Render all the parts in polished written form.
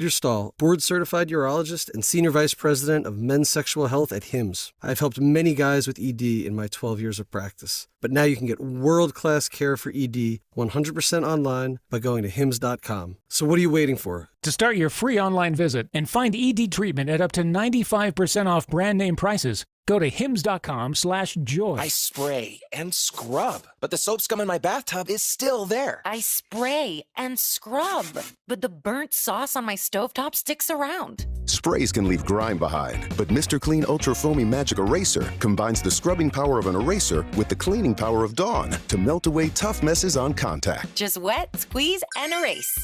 Peter Stahl, board-certified urologist and senior vice president of men's sexual health at HIMSS. I've helped many guys with ED in my 12 years of practice. But now you can get world-class care for ED 100% online by going to HIMSS.com. So what are you waiting for? To start your free online visit and find ED treatment at up to 95% off brand name prices, go to hims.com/joy. I spray and scrub, but the soap scum in my bathtub is still there. I spray and scrub, but the burnt sauce on my stovetop sticks around. Sprays can leave grime behind, but Mr. Clean Ultra Foamy Magic Eraser combines the scrubbing power of an eraser with the cleaning power of Dawn to melt away tough messes on contact. Just wet, squeeze, and erase.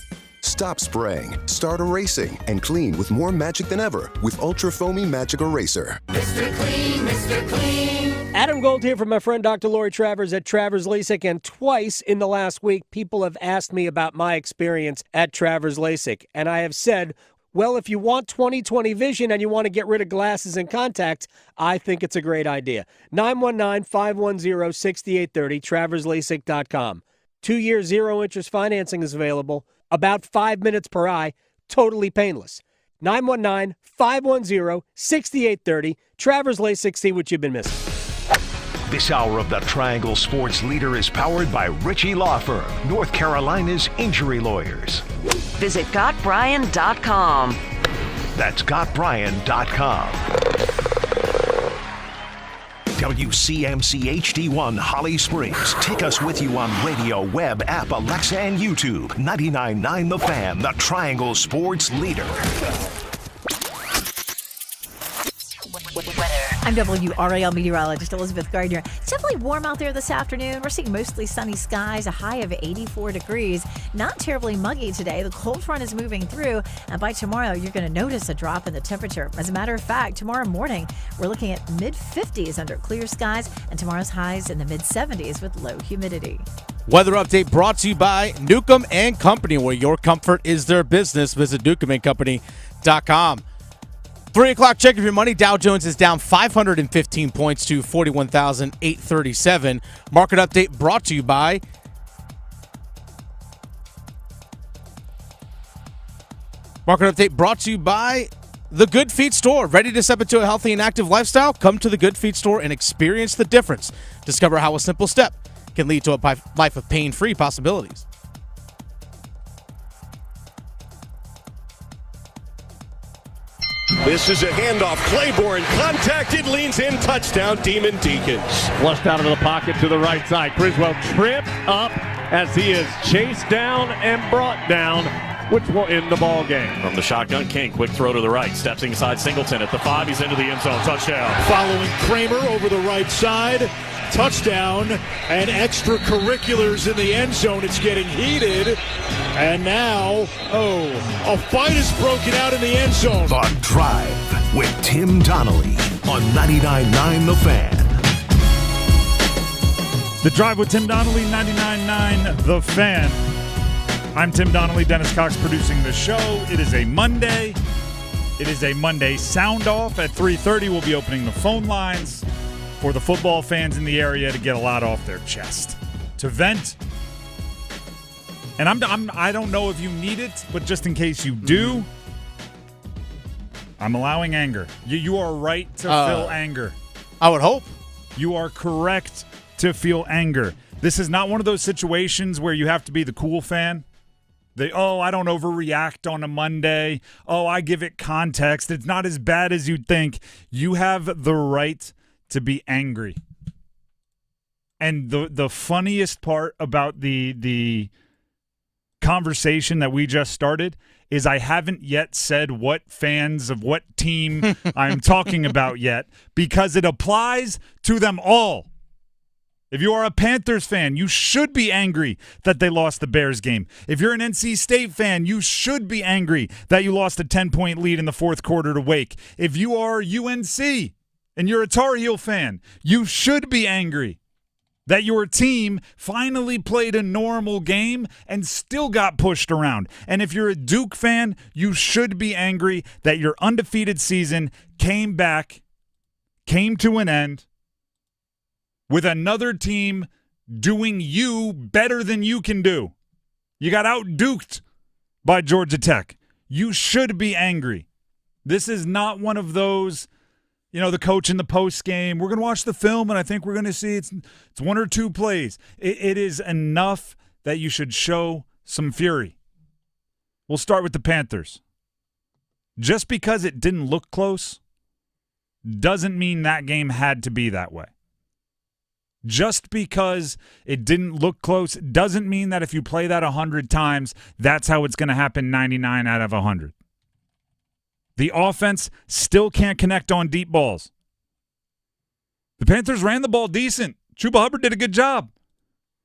Stop spraying, start erasing, and clean with more magic than ever with Ultra Foamy Magic Eraser. Mr. Clean, Mr. Clean. Adam Gold here from my friend Dr. Lori Travers at Travers LASIK, and twice in the last week, people have asked me about my experience at Travers LASIK, and I have said, well, if you want 20/20 vision and you want to get rid of glasses and contacts, I think it's a great idea. 919-510-6830, traverslasik.com. 2-year, zero-interest financing is available. About 5 minutes per eye, totally painless. 919-510-6830, Travers LASIK, see what you've been missing. This hour of the Triangle Sports Leader is powered by Ritchie Law Firm, North Carolina's injury lawyers. Visit GotBryan.com. That's GotBryan.com. WCMC HD1 Holly Springs. Take us with you on radio, web, app, Alexa, and YouTube. 99.9 The Fan, the Triangle Sports Leader. I'm WRAL meteorologist Elizabeth Gardner. It's definitely warm out there this afternoon. We're seeing mostly sunny skies, a high of 84 degrees. Not terribly muggy today. The cold front is moving through, and by tomorrow, you're going to notice a drop in the temperature. As a matter of fact, tomorrow morning, we're looking at mid-50s under clear skies, and tomorrow's highs in the mid-70s with low humidity. Weather update brought to you by Newcomb & Company, where your comfort is their business. Visit newcombandcompany.com. 3 o'clock check of your money. Dow Jones is down 515 points to 41,837. Market update brought to you by The Good Feet Store. Ready to step into a healthy and active lifestyle? Come to The Good Feet Store and experience the difference. Discover how a simple step can lead to a life of pain-free possibilities. This is a handoff. Claiborne contacted, leans in, touchdown, Demon Deacons. Flushed out of the pocket to the right side. Criswell tripped up as he is chased down and brought down, which will end the ball game. From the shotgun, King, quick throw to the right. Steps inside Singleton at the 5. He's into the end zone. Touchdown. Following Kramer over the right side. Touchdown and extracurriculars in the end zone. It's getting heated. And now, a fight is broken out in the end zone. The Drive with Tim Donnelly on 99.9 The Fan. The Drive with Tim Donnelly, 99.9 The Fan. I'm Tim Donnelly, Dennis Cox producing the show. It is a Monday. Soundoff at 3:30. We'll be opening the phone lines for the football fans in the area to get a lot off their chest, to vent. And I don't know if you need it, but just in case you do, I'm allowing anger. You are right to feel anger. I would hope. You are correct to feel anger. This is not one of those situations where you have to be the cool fan. I don't overreact on a Monday. I give it context. It's not as bad as you'd think. You have the right to be angry. And the funniest part about the conversation that we just started is I haven't yet said what fans of what team I'm talking about yet, because it applies to them all. If you are a Panthers fan, you should be angry that they lost the Bears game. If you're an NC State fan, you should be angry that you lost a 10-point lead in the fourth quarter to Wake. If you are UNC and you're a Tar Heel fan, you should be angry that your team finally played a normal game and still got pushed around. And if you're a Duke fan, you should be angry that your undefeated season came to an end with another team doing you better than you can do. You got out-duked by Georgia Tech. You should be angry. This is not one of those, the coach in the post game. We're going to watch the film, and I think we're going to see it's one or two plays. It is enough that you should show some fury. We'll start with the Panthers. Just because it didn't look close doesn't mean that game had to be that way. Just because it didn't look close doesn't mean that if you play that 100 times, that's how it's going to happen 99 out of 100. The offense still can't connect on deep balls. The Panthers ran the ball decent. Chuba Hubbard did a good job.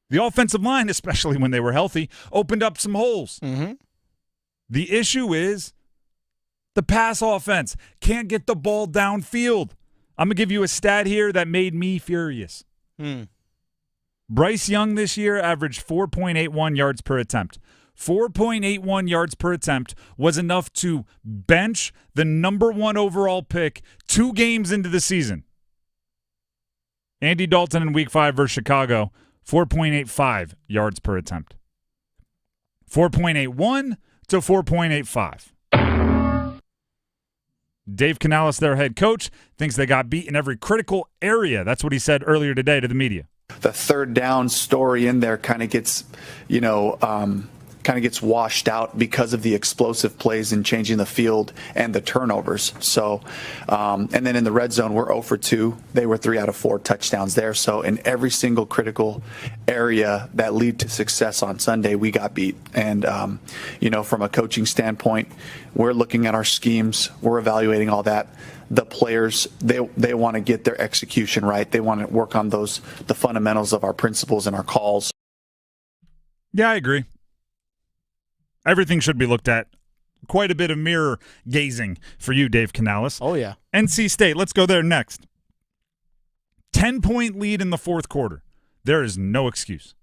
The offensive line, especially when they were healthy, opened up some holes. Mm-hmm. The issue is the pass offense can't get the ball downfield. I'm going to give you a stat here that made me furious. Bryce Young this year averaged 4.81 yards per attempt. 4.81 yards per attempt was enough to bench the number 1 overall pick 2 games into the season. Andy Dalton in Week 5 versus Chicago, 4.85 yards per attempt. 4.81 to 4.85. Dave Canales, their head coach, thinks they got beat in every critical area. That's what he said earlier today to the media. The third down story in there kind of gets, washed out because of the explosive plays and changing the field and the turnovers. So, and then in the red zone, we're 0 for 2. They were 3 out of 4 touchdowns there. So in every single critical area that lead to success on Sunday, we got beat. And, from a coaching standpoint, we're looking at our schemes. We're evaluating all that. The players, they want to get their execution right. They want to work on the fundamentals of our principles and our calls. Yeah, I agree. Everything should be looked at. Quite a bit of mirror gazing for you, Dave Canales. Oh, yeah. NC State, let's go there next. 10-point lead in the fourth quarter. There is no excuse.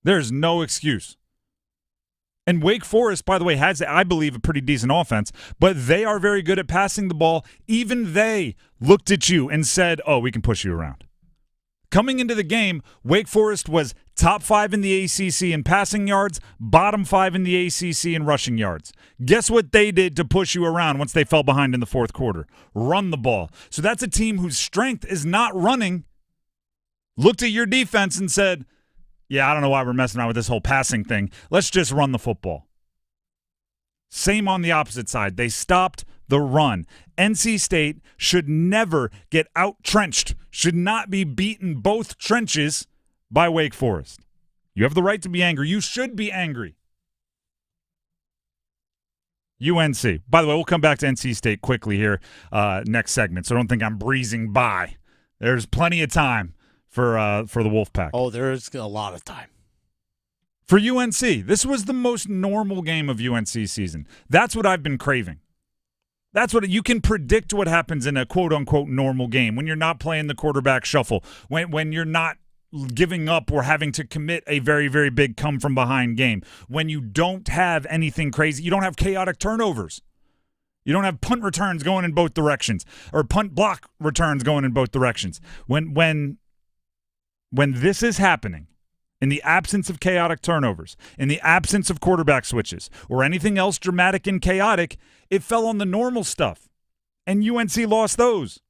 There's no excuse. And Wake Forest, by the way, has, I believe, a pretty decent offense, but they are very good at passing the ball. Even they looked at you and said, oh, we can push you around. Coming into the game, Wake Forest was top 5 in the ACC in passing yards, bottom 5 in the ACC in rushing yards. Guess what they did to push you around once they fell behind in the fourth quarter? Run the ball. So that's a team whose strength is not running. Looked at your defense and said, yeah, I don't know why we're messing around with this whole passing thing. Let's just run the football. Same on the opposite side. They stopped the run. NC State should never get out-trenched, should not be beaten both trenches by Wake Forest. You have the right to be angry. You should be angry. UNC. By the way, we'll come back to NC State quickly here next segment, so don't think I'm breezing by. There's plenty of time for the Wolfpack. Oh, there's a lot of time. For UNC, this was the most normal game of UNC season. That's what I've been craving. That's what you can predict what happens in a quote-unquote normal game when you're not playing the quarterback shuffle, when you're not giving up or having to commit a very, very big come-from-behind game, when you don't have anything crazy. You don't have chaotic turnovers. You don't have punt returns going in both directions or punt block returns going in both directions. When this is happening, in the absence of chaotic turnovers, in the absence of quarterback switches, or anything else dramatic and chaotic, it fell on the normal stuff. And UNC lost those.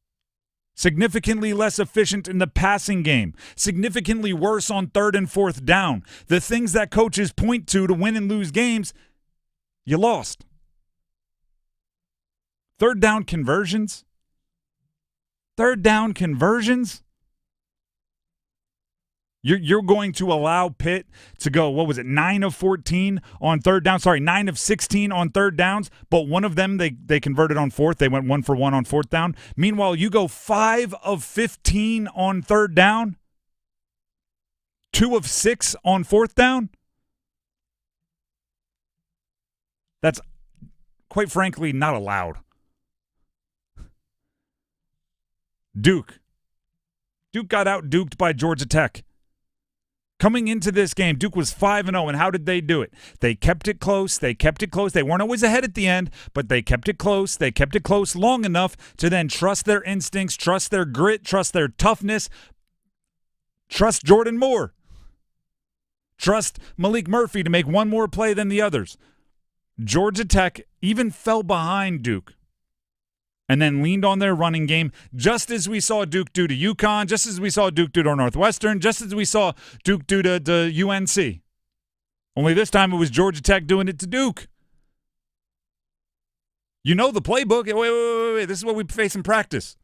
Significantly less efficient in the passing game. Significantly worse on third and fourth down. The things that coaches point to win and lose games, you lost. Third down conversions. You're going to allow Pitt to go, 9 of 14 on third down? 9 of 16 on third downs, but one of them they converted on fourth. They went 1 for 1 on fourth down. Meanwhile, you go 5 of 15 on third down, 2 of 6 on fourth down. That's, quite frankly, not allowed. Duke got out-duked by Georgia Tech. Coming into this game, Duke was 5-0, and how did they do it? They kept it close. They weren't always ahead at the end, but they kept it close. They kept it close long enough to then trust their instincts, trust their grit, trust their toughness, trust Jordan Moore, trust Malik Murphy to make one more play than the others. Georgia Tech even fell behind Duke and then leaned on their running game, just as we saw Duke do to UConn, just as we saw Duke do to Northwestern, just as we saw Duke do to UNC. Only this time it was Georgia Tech doing it to Duke. You know the playbook. Wait. This is what we face in practice.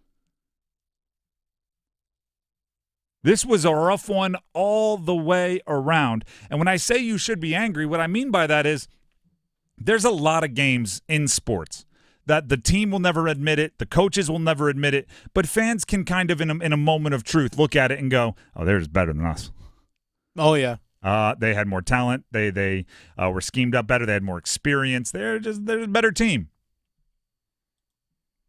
This was a rough one all the way around. And when I say you should be angry, what I mean by that is there's a lot of games in sports that the team will never admit it, the coaches will never admit it, but fans can kind of, in a moment of truth, look at it and go, oh, they're just better than us. Oh, yeah. They had more talent. They were schemed up better. They had more experience. They're a better team.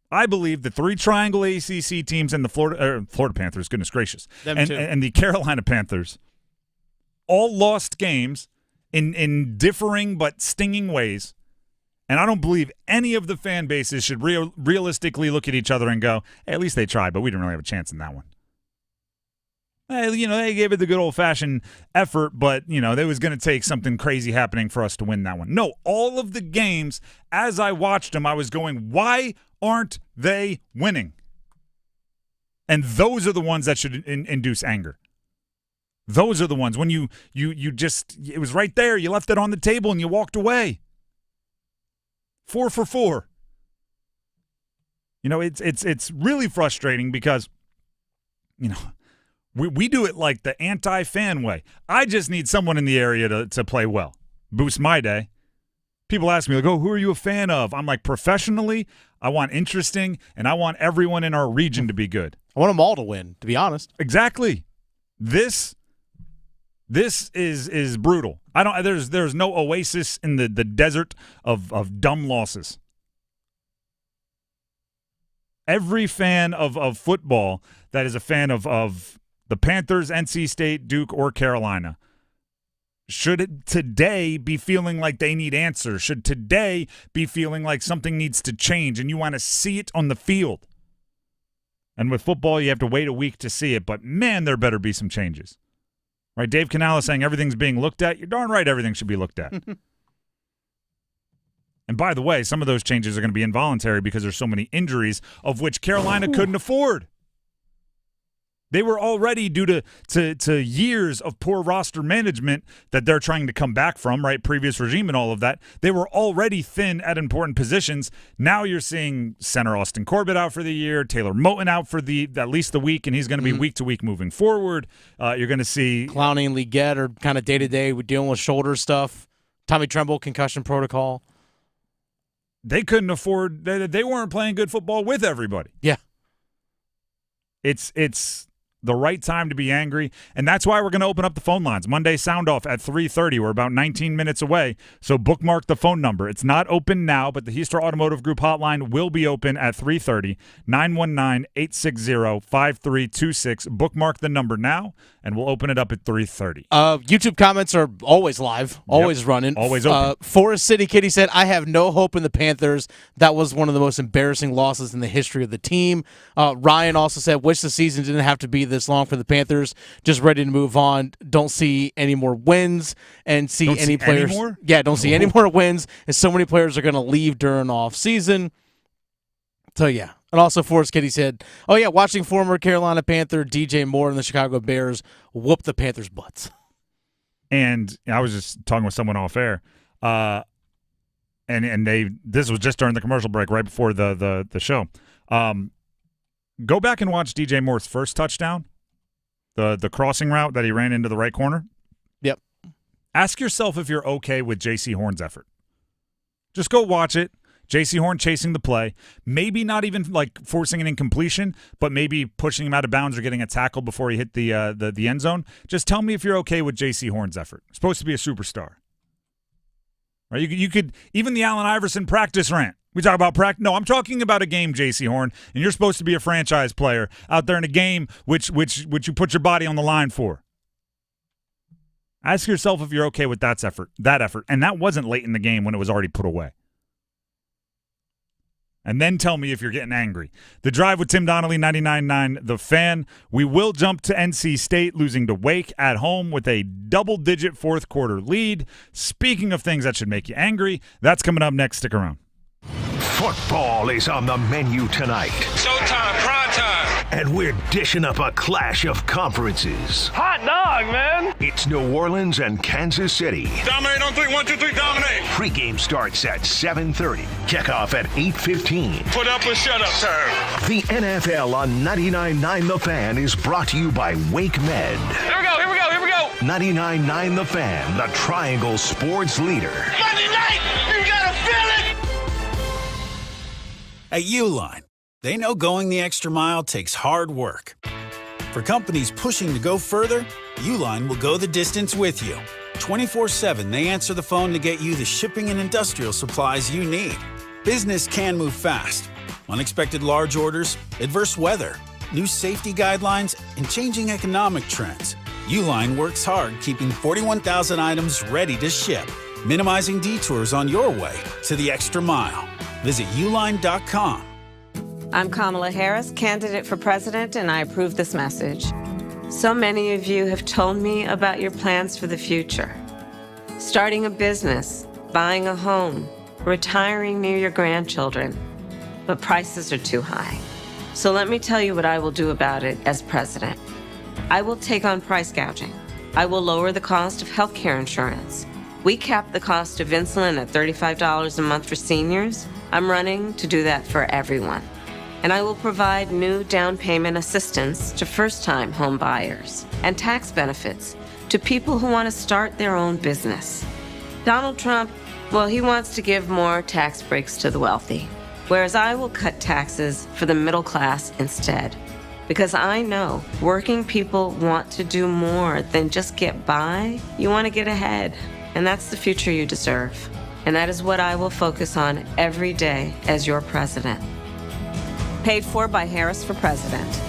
I believe the 3 triangle ACC teams and the Florida Panthers, goodness gracious, and the Carolina Panthers all lost games in differing but stinging ways. And I don't believe any of the fan bases should realistically look at each other and go, hey, at least they tried, but we didn't really have a chance in that one. They gave it the good old-fashioned effort, but, it was going to take something crazy happening for us to win that one. No, all of the games, as I watched them, I was going, why aren't they winning? And those are the ones that should induce anger. Those are the ones when you just, it was right there, you left it on the table and you walked away. 4 for 4. It's really frustrating because, we do it like the anti-fan way. I just need someone in the area to play well. Boost my day. People ask me, like, oh, who are you a fan of? I'm like, professionally, I want interesting, and I want everyone in our region to be good. I want them all to win, to be honest. Exactly. This is brutal. There's no oasis in the desert of dumb losses. Every fan of football that is a fan of the Panthers, NC State, Duke, or Carolina should today be feeling like they need answers, should today be feeling like something needs to change, and you want to see it on the field. And with football, you have to wait a week to see it, but man, there better be some changes. Right, Dave Canales saying everything's being looked at. You're darn right everything should be looked at. And by the way, some of those changes are going to be involuntary because there's so many injuries, of which Carolina couldn't afford. They were already due to years of poor roster management that they're trying to come back from, right? Previous regime and all of that. They were already thin at important positions. Now you're seeing center Austin Corbett out for the year, Taylor Moton out for at least the week, and he's going to be week to week moving forward. You're going to see Clowney and Leggett are kind of day to day with dealing with shoulder stuff. Tommy Tremble concussion protocol. They couldn't afford. They weren't playing good football with everybody. Yeah, it's the right time to be angry, and that's why we're going to open up the phone lines. Monday Soundoff at 3:30. We're about 19 minutes away, so bookmark the phone number. It's not open now, but the Heaster Automotive Group hotline will be open at 3:30, 919-860-5326. Bookmark the number now, and we'll open it up at 3:30. YouTube comments are always live, always running. Always open. Forest City Kitty said, I have no hope in the Panthers. That was one of the most embarrassing losses in the history of the team. Ryan also said, wish the season didn't have to be this long for the Panthers. Just ready to move on. Don't see any more wins and see don't any see players. Any more? Yeah, don't see any more wins. And so many players are going to leave during off season. So yeah. And also Forest Kitty said, oh yeah, watching former Carolina Panther DJ Moore and the Chicago Bears whoop the Panthers' butts. And I was just talking with someone off air, and this was just during the commercial break, right before the show. Go back and watch DJ Moore's first touchdown, the crossing route that he ran into the right corner. Yep. Ask yourself if you're okay with J.C. Horn's effort. Just go watch it. J.C. Horn chasing the play, maybe not even like forcing an incompletion, but maybe pushing him out of bounds or getting a tackle before he hit the end zone. Just tell me if you're okay with J.C. Horn's effort. He's supposed to be a superstar. Right? You could even the Allen Iverson practice rant. We talk about practice. No, I'm talking about a game, J.C. Horn, and you're supposed to be a franchise player out there in a game which you put your body on the line for. Ask yourself if you're okay with that effort, and that wasn't late in the game when it was already put away. and then tell me if you're getting angry. The Drive with Tim Donnelly, 99.9 The Fan. We will jump to NC State losing to Wake at home with a double-digit fourth-quarter lead. Speaking of things that should make you angry, that's coming up next. Stick around. Football is on the menu tonight. Showtime, prime time. And we're dishing up a clash of conferences. Hot dog, man. It's New Orleans and Kansas City. Dominate on 3, 1, 2, 3, dominate. Pregame starts at 7:30. Kickoff at 8:15. Put up or shut up time. The NFL on 99.9 The Fan is brought to you by Wake Med. Here we go. 99.9 The Fan, the Triangle Sports Leader. Monday night, you gotta feel it. At Uline, they know going the extra mile takes hard work. For companies pushing to go further, Uline will go the distance with you. 24/7, they answer the phone to get you the shipping and industrial supplies you need. Business can move fast. Unexpected large orders, adverse weather, new safety guidelines, and changing economic trends. Uline works hard keeping 41,000 items ready to ship, minimizing detours on your way to the extra mile. Visit uline.com. I'm Kamala Harris, candidate for president, and I approve this message. So many of you have told me about your plans for the future. Starting a business, buying a home, retiring near your grandchildren. But prices are too high. So let me tell you what I will do about it as president. I will take on price gouging. I will lower the cost of healthcare insurance. We cap the cost of insulin at $35 a month for seniors. I'm running to do that for everyone. And I will provide new down payment assistance to first-time home buyers and tax benefits to people who want to start their own business. Donald Trump, well, he wants to give more tax breaks to the wealthy, whereas I will cut taxes for the middle class instead. Because I know working people want to do more than just get by. You want to get ahead, and that's the future you deserve. And that is what I will focus on every day as your president. Paid for by Harris for President.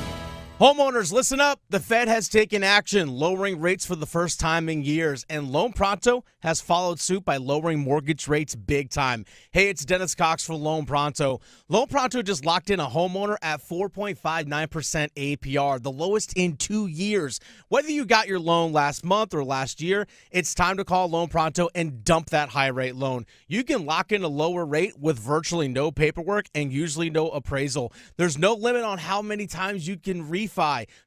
Homeowners, listen up. The Fed has taken action, lowering rates for the first time in years, and Loan Pronto has followed suit by lowering mortgage rates big time. Hey, it's Dennis Cox for Loan Pronto. Loan Pronto just locked in a homeowner at 4.59% APR, the lowest in 2 years. Whether you got your loan last month or last year, it's time to call Loan Pronto and dump that high-rate loan. You can lock in a lower rate with virtually no paperwork and usually no appraisal. There's no limit on how many times you can refi,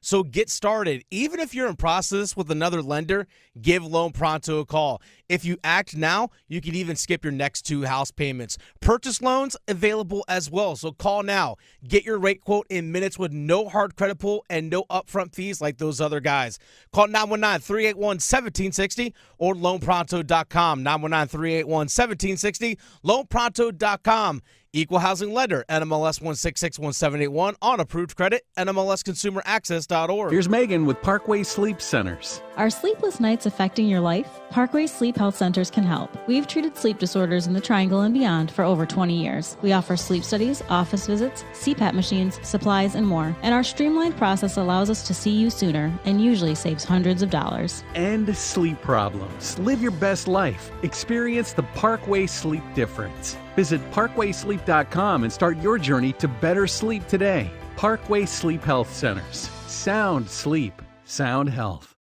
so get started. Even if you're in process with another lender, give Loan Pronto a call. If you act now, you can even skip your next 2 house payments. Purchase loans available as well, so call now. Get your rate quote in minutes with no hard credit pull and no upfront fees like those other guys. Call 919-381-1760 or loanpronto.com. 919-381-1760, loanpronto.com. Equal housing lender, NMLS 1661781, on approved credit, NMLSconsumeraccess.org. Here's Megan with Parkway Sleep Centers. Are sleepless nights affecting your life? Parkway Sleep Health Centers can help. We've treated sleep disorders in the Triangle and beyond for over 20 years. We offer sleep studies, office visits, CPAP machines, supplies, and more. And our streamlined process allows us to see you sooner and usually saves hundreds of dollars. End sleep problems. Live your best life. Experience the Parkway Sleep difference. Visit parkwaysleep.com and start your journey to better sleep today. Parkway Sleep Health Centers. Sound sleep. Sound health.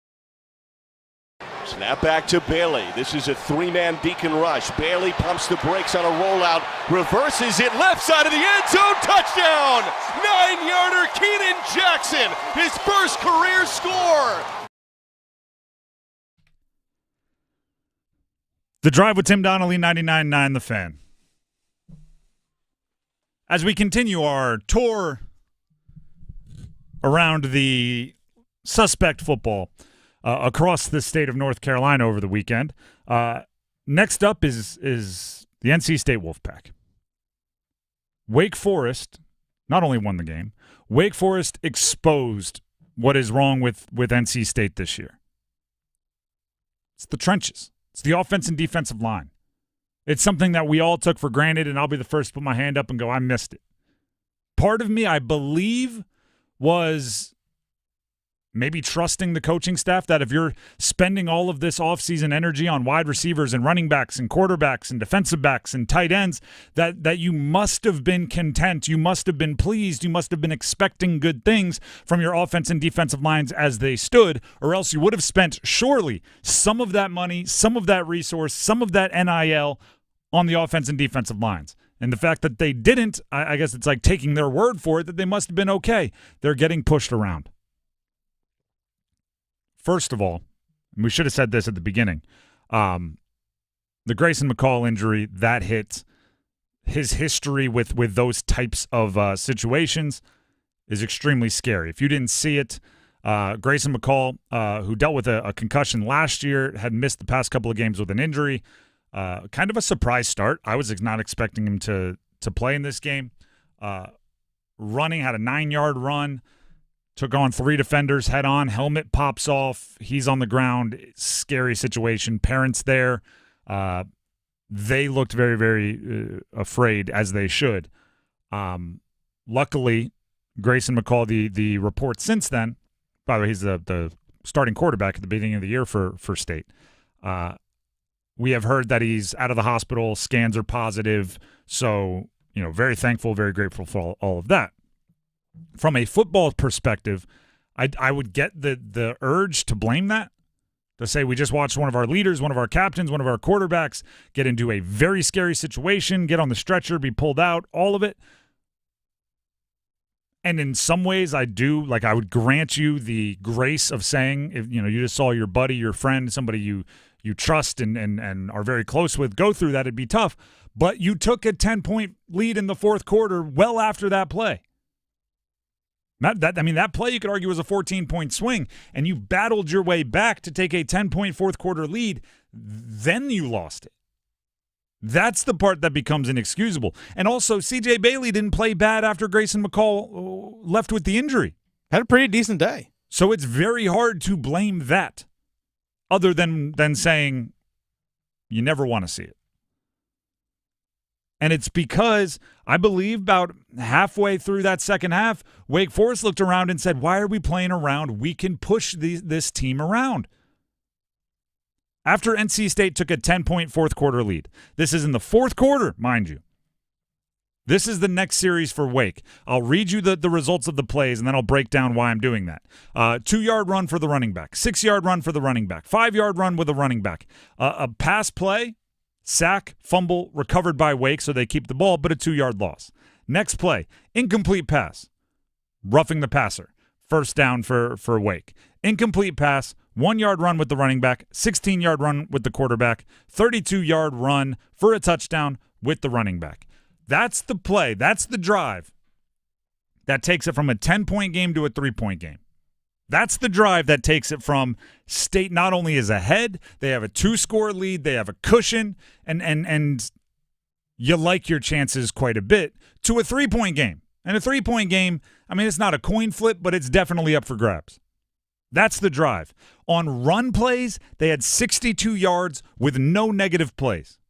Snap back to Bailey. This is a 3-man Deacon rush. Bailey pumps the brakes on a rollout, reverses it left side of the end zone. Touchdown! 9-yarder Keenan Jackson, his first career score. The Drive with Tim Donnelly, 99.9 The Fan. As we continue our tour around the suspect football across the state of North Carolina over the weekend, next up is the NC State Wolfpack. Wake Forest not only won the game, Wake Forest exposed what is wrong with NC State this year. It's the trenches. It's the offense and defensive line. It's something that we all took for granted, and I'll be the first to put my hand up and go, I missed it. Part of me, I believe, was Maybe trusting the coaching staff that if you're spending all of this offseason energy on wide receivers and running backs and quarterbacks and defensive backs and tight ends, that you must have been content, you must have been pleased, you must have been expecting good things from your offense and defensive lines as they stood, or else you would have spent surely some of that money, some of that resource, some of that NIL on the offense and defensive lines. And the fact that they didn't, I guess it's like taking their word for it that they must have been okay. They're getting pushed around. First of all, we should have said this at the beginning, the Grayson McCall injury, that hit, his history with those types of situations is extremely scary. If you didn't see it, Grayson McCall, who dealt with a concussion last year, had missed the past couple of games with an injury. Kind of a surprise start. I was not expecting him to play in this game. Running, had a 9-yard run. Took on 3 defenders head on. Helmet pops off. He's on the ground. Scary situation. Parents there. They looked very, very afraid, as they should. Luckily, Grayson McCall, the report since then, by the way, he's the starting quarterback at the beginning of the year for State. We have heard that he's out of the hospital. Scans are positive. So, very thankful, very grateful for all of that. From a football perspective, I would get the urge to blame that, to say we just watched one of our leaders, one of our captains, one of our quarterbacks get into a very scary situation, get on the stretcher, be pulled out, all of it. And in some ways I would grant you the grace of saying, if you just saw your buddy, your friend, somebody you trust and are very close with go through that, it'd be tough. But you took a 10-point lead in the fourth quarter well after that play. That play, you could argue, was a 14-point swing, and you battled your way back to take a 10-point fourth-quarter lead. Then you lost it. That's the part that becomes inexcusable. And also, C.J. Bailey didn't play bad after Grayson McCall left with the injury. Had a pretty decent day. So it's very hard to blame that, other than saying you never want to see it. And it's because I believe about halfway through that second half, Wake Forest looked around and said, why are we playing around? We can push this team around. After NC State took a 10-point fourth-quarter lead. This is in the fourth quarter, mind you. This is the next series for Wake. I'll read you the results of the plays, and then I'll break down why I'm doing that. 2-yard run for the running back. 6-yard run for the running back. 5-yard run with a running back. A pass play. Sack, fumble, recovered by Wake, so they keep the ball, but a 2-yard loss. Next play, incomplete pass, roughing the passer. First down for Wake. Incomplete pass, 1-yard run with the running back, 16-yard run with the quarterback, 32-yard run for a touchdown with the running back. That's the play. That's the drive that takes it from a 10-point game to a 3-point game. That's the drive that takes it from State not only is ahead, they have a 2-score lead, they have a cushion, and you like your chances quite a bit, to a 3-point game. And a 3-point game, it's not a coin flip, but it's definitely up for grabs. That's the drive. On run plays, they had 62 yards with no negative plays.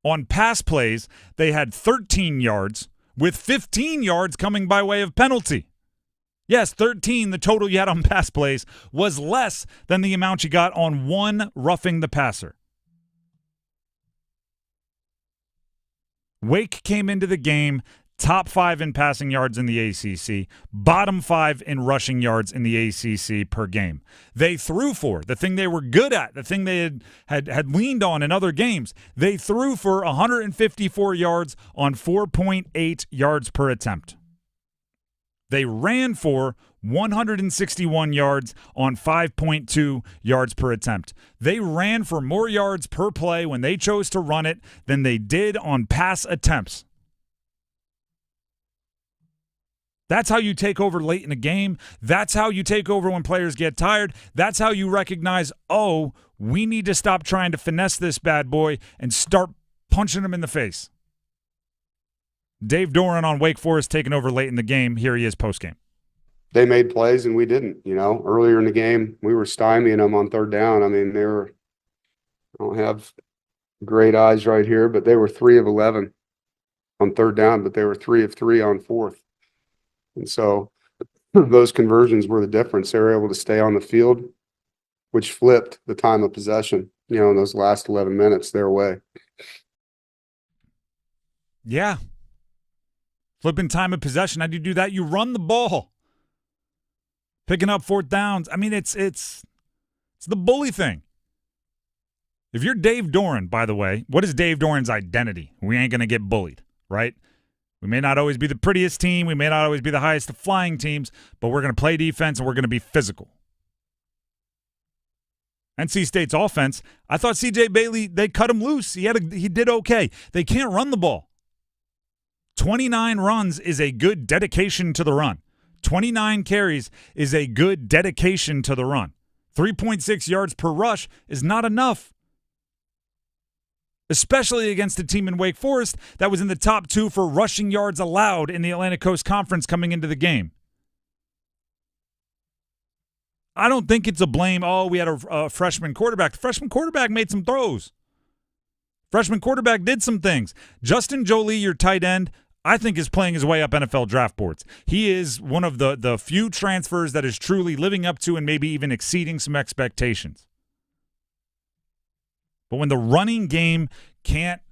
On pass plays, they had 13 yards with 15 yards coming by way of penalty. Yes, 13, the total you had on pass plays, was less than the amount you got on one roughing the passer. Wake came into the game top 5 in passing yards in the ACC, bottom 5 in rushing yards in the ACC per game. They threw for the thing they were good at, the thing they had leaned on in other games. They threw for 154 yards on 4.8 yards per attempt. They ran for 161 yards on 5.2 yards per attempt. They ran for more yards per play when they chose to run it than they did on pass attempts. That's how you take over late in a game. That's how you take over when players get tired. That's how you recognize, we need to stop trying to finesse this bad boy and start punching him in the face. Dave Doran on Wake Forest taking over late in the game. Here he is post-game. They made plays and we didn't. Earlier in the game, we were stymieing them on third down. I don't have great eyes right here, but they were 3 of 11 on third down, but they were 3 of 3 on fourth. And so those conversions were the difference. They were able to stay on the field, which flipped the time of possession, in those last 11 minutes their way. Yeah. Flipping time of possession. How do you do that? You run the ball. Picking up fourth downs. I mean, it's the bully thing. If you're Dave Doran, by the way, what is Dave Doran's identity? We ain't going to get bullied, right? We may not always be the prettiest team. We may not always be the highest of flying teams, but we're going to play defense and we're going to be physical. NC State's offense, I thought C.J. Bailey, they cut him loose. He did okay. They can't run the ball. 29 runs is a good dedication to the run. 29 carries is a good dedication to the run. 3.6 yards per rush is not enough, especially against a team in Wake Forest that was in the top 2 for rushing yards allowed in the Atlantic Coast Conference coming into the game. I don't think it's a blame, we had a freshman quarterback. The freshman quarterback made some throws. Freshman quarterback did some things. Justin Jolie, your tight end, I think is playing his way up NFL draft boards. He is one of the few transfers that is truly living up to and maybe even exceeding some expectations. But when the running game can't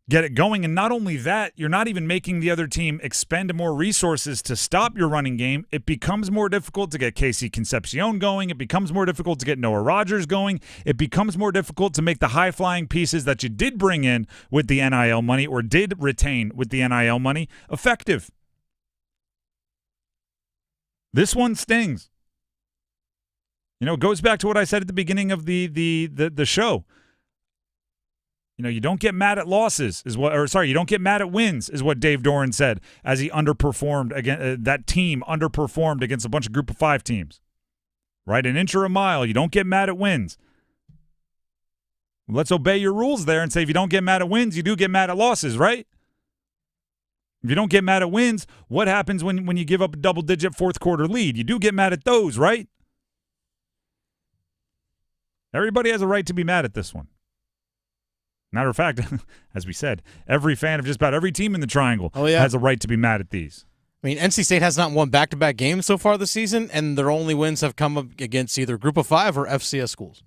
get it going, and not only that, you're not even making the other team expend more resources to stop your running game, it becomes more difficult to get Casey Concepcion going. It becomes more difficult to get Noah Rogers going. It becomes more difficult to make the high-flying pieces that you did bring in with the NIL money or did retain with the NIL money effective. This one stings. It goes back to what I said at the beginning of the show. You don't get mad at losses you don't get mad at wins is what Dave Doran said as he underperformed against that team underperformed against a bunch of Group of 5 teams. Right? An inch or a mile. You don't get mad at wins. Let's obey your rules there and say if you don't get mad at wins, you do get mad at losses, right? If you don't get mad at wins, what happens when you give up a double-digit fourth quarter lead? You do get mad at those, right? Everybody has a right to be mad at this one. Matter of fact, as we said, every fan of just about every team in the Triangle has a right to be mad at these. I mean, NC State has not won back-to-back games so far this season, and their only wins have come up against either Group of 5 or FCS schools.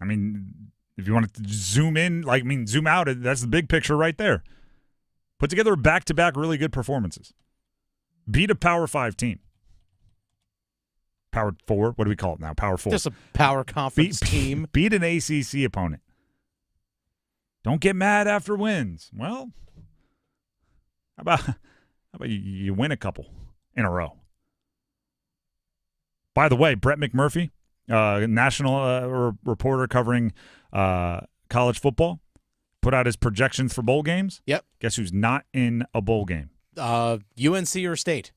I mean, if you want to zoom in, zoom out, that's the big picture right there. Put together back-to-back really good performances. Beat a Power 5 team. Power 4? What do we call it now? Power 4. Just a power conference team. Beat an ACC opponent. Don't get mad after wins. Well, how about you win a couple in a row? By the way, Brett McMurphy, national reporter covering college football, put out his projections for bowl games. Yep. Guess who's not in a bowl game? UNC or State?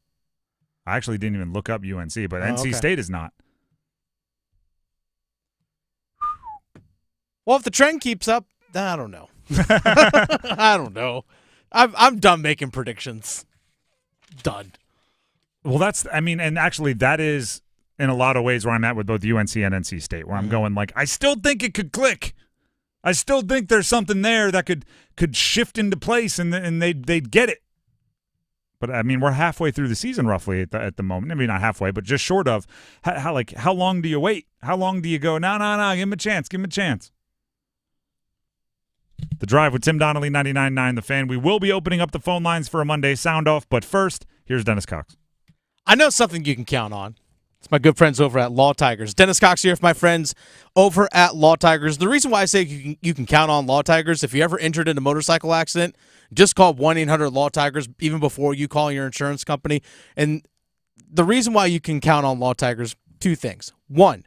I actually didn't even look up UNC, but NC State is not. Well, if the trend keeps up, I don't know. I don't know. I'm done making predictions. Done. Well, and actually that is in a lot of ways where I'm at with both UNC and NC State, where I'm going I still think it could click. I still think there's something there that could shift into place and they'd get it. But, we're halfway through the season roughly at the moment. Maybe not halfway, but just short of. How long do you wait? How long do you go, no, give him a chance. The Drive with Tim Donnelly, 99.9 The Fan. We will be opening up the phone lines for a Monday Soundoff, but first, here's Dennis Cox. I know something you can count on. It's my good friends over at Law Tigers. Dennis Cox here with my friends over at Law Tigers. The reason why I say you can count on Law Tigers, if you ever injured in a motorcycle accident, just call 1-800-LAW-TIGERS even before you call your insurance company. And the reason why you can count on Law Tigers, 2 things. 1,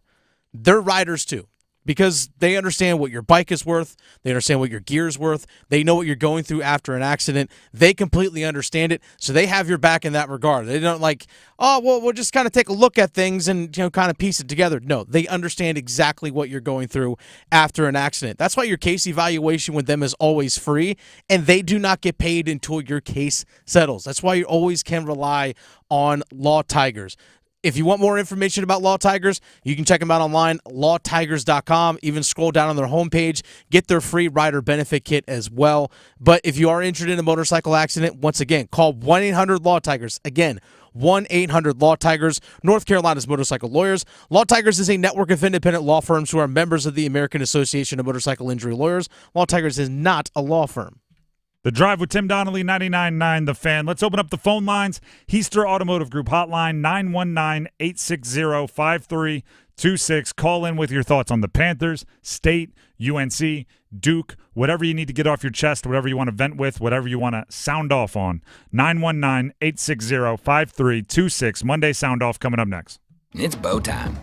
they're riders too. Because they understand what your bike is worth. They understand what your gear is worth. They know what you're going through after an accident. They completely understand it, so they have your back in that regard. They don't we'll just kind of take a look at things and kind of piece it together. No, they understand exactly what you're going through after an accident. That's why your case evaluation with them is always free, and they do not get paid until your case settles. That's why you always can rely on Law Tigers. If you want more information about Law Tigers, you can check them out online, lawtigers.com. Even scroll down on their homepage, get their free rider benefit kit as well. But if you are injured in a motorcycle accident, once again, call 1-800-LAW-TIGERS. Again, 1-800-LAW Tigers. North Carolina's motorcycle lawyers. Law Tigers is a network of independent law firms who are members of the American Association of Motorcycle Injury Lawyers. Law Tigers is not a law firm. The Drive with Tim Donnelly, 99.9 The Fan. Let's open up the phone lines. Heister Automotive Group hotline, 919-860-5326. Call in with your thoughts on the Panthers, State, UNC, Duke, whatever you need to get off your chest, whatever you want to vent with, whatever you want to sound off on. 919-860-5326. Monday Sound Off coming up next. It's bow time.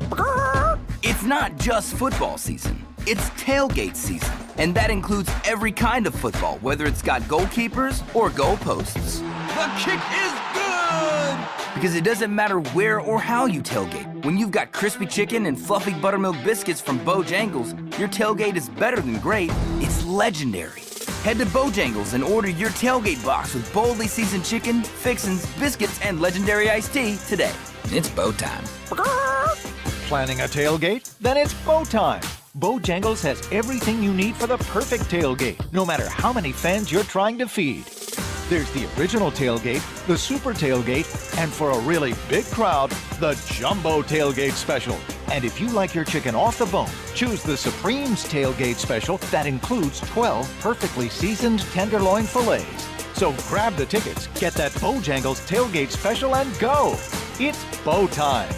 It's not just football season. It's tailgate season, and that includes every kind of football, whether it's got goalkeepers or goalposts. The kick is good! Because it doesn't matter where or how you tailgate. When you've got crispy chicken and fluffy buttermilk biscuits from Bojangles, your tailgate is better than great. It's legendary. Head to Bojangles and order your tailgate box with boldly seasoned chicken, fixins, biscuits, and legendary iced tea today. It's bow time. Planning a tailgate? Then it's bow time. Bojangles has everything you need for the perfect tailgate, no matter how many fans you're trying to feed. There's the original tailgate, the super tailgate, and for a really big crowd, the jumbo tailgate special. And if you like your chicken off the bone, choose the Supreme's tailgate special that includes 12 perfectly seasoned tenderloin fillets. So grab the tickets, get that Bojangles tailgate special, and go. It's bow time.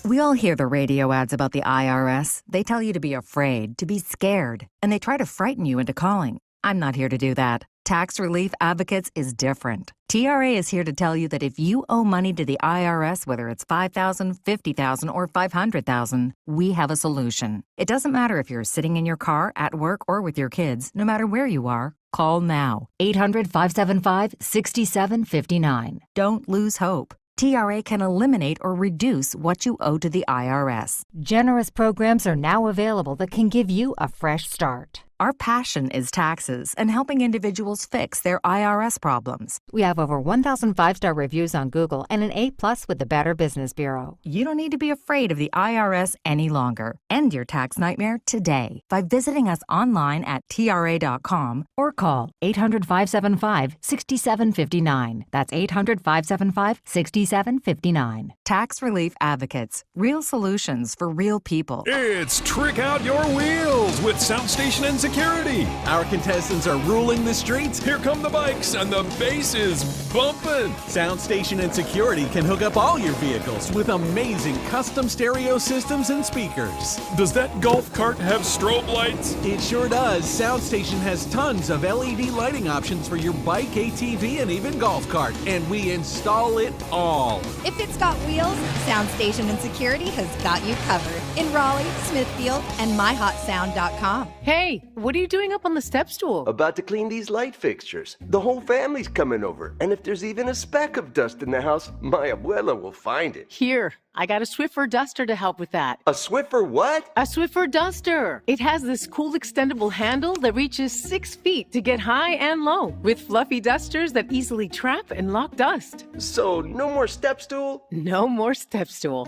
We all hear the radio ads about the IRS. They tell you to be afraid, to be scared, and they try to frighten you into calling. I'm not here to do that. Tax Relief Advocates is different. TRA is here to tell you that if you owe money to the IRS, whether it's $5,000, $50,000, or $500,000, we have a solution. It doesn't matter if you're sitting in your car, at work, or with your kids. No matter where you are, call now. 800-575-6759. Don't lose hope. TRA can eliminate or reduce what you owe to the IRS. Generous programs are now available that can give you a fresh start. Our passion is taxes and helping individuals fix their IRS problems. We have over 1,000 5-star reviews on Google and an A+ with the Better Business Bureau. You don't need to be afraid of the IRS any longer. End your tax nightmare today by visiting us online at TRA.com or call 800-575-6759. That's 800-575-6759. Tax Relief Advocates. Real solutions for real people. It's Trick Out Your Wheels with Soundstation and Security. Our contestants are ruling the streets. Here come the bikes and the bass is bumping. Soundstation and Security can hook up all your vehicles with amazing custom stereo systems and speakers. Does that golf cart have strobe lights? It sure does. Soundstation has tons of LED lighting options for your bike, ATV, and even golf cart, and we install it all. If it's got wheels, Soundstation and Security has got you covered in Raleigh, Smithfield, and myhotsound.com. Hey, what are you doing up on the step stool? About to clean these light fixtures. The whole family's coming over, and if there's even a speck of dust in the house, my abuela will find it. Here, I got a Swiffer duster to help with that. A Swiffer what? A Swiffer duster. It has this cool extendable handle that reaches 6 feet to get high and low, with fluffy dusters that easily trap and lock dust. So, no more step stool? No more step stool.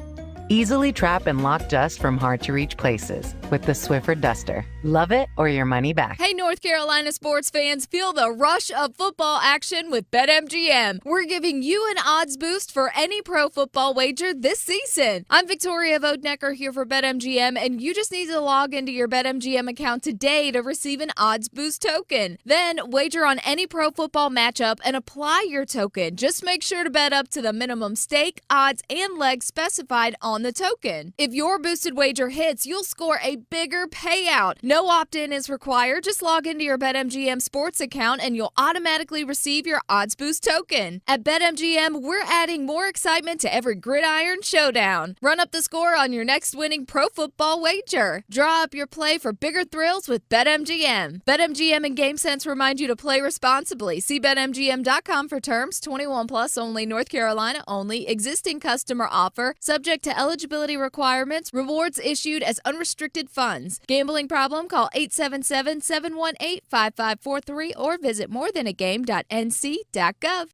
Easily trap and lock dust from hard-to-reach places with the Swiffer duster. Love it or your money back. Hey, North Carolina sports fans, feel the rush of football action with BetMGM. We're giving you an odds boost for any pro football wager this season. I'm Victoria Vodnecker here for BetMGM, and you just need to log into your BetMGM account today to receive an odds boost token. Then wager on any pro football matchup and apply your token. Just make sure to bet up to the minimum stake, odds, and legs specified on the token. If your boosted wager hits, you'll score a bigger payout. No opt-in is required. Just log into your BetMGM sports account and you'll automatically receive your odds boost token. At BetMGM, we're adding more excitement to every gridiron showdown. Run up the score on your next winning pro football wager. Draw up your play for bigger thrills with BetMGM. BetMGM and GameSense remind you to play responsibly. See BetMGM.com for terms. 21 plus only, North Carolina only. Existing customer offer. Subject to eligibility requirements. Rewards issued as unrestricted funds. Gambling problem? Call 877-718-5543 or visit morethanagame.nc.gov.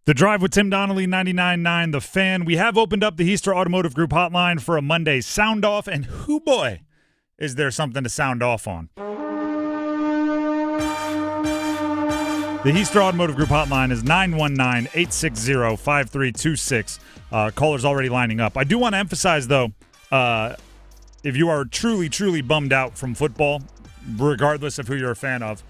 The Drive with Tim Donnelly, 99.9 The Fan. We have opened up the Heaster Automotive Group hotline for a Monday sound off, and hoo boy, is there something to sound off on. The Heaster Automotive Group hotline is 919-860-5326. Callers already lining up. I do want to emphasize, though, if you are truly, truly bummed out from football, regardless of who you're a fan of,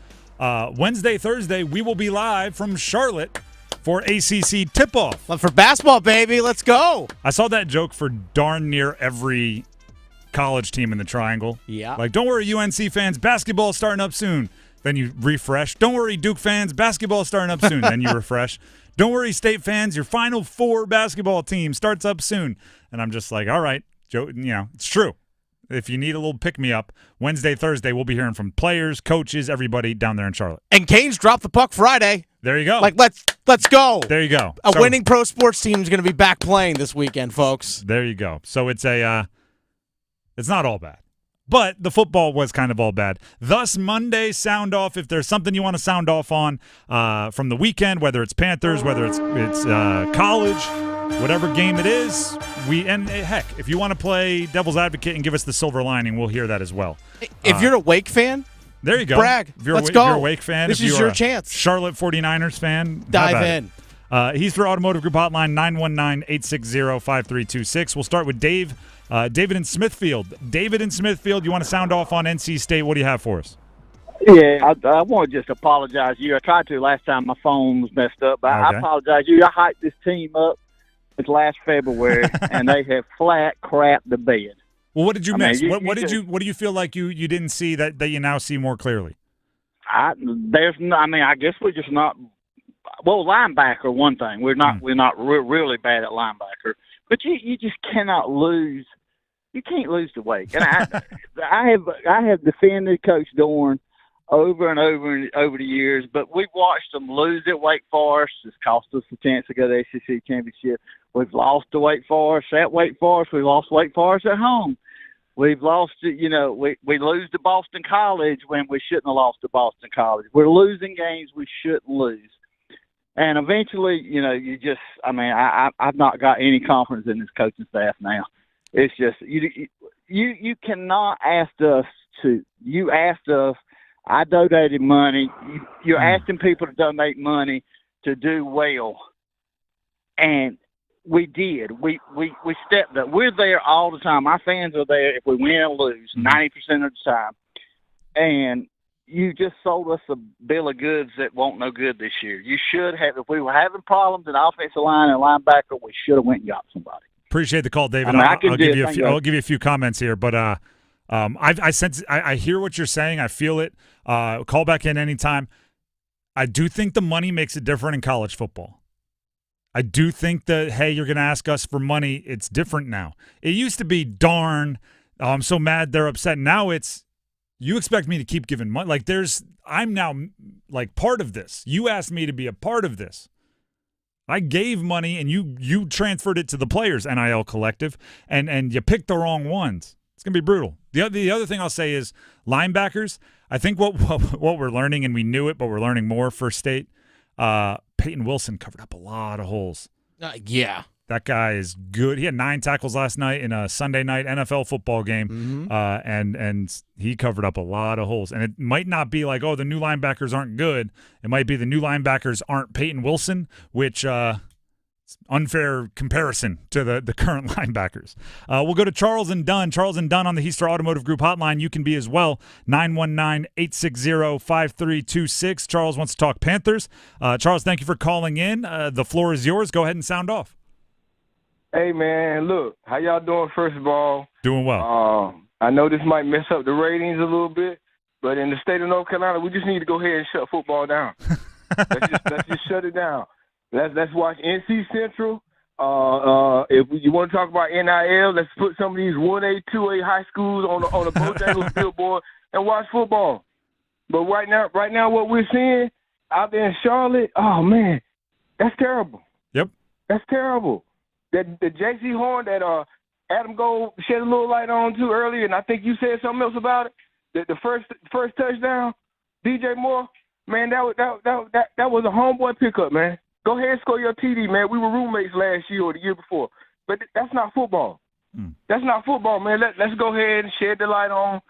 Wednesday, Thursday, we will be live from Charlotte for ACC tip-off. For basketball, baby. Let's go. I saw that joke for darn near every college team in the Triangle. Yeah. Like, don't worry, UNC fans, basketball starting up soon. Then you refresh. Don't worry, Duke fans, basketball starting up soon. Then you refresh. Don't worry, State fans, your Final Four basketball team starts up soon. And I'm just like, all right, Joe, it's true. If you need a little pick-me-up, Wednesday, Thursday, we'll be hearing from players, coaches, everybody down there in Charlotte. And Canes dropped the puck Friday. There you go. Like, let's go. There you go. A winning pro sports team is going to be back playing this weekend, folks. There you go. So it's it's not all bad. But the football was kind of all bad. Thus, Monday sound off. If there's something you want to sound off on from the weekend, whether it's Panthers, whether it's college, whatever game it is, heck, if you want to play devil's advocate and give us the silver lining, we'll hear that as well. If you're a Wake fan, there you go. Brag. Let's go. If you're a Wake fan, this if is you're your chance. Charlotte 49ers fan, dive in. Heaster Automotive Group hotline 919-860-5326. We'll start with Dave. David in Smithfield. David in Smithfield, you want to sound off on NC State? What do you have for us? Yeah, I want to just apologize to you. I tried to last time my phone was messed up, but I apologize to you. I hyped this team up since last February, and they have flat crapped the bed. Well, what did you miss? What do you feel like you didn't see that you now see more clearly? I guess we're just not. Well, linebacker, one thing we're not really bad at linebacker, but you just cannot lose. You can't lose to Wake, and I have defended Coach Dorn over and over the years, but we've watched them lose at Wake Forest. It's cost us a chance to go to the ACC championship. We've lost to Wake Forest at Wake Forest. We lost Wake Forest at home. We've lost to, we lose to Boston College when we shouldn't have lost to Boston College. We're losing games we shouldn't lose. And eventually, I've not got any confidence in this coaching staff now. It's just, you cannot ask us to. You asked us, I donated money. You're asking people to donate money to do well. And we did. We stepped up. We're there all the time. Our fans are there if we win or lose, 90% of the time. And you just sold us a bill of goods that won't no good this year. You should have. If we were having problems in offensive line and linebacker, we should have went and got somebody. Appreciate the call, David. I'll give you a few comments here, but I sense I hear what you're saying. I feel it. Call back in anytime. I do think the money makes it different in college football. I do think that, hey, you're going to ask us for money. It's different now. It used to be, darn, I'm so mad they're upset. Now it's, you expect me to keep giving money. Like I'm now like part of this. You asked me to be a part of this. I gave money and you transferred it to the players, NIL collective, and you picked the wrong ones. It's going to be brutal. The other thing I'll say is linebackers. I think what we're learning, and we knew it, but we're learning more for State, Peyton Wilson covered up a lot of holes. Yeah. That guy is good. He had 9 tackles last night in a Sunday night NFL football game, and he covered up a lot of holes. And it might not be like, oh, the new linebackers aren't good. It might be the new linebackers aren't Peyton Wilson, which unfair comparison to the current linebackers. We'll go to Charles and Dunn. Charles and Dunn on the Heaster Automotive Group hotline. You can be as well. 919-860-5326. Charles wants to talk Panthers. Charles, thank you for calling in. The floor is yours. Go ahead and sound off. Hey, man, look, how y'all doing, first of all? Doing well. I know this might mess up the ratings a little bit, but in the state of North Carolina, we just need to go ahead and shut football down. Let's just shut it down. Let's watch NC Central. If you want to talk about NIL, let's put some of these 1A, 2A high schools on a Bojangles billboard and watch football. But right now, what we're seeing out there in Charlotte, oh, man, that's terrible. Yep. That's terrible. The J.C. Horn that Adam Gold shed a little light on too earlier, and I think you said something else about it. The first touchdown, DJ Moore, man, that was a homeboy pickup, man. Go ahead and score your TD, man. We were roommates last year or the year before. But that's not football. That's not football, man. Let's go ahead and shed the light on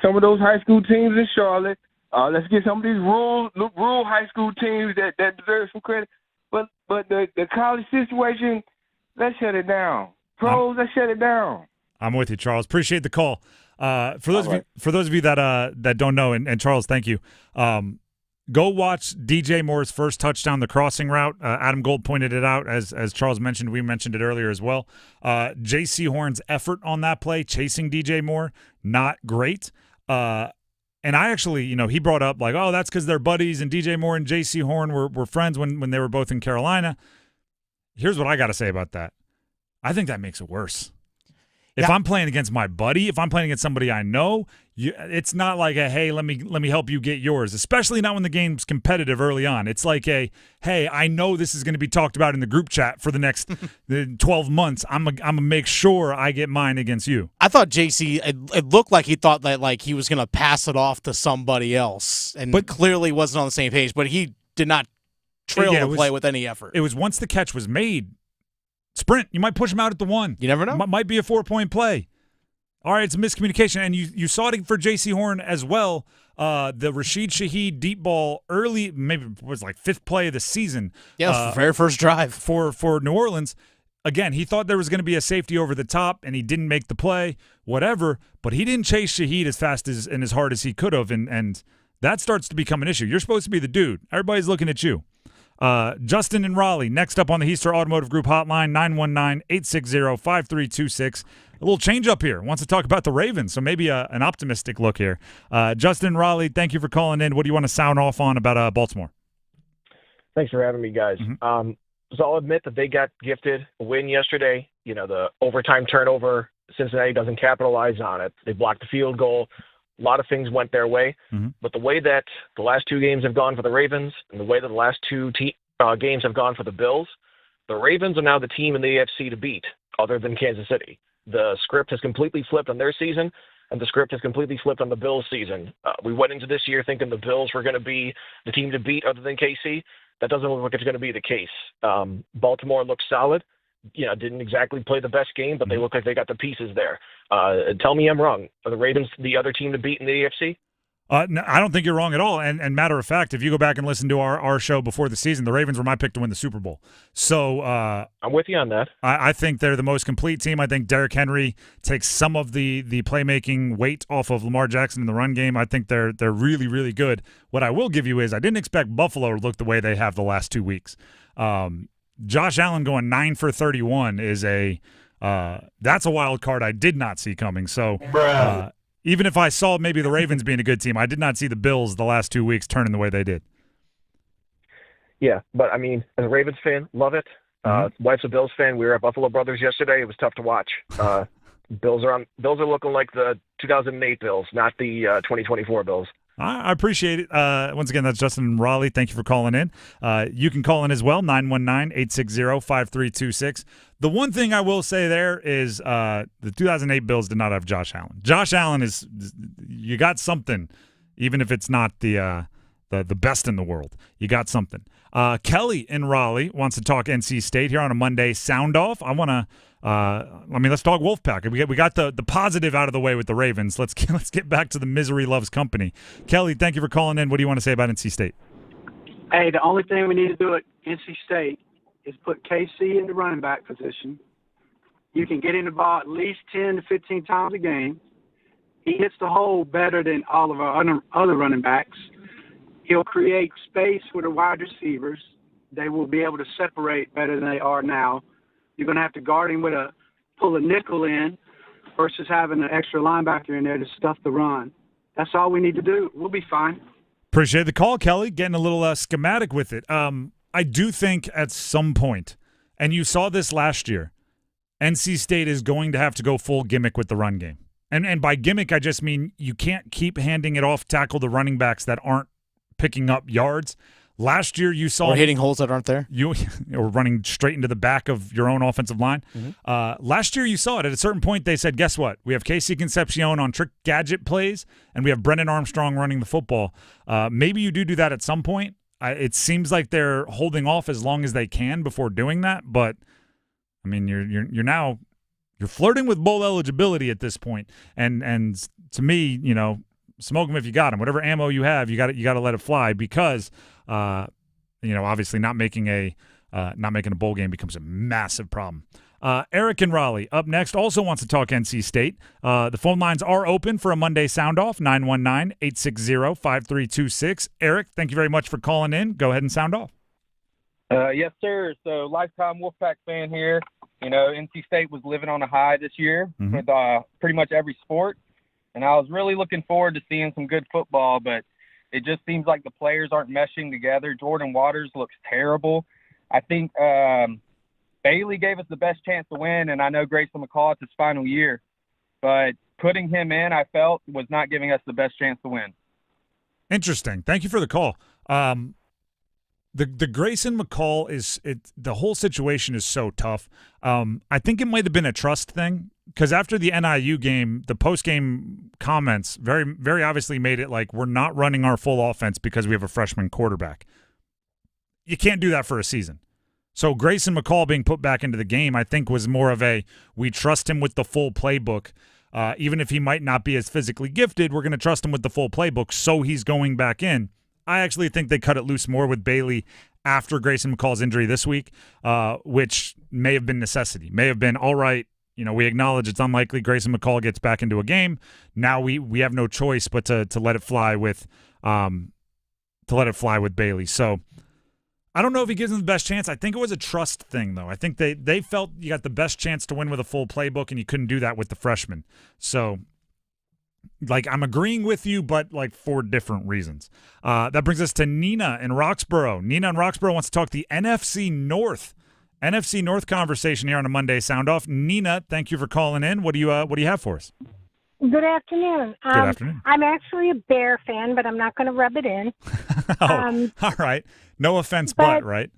some of those high school teams in Charlotte. Let's get some of these rural high school teams that deserve some credit. But the college situation, let's shut it down. Pros, let's shut it down. I'm with you, Charles. Appreciate the call. For those of you that don't know, and Charles, thank you. Go watch DJ Moore's first touchdown, the crossing route. Adam Gold pointed it out, as Charles mentioned. We mentioned it earlier as well. J.C. Horn's effort on that play, chasing DJ Moore, not great. And I actually, he brought up like, oh, that's because they're buddies, and DJ Moore and J.C. Horn were friends when they were both in Carolina. Here's what I got to say about that. I think that makes it worse. If I'm playing against my buddy, if I'm playing against somebody I know, it's not like a, hey, let me help you get yours, especially not when the game's competitive early on. It's like a, hey, I know this is going to be talked about in the group chat for the next 12 months. I'm going to make sure I get mine against you. I thought JC, it looked like he thought that like he was going to pass it off to somebody else, but clearly wasn't on the same page, but he did not trail the play with any effort. It was once the catch was made. Sprint, you might push him out at the 1. You never know. Might be a 4-point play. All right, it's a miscommunication. And you saw it for J.C. Horn as well. The Rashid Shaheed deep ball early, maybe it was like 5th play of the season. Yeah, it was the very first drive. For New Orleans. Again, he thought there was going to be a safety over the top, and he didn't make the play, whatever. But he didn't chase Shaheed as fast and as hard as he could have, and that starts to become an issue. You're supposed to be the dude. Everybody's looking at you. Justin in Raleigh, next up on the Heister Automotive Group hotline, 919-860-5326. A little change up here. Wants to talk about the Ravens, so maybe an optimistic look here. Justin in Raleigh, thank you for calling in. What do you want to sound off on about Baltimore? Thanks for having me, guys. So I'll admit that they got gifted a win yesterday. The overtime turnover, Cincinnati doesn't capitalize on it. They blocked the field goal. A lot of things went their way, but the way that the last 2 games have gone for the Ravens and the way that the last 2 games have gone for the Bills, the Ravens are now the team in the AFC to beat other than Kansas City. The script has completely flipped on their season, and the script has completely flipped on the Bills' season. We went into this year thinking the Bills were going to be the team to beat other than KC. That doesn't look like it's going to be the case. Baltimore looks solid. Didn't exactly play the best game, but they look like they got the pieces there. Tell me I'm wrong. Are the Ravens the other team to beat in the AFC? No, I don't think you're wrong at all. And matter of fact, if you go back and listen to our show before the season, the Ravens were my pick to win the Super Bowl. So I'm with you on that. I think they're the most complete team. I think Derrick Henry takes some of the playmaking weight off of Lamar Jackson in the run game. I think they're really, really good. What I will give you is I didn't expect Buffalo to look the way they have the last 2 weeks. Josh Allen going 9 for 31 is that's a wild card I did not see coming. So even if I saw maybe the Ravens being a good team, I did not see the Bills the last 2 weeks turning the way they did. Yeah, but I mean, as a Ravens fan, love it. Wife's a Bills fan. We were at Buffalo Brothers yesterday. It was tough to watch. Bills are looking like the 2008 Bills, not the 2024 Bills. I appreciate it. Once again, that's Justin in Raleigh. Thank you for calling in. You can call in as well, 919-860-5326. The one thing I will say there is the 2008 Bills did not have Josh Allen. Josh Allen is – you got something, even if it's not the best in the world. You got something. Kelly in Raleigh wants to talk NC State here on a Monday Soundoff. I want to let's talk Wolfpack. We got the positive out of the way with the Ravens. Let's get back to the misery loves company. Kelly, thank you for calling in. What do you want to say about NC State? Hey, the only thing we need to do at NC State is put KC in the running back position. You can get in the ball at least 10 to 15 times a game. He hits the hole better than all of our other running backs. He'll create space for the wide receivers. They will be able to separate better than they are now. You're going to have to guard him pull a nickel in versus having an extra linebacker in there to stuff the run. That's all we need to do. We'll be fine. Appreciate the call, Kelly. Getting a little schematic with it. I do think at some point, and you saw this last year, NC State is going to have to go full gimmick with the run game. And by gimmick, I just mean you can't keep handing it off tackle to running backs that aren't picking up yards. Last year, you saw – or hitting holes that aren't there. Or running straight into the back of your own offensive line. Last year, you saw it. At a certain point, they said, guess what? We have Casey Concepcion on trick gadget plays, and we have Brendan Armstrong running the football. Maybe you do that at some point. it seems like they're holding off as long as they can before doing that. But I mean, you're now flirting with bowl eligibility at this point, and to me, smoke them if you got them. Whatever ammo you have, you got to let it fly because obviously not making a bowl game becomes a massive problem. Eric in Raleigh up next also wants to talk NC State. The phone lines are open for a Monday sound off, 919-860-5326. Eric, thank you very much for calling in. Go ahead and sound off. Yes, sir. So lifetime Wolfpack fan here. NC State was living on a high this year with pretty much every sport. And I was really looking forward to seeing some good football, but it just seems like the players aren't meshing together. Jordan Waters looks terrible. I think Bailey gave us the best chance to win, and I know Grayson McCall, it's his final year. But putting him in, I felt, was not giving us the best chance to win. Interesting. Thank you for the call. The Grayson McCall the whole situation is so tough. I think it might have been a trust thing because after the NIU game, the post-game comments very, very obviously made it like we're not running our full offense because we have a freshman quarterback. You can't do that for a season. So Grayson McCall being put back into the game, I think, was more of we trust him with the full playbook. Even if he might not be as physically gifted, we're going to trust him with the full playbook, so he's going back in. I actually think they cut it loose more with Bailey after Grayson McCall's injury this week, which may have been necessity. May have been, all right, we acknowledge it's unlikely Grayson McCall gets back into a game. Now we have no choice but to let it fly with Bailey. So I don't know if he gives them the best chance. I think it was a trust thing, though. I think they felt you got the best chance to win with a full playbook, and you couldn't do that with the freshman. So, I'm agreeing with you, but, for different reasons. That brings us to Nina in Roxborough. Nina in Roxborough wants to talk the NFC North conversation here on a Monday Sound Off. Nina, thank you for calling in. What do you have for us? Good afternoon. Good afternoon. I'm actually a Bear fan, but I'm not going to rub it in. All right. No offense, but right?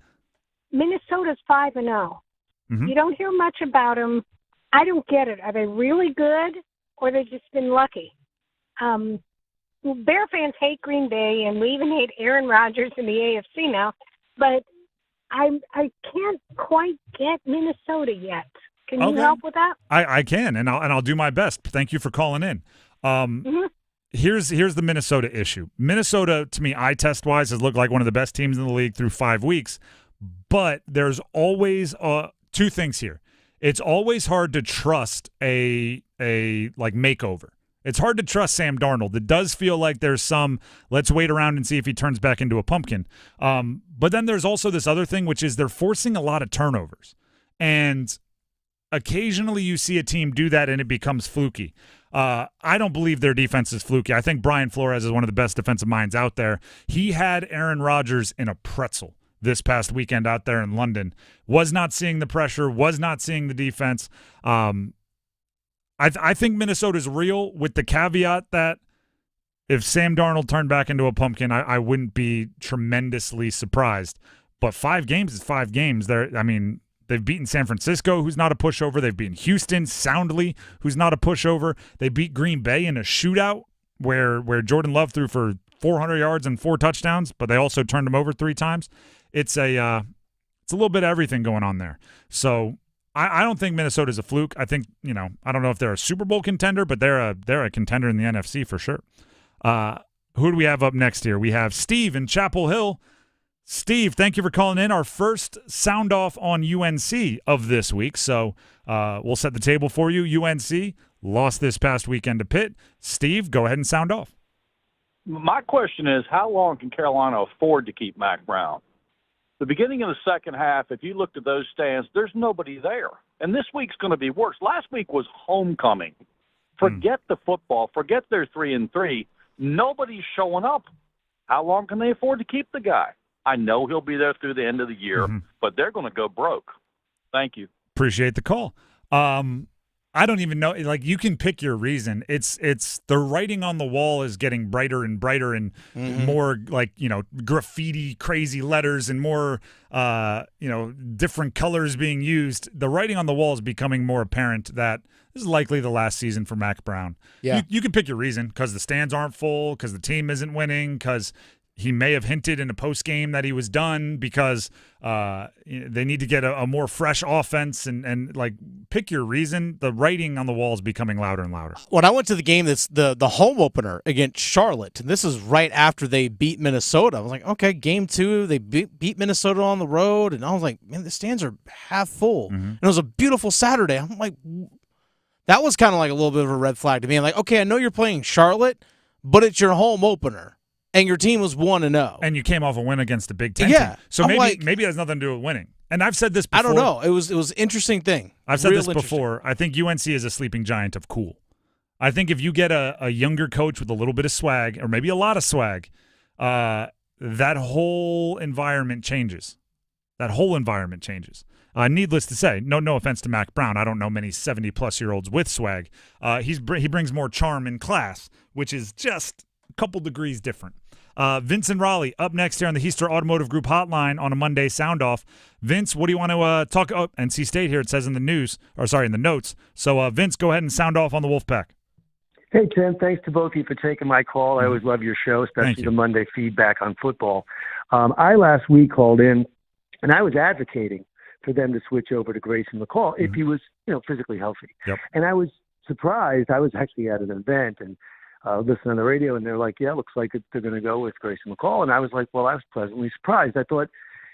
Minnesota's 5-0. Mm-hmm. You don't hear much about them. I don't get it. Are they really good, or they just been lucky? Bear fans hate Green Bay, and we even hate Aaron Rodgers in the AFC now. But I can't quite get Minnesota yet. Can you help with that? I can, and I'll do my best. Thank you for calling in. Here's the Minnesota issue. Minnesota, to me, eye test wise, has looked like one of the best teams in the league through 5 weeks. But there's always two things here. It's always hard to trust a makeover. It's hard to trust Sam Darnold. It does feel like there's some let's wait around and see if he turns back into a pumpkin. But then there's also this other thing, which is they're forcing a lot of turnovers. And occasionally you see a team do that and it becomes fluky. I don't believe their defense is fluky. I think Brian Flores is one of the best defensive minds out there. He had Aaron Rodgers in a pretzel this past weekend out there in London. Was not seeing the pressure, was not seeing the defense. I think Minnesota's real with the caveat that if Sam Darnold turned back into a pumpkin, I wouldn't be tremendously surprised. But 5 games is 5 games. They've beaten San Francisco, who's not a pushover. They've beaten Houston soundly, who's not a pushover. They beat Green Bay in a shootout where Jordan Love threw for 400 yards and 4 touchdowns, but they also turned him over 3 times. It's a little bit of everything going on there. So I don't think Minnesota's a fluke. I think, I don't know if they're a Super Bowl contender, but they're a contender in the NFC for sure. Who do we have up next here? We have Steve in Chapel Hill. Steve, thank you for calling in. Our first sound off on UNC of this week. So we'll set the table for you. UNC lost this past weekend to Pitt. Steve, go ahead and sound off. My question is, how long can Carolina afford to keep Mac Brown? The beginning of the second half, if you looked at those stands, there's nobody there. And this week's going to be worse. Last week was homecoming. Forget the football. Forget their 3-3. Nobody's showing up. How long can they afford to keep the guy? I know he'll be there through the end of the year, but they're going to go broke. Thank you. Appreciate the call. I don't even know. You can pick your reason. It's the writing on the wall is getting brighter and brighter and more graffiti, crazy letters and more, different colors being used. The writing on the wall is becoming more apparent that this is likely the last season for Mac Brown. Yeah. You can pick your reason because the stands aren't full, because the team isn't winning, because He may have hinted in a post game that he was done because they need to get a more fresh offense and like pick your reason. The writing on the wall is becoming louder and louder. When I went to the game, that's the home opener against Charlotte, and this is right after they beat Minnesota. I was like, okay, game 2, they beat Minnesota on the road, and I was like, man, the stands are half full. And it was a beautiful Saturday. I'm like, that was kind of like a little bit of a red flag to me. I'm like, okay, I know you're playing Charlotte, but it's your home opener. And your team was 1-0. And you came off a win against a Big Ten team. So maybe it has nothing to do with winning. And I've said this before. I don't know. It was an interesting thing. I've said this before. I think UNC is a sleeping giant of cool. I think if you get a younger coach with a little bit of swag, or maybe a lot of swag, that whole environment changes. Needless to say, no offense to Mac Brown. I don't know many 70-plus-year-olds with swag. He brings more charm and class, which is just a couple degrees different. Vince and Raleigh up next here on the Heister Automotive Group hotline on a Monday Soundoff. Vince, what do you want to talk? Oh, NC State here, it says in the notes. So, Vince, go ahead and sound off on the Wolfpack. Hey, Tim, thanks to both of you for taking my call. I always love your show, especially the Monday feedback on football. I last week called in, and I was advocating for them to switch over to Grayson McCall if he was, physically healthy. Yep. And I was surprised. I was actually at an event and listening on the radio, and they're like, yeah, it looks like they're going to go with Grayson McCall. And I was like, well, I was pleasantly surprised. I thought,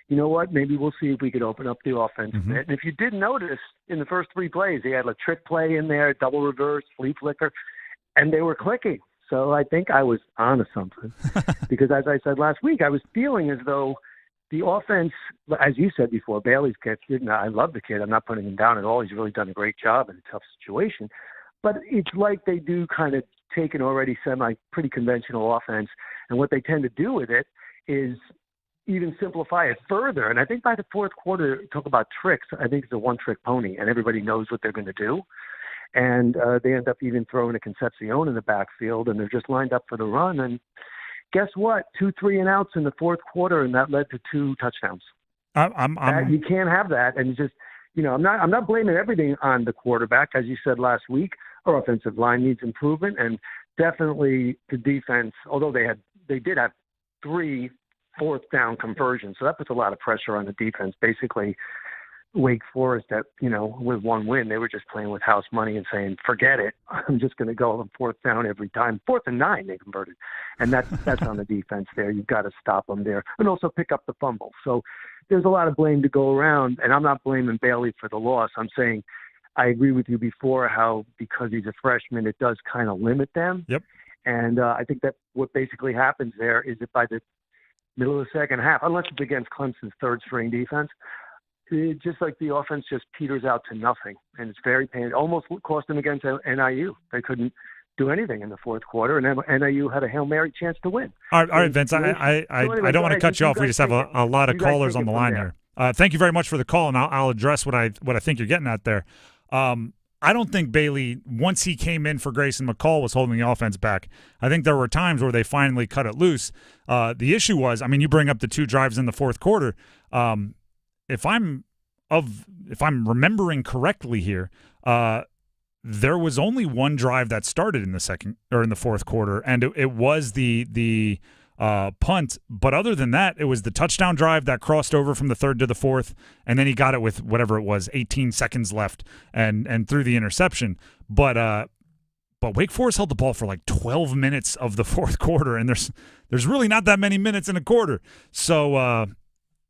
you know what, maybe we'll see if we could open up the offense a bit. And if you did notice, in the first 3 plays, he had a trick play in there, double reverse, flea flicker, and they were clicking. So I think I was onto something because, as I said last week, I was feeling as though the offense, as you said before, Bailey's kid, I love the kid. I'm not putting him down at all. He's really done a great job in a tough situation. But it's like they do kind of take an already pretty conventional offense, and what they tend to do with it is even simplify it further. And I think by the fourth quarter, talk about tricks, I think it's a one-trick pony, and everybody knows what they're going to do. And they end up even throwing a Concepcion in the backfield, and they're just lined up for the run. And guess what? 2 3-and-outs in the fourth quarter, and that led to 2 touchdowns. You can't have that. And just, I'm not blaming everything on the quarterback. As you said last week, our offensive line needs improvement, and definitely the defense, although they did have 3 fourth-down conversions, so that puts a lot of pressure on the defense. Basically, Wake Forest, with 1 win, they were just playing with house money and saying, forget it, I'm just going to go on 4th down every time. 4th and 9 they converted, and that's on the defense there. You've got to stop them there and also pick up the fumble. So there's a lot of blame to go around, and I'm not blaming Bailey for the loss. I'm saying I agree with you before how because he's a freshman, it does kind of limit them. Yep. And I think that what basically happens there is that by the middle of the second half, unless it's against Clemson's third-string defense, it just like the offense just peters out to nothing, and it's very painful. Almost cost them against NIU. They couldn't do anything in the fourth quarter, and NIU had a Hail Mary chance to win. All right, Vince, I don't want to cut you off. We just have a lot of callers on the line here. Thank you very much for the call, and I'll address what I think you're getting at there. I don't think Bailey, once he came in for Grayson McCall, was holding the offense back. I think there were times where they finally cut it loose. The issue was, you bring up the 2 drives in the fourth quarter. If I'm remembering correctly here, there was only 1 drive that started in the fourth quarter, and it was the punt. But other than that, it was the touchdown drive that crossed over from the 3rd to the 4th, and then he got it with whatever it was, 18 seconds left, and threw the interception. But Wake Forest held the ball for like 12 minutes of the fourth quarter, and there's really not that many minutes in a quarter. So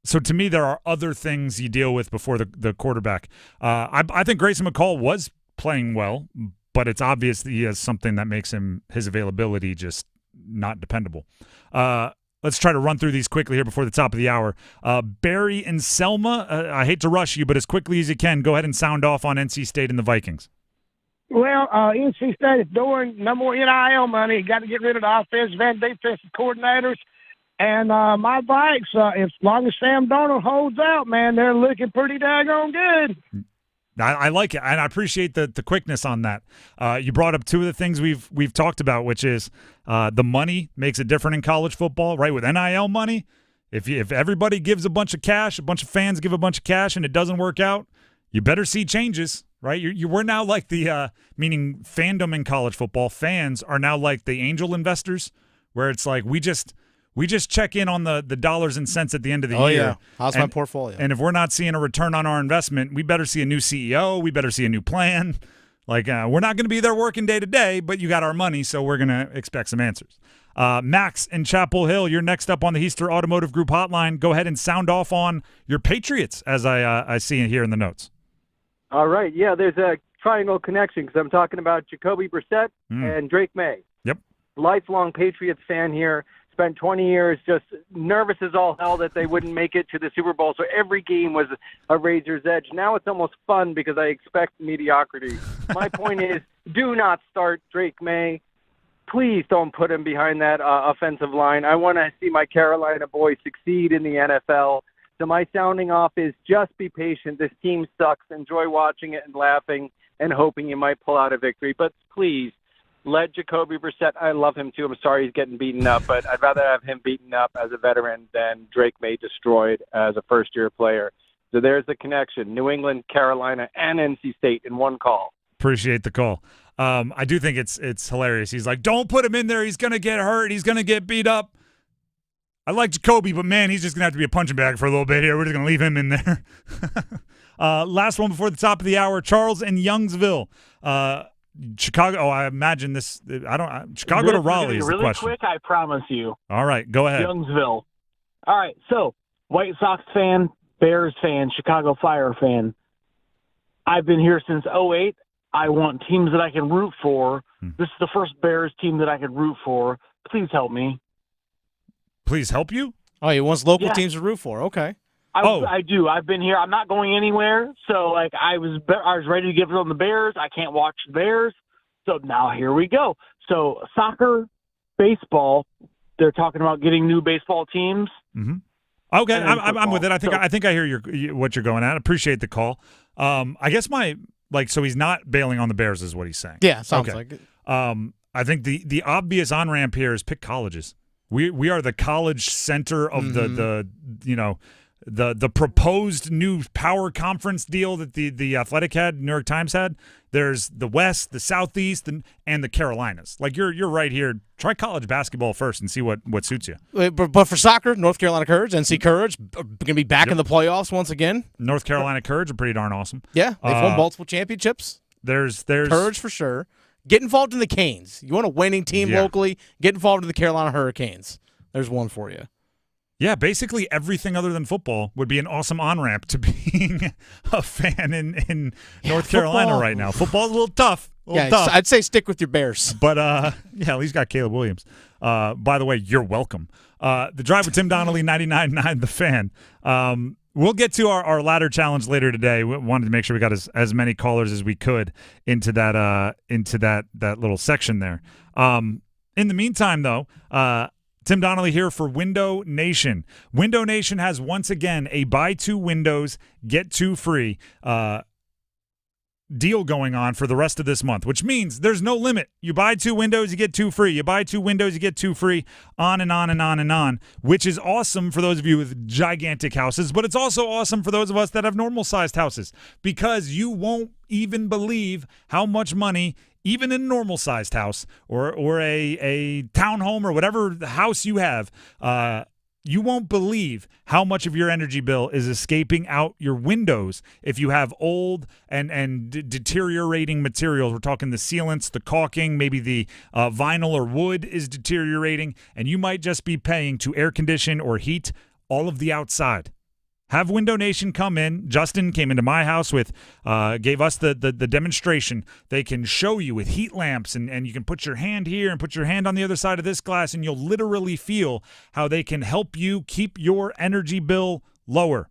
to me, there are other things you deal with before the quarterback. I think Grayson McCall was playing well, but it's obvious that he has something that makes his availability just not dependable. Let's try to run through these quickly here before the top of the hour. Barry and Selma, I hate to rush you, but as quickly as you can, go ahead and sound off on NC State and the Vikings. Well, NC State is doing no more NIL money. Got to get rid of the offensive and defensive coordinators. And my Vikes, as long as Sam Darnold holds out, man, they're looking pretty daggone good. I like it, and I appreciate the quickness on that. You brought up 2 of the things we've talked about, which is the money makes it different in college football, right? With NIL money, if everybody gives a bunch of cash, a bunch of fans give a bunch of cash, and it doesn't work out, you better see changes, right? We're now like meaning fandom in college football. Fans are now like the angel investors, where it's like we We just check in on the dollars and cents at the end of the year. Yeah. How's my portfolio? And if we're not seeing a return on our investment, we better see a new CEO. We better see a new plan. Like, we're not going to be there working day to day, but you got our money, so we're going to expect some answers. Max in Chapel Hill, you're next up on the Heister Automotive Group hotline. Go ahead and sound off on your Patriots, as I see it here in the notes. All right. Yeah, there's a triangle connection because I'm talking about Jacoby Brissett and Drake May. Yep. Lifelong Patriots fan here. Spent 20 years just nervous as all hell that they wouldn't make it to the Super Bowl. So every game was a razor's edge. Now it's almost fun because I expect mediocrity. My point is, do not start Drake May. Please don't put him behind that offensive line. I want to see my Carolina boys succeed in the NFL. So my sounding off is just be patient. This team sucks. Enjoy watching it and laughing and hoping you might pull out a victory. But please, let Jacoby Brissett. I love him too. I'm sorry he's getting beaten up, but I'd rather have him beaten up as a veteran than Drake May destroyed as a first-year player. So there's the connection. New England, Carolina, and NC State in one call. Appreciate the call. I do think it's hilarious. He's like, don't put him in there. He's going to get hurt. He's going to get beat up. I like Jacoby, but, man, he's just going to have to be a punching bag for a little bit here. We're just going to leave him in there. Last one before the top of the hour, Charles in Youngsville. Chicago. Oh, I imagine this. Chicago to Raleigh is the question. Really quick, I promise you. All right, go ahead. Youngsville. All right, so White Sox fan, Bears fan, Chicago Fire fan. I've been here since 2008. I want teams that I can root for. This is the first Bears team that I can root for. Please help me. Please help you? Oh, he wants local teams to root for. Okay. I do. I've been here. I'm not going anywhere. So, like, I was ready to give it on the Bears. I can't watch the Bears. So now here we go. So soccer, baseball, they're talking about getting new baseball teams. Mm-hmm. Okay, I'm with it. I think I hear what you're going at. Appreciate the call. I guess so he's not bailing on the Bears is what he's saying. Yeah, sounds like it. I think the obvious on-ramp here is pick colleges. We are the college center of the proposed new power conference deal that the Athletic had, New York Times had. There's the West, the Southeast, and the Carolinas. Like you're right here. Try college basketball first and see what suits you. But for soccer, North Carolina Courage, NC Courage, going to be back in the playoffs once again. North Carolina Courage are pretty darn awesome. Yeah, they've won multiple championships. There's Courage for sure. Get involved in the Canes. You want a winning team locally? Get involved in the Carolina Hurricanes. There's one for you. Yeah, basically everything other than football would be an awesome on-ramp to being a fan in North Carolina right now. Football's a little tough. Tough. I'd say stick with your Bears. But, at least got Caleb Williams. By the way, you're welcome. The Drive with Tim Donnelly, 99.9 The Fan. We'll get to our ladder challenge later today. We wanted to make sure we got as many callers as we could into that little section there. In the meantime, though, Tim Donnelly here for Window Nation. Window Nation has once again a buy 2 windows, get 2 free deal going on for the rest of this month, which means there's no limit. You buy 2 windows, you get 2 free. You buy 2 windows, you get 2 free, on and on and on and on, which is awesome for those of you with gigantic houses, but it's also awesome for those of us that have normal-sized houses because you won't even believe how much money even in a normal-sized house or a townhome or whatever house you have, you won't believe how much of your energy bill is escaping out your windows if you have old and deteriorating materials. We're talking the sealants, the caulking, maybe the vinyl or wood is deteriorating, and you might just be paying to air condition or heat all of the outside. Have Window Nation come in. Justin came into my house gave us the demonstration. They can show you with heat lamps, and you can put your hand here and put your hand on the other side of this glass, and you'll literally feel how they can help you keep your energy bill lower.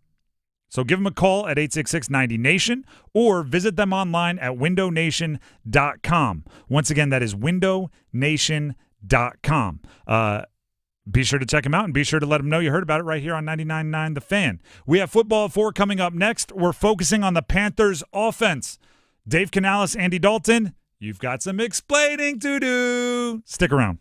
So give them a call at 866-90-NATION or visit them online at windownation.com. Once again, that is windownation.com. Be sure to check them out and be sure to let them know you heard about it right here on 99.9 The Fan. We have football at 4 coming up next. We're focusing on the Panthers offense. Dave Canales, Andy Dalton, you've got some explaining to do. Stick around.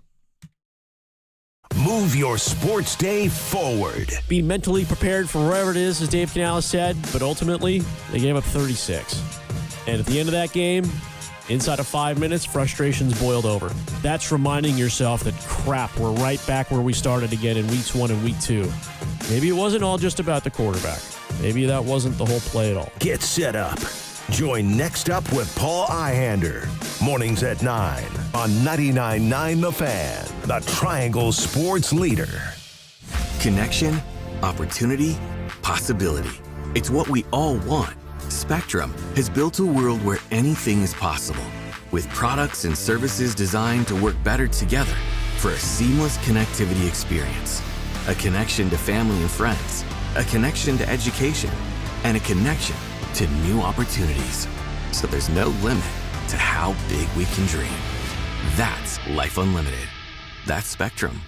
Move your sports day forward. Be mentally prepared for whatever it is, as Dave Canales said, but ultimately, they gave up 36. And at the end of that game, Inside of 5 minutes, frustration's boiled over. That's reminding yourself that, crap, we're right back where we started again in weeks 1 and week 2. Maybe it wasn't all just about the quarterback. Maybe that wasn't the whole play at all. Get set up. Join Next Up with Paul Ihander. Mornings at 9 on 99.9 The Fan, the Triangle Sports Leader. Connection, opportunity, possibility. It's what we all want. Spectrum has built a world where anything is possible, with products and services designed to work better together for a seamless connectivity experience. A connection to family and friends, a connection to education, and a connection to new opportunities. So there's no limit to how big we can dream. That's Life Unlimited. That's Spectrum.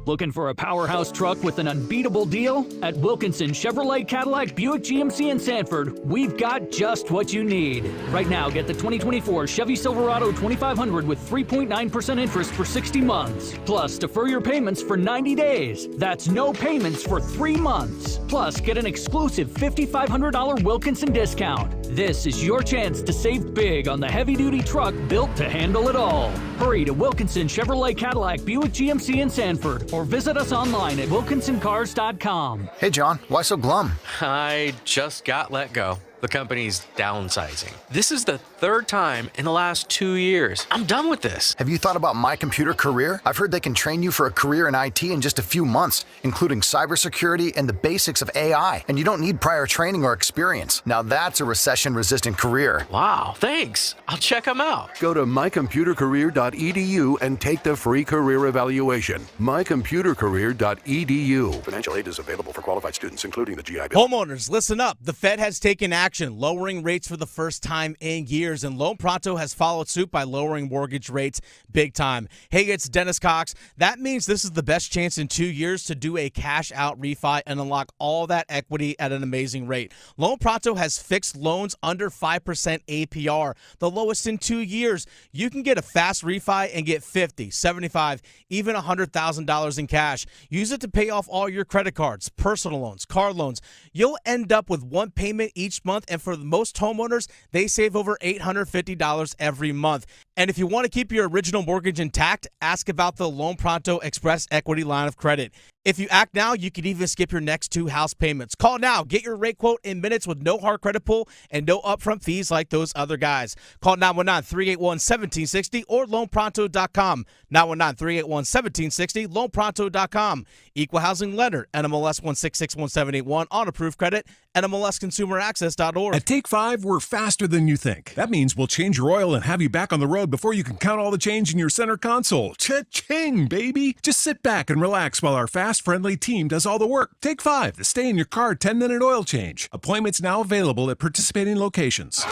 Looking for a powerhouse truck with an unbeatable deal? At Wilkinson Chevrolet Cadillac Buick GMC in Sanford, we've got just what you need. Right now, get the 2024 Chevy Silverado 2500 with 3.9% interest for 60 months. Plus, defer your payments for 90 days. That's no payments for 3 months. Plus, get an exclusive $5,500 Wilkinson discount. This is your chance to save big on the heavy-duty truck built to handle it all. Hurry to Wilkinson Chevrolet Cadillac Buick GMC in Sanford or visit us online at wilkinsoncars.com. Hey, John, why so glum? I just got let go. The company's downsizing. This is the 3rd time in the last 2 years. I'm done with this. Have you thought about My Computer Career? I've heard they can train you for a career in IT in just a few months, including cybersecurity and the basics of AI. And you don't need prior training or experience. Now that's a recession-resistant career. Wow, thanks. I'll check them out. Go to mycomputercareer.edu and take the free career evaluation. mycomputercareer.edu. Financial aid is available for qualified students, including the GI Bill. Homeowners, listen up. The Fed has taken action, lowering rates for the first time in years, and Loan Pronto has followed suit by lowering mortgage rates big time. Hey, it's Dennis Cox. That means this is the best chance in 2 years to do a cash-out refi and unlock all that equity at an amazing rate. Loan Pronto has fixed loans under 5% APR, the lowest in 2 years. You can get a fast refi and get $50, $75, even $100,000 in cash. Use it to pay off all your credit cards, personal loans, car loans. You'll end up with one payment each month, and for most homeowners, they save over $850 every month. And if you want to keep your original mortgage intact, ask about the Loan Pronto Express Equity Line of Credit. If you act now, you could even skip your next 2 house payments. Call now. Get your rate quote in minutes with no hard credit pull and no upfront fees like those other guys. Call 919-381-1760 or loanpronto.com. 919-381-1760, loanpronto.com. Equal housing lender, NMLS 1661781 on approved credit, NMLSconsumeraccess.org. At Take 5, we're faster than you think. That means we'll change your oil and have you back on the road before you can count all the change in your center console. Cha-ching, baby! Just sit back and relax while our fast, friendly team does all the work. Take 5, the stay in your car 10-minute oil change. Appointments now available at participating locations.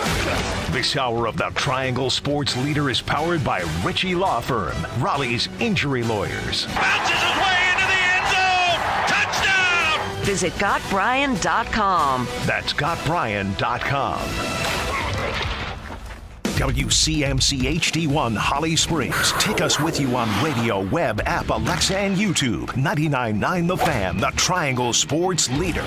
This hour of the Triangle Sports Leader is powered by Ritchie Law Firm, Raleigh's injury lawyers. Bounces his way into the end zone! Touchdown! Visit GotBrian.com. That's GotBrian.com. WCMC HD1 Holly Springs. Take us with you on radio, web, app, Alexa, and YouTube. 99.9 The Fan, the Triangle Sports Leader.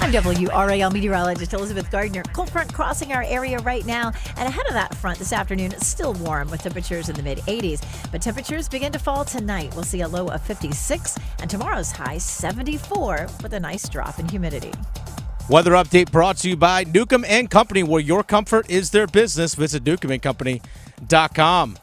I'm WRAL meteorologist Elizabeth Gardner. Cold front crossing our area right now, and ahead of that front this afternoon, it's still warm with temperatures in the mid-80s. But temperatures begin to fall tonight. We'll see a low of 56, and tomorrow's high 74 with a nice drop in humidity. Weather update brought to you by Newcomb & Company, where your comfort is their business. Visit newcombandcompany.com.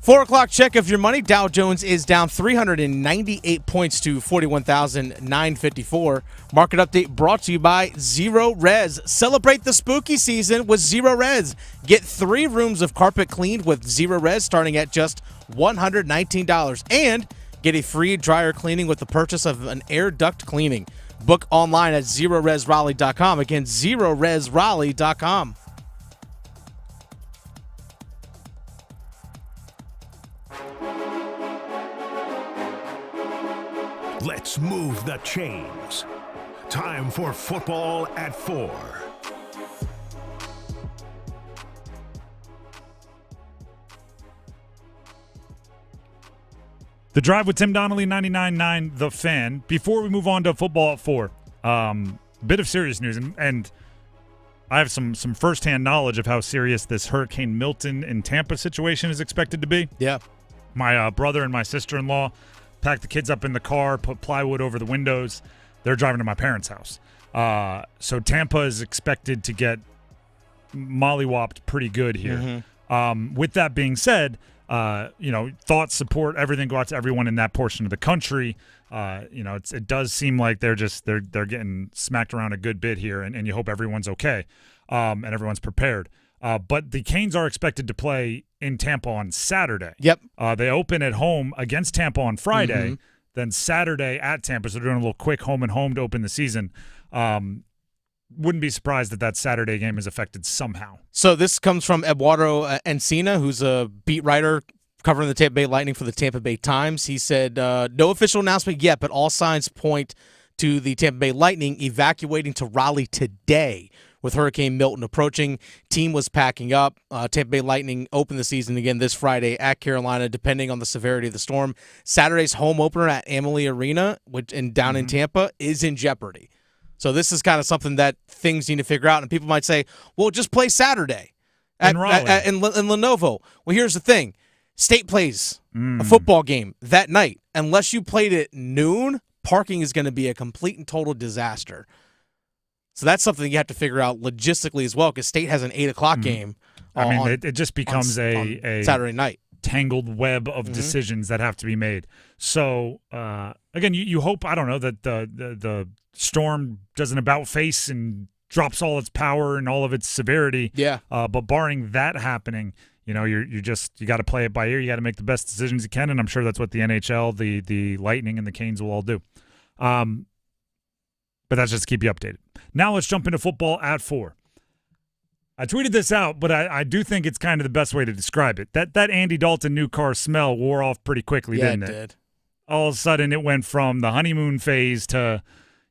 4 o'clock check of your money. Dow Jones is down 398 points to 41,954. Market update brought to you by Zero Res. Celebrate the spooky season with Zero Res. Get 3 rooms of carpet cleaned with Zero Res starting at just $119. And get a free dryer cleaning with the purchase of an air duct cleaning. Book online at ZeroResRaleigh.com. Again, ZeroResRaleigh.com. Let's move the chains. Time for football at 4. The Drive with Tim Donnelly, 99.9 The Fan. Before we move on to football at 4, bit of serious news, and I have some firsthand knowledge of how serious this Hurricane Milton in Tampa situation is expected to be. Yeah. My brother and my sister-in-law packed the kids up in the car, put plywood over the windows. They're driving to my parents' house. So Tampa is expected to get mollywopped pretty good here. Mm-hmm. With that being said, thoughts, support, everything go out to everyone in that portion of the country. It does seem like they're getting smacked around a good bit here, and you hope everyone's okay and everyone's prepared. But the Canes are expected to play in Tampa on Saturday. Yep. They open at home against Tampa on Friday, then Saturday at Tampa. So they're doing a little quick home and home to open the season. Wouldn't be surprised that Saturday game is affected somehow. So this comes from Eduardo Encina, who's a beat writer covering the Tampa Bay Lightning for the Tampa Bay Times. He said, no official announcement yet, but all signs point to the Tampa Bay Lightning evacuating to Raleigh today with Hurricane Milton approaching. Team was packing up. Tampa Bay Lightning open the season again this Friday at Carolina, depending on the severity of the storm. Saturday's home opener at Amalie Arena, down in Tampa, is in jeopardy. So this is kind of something that things need to figure out. And people might say, well, just play Saturday in Lenovo. Well, here's the thing. State plays a football game that night. Unless you played at noon, parking is going to be a complete and total disaster. So that's something you have to figure out logistically as well, because State has an 8 o'clock game. It just becomes a Saturday night. Tangled web of decisions that have to be made. So, again, you hope, I don't know, that the storm doesn't about face and drops all its power and all of its severity. Yeah. But barring that happening, you got to play it by ear. You got to make the best decisions you can, and I'm sure that's what the NHL, the Lightning, and the Canes will all do. But that's just to keep you updated. Now let's jump into football at 4. I tweeted this out, but I do think it's kind of the best way to describe it. That Andy Dalton new car smell wore off pretty quickly, didn't it? Yeah, it did. All of a sudden, it went from the honeymoon phase to,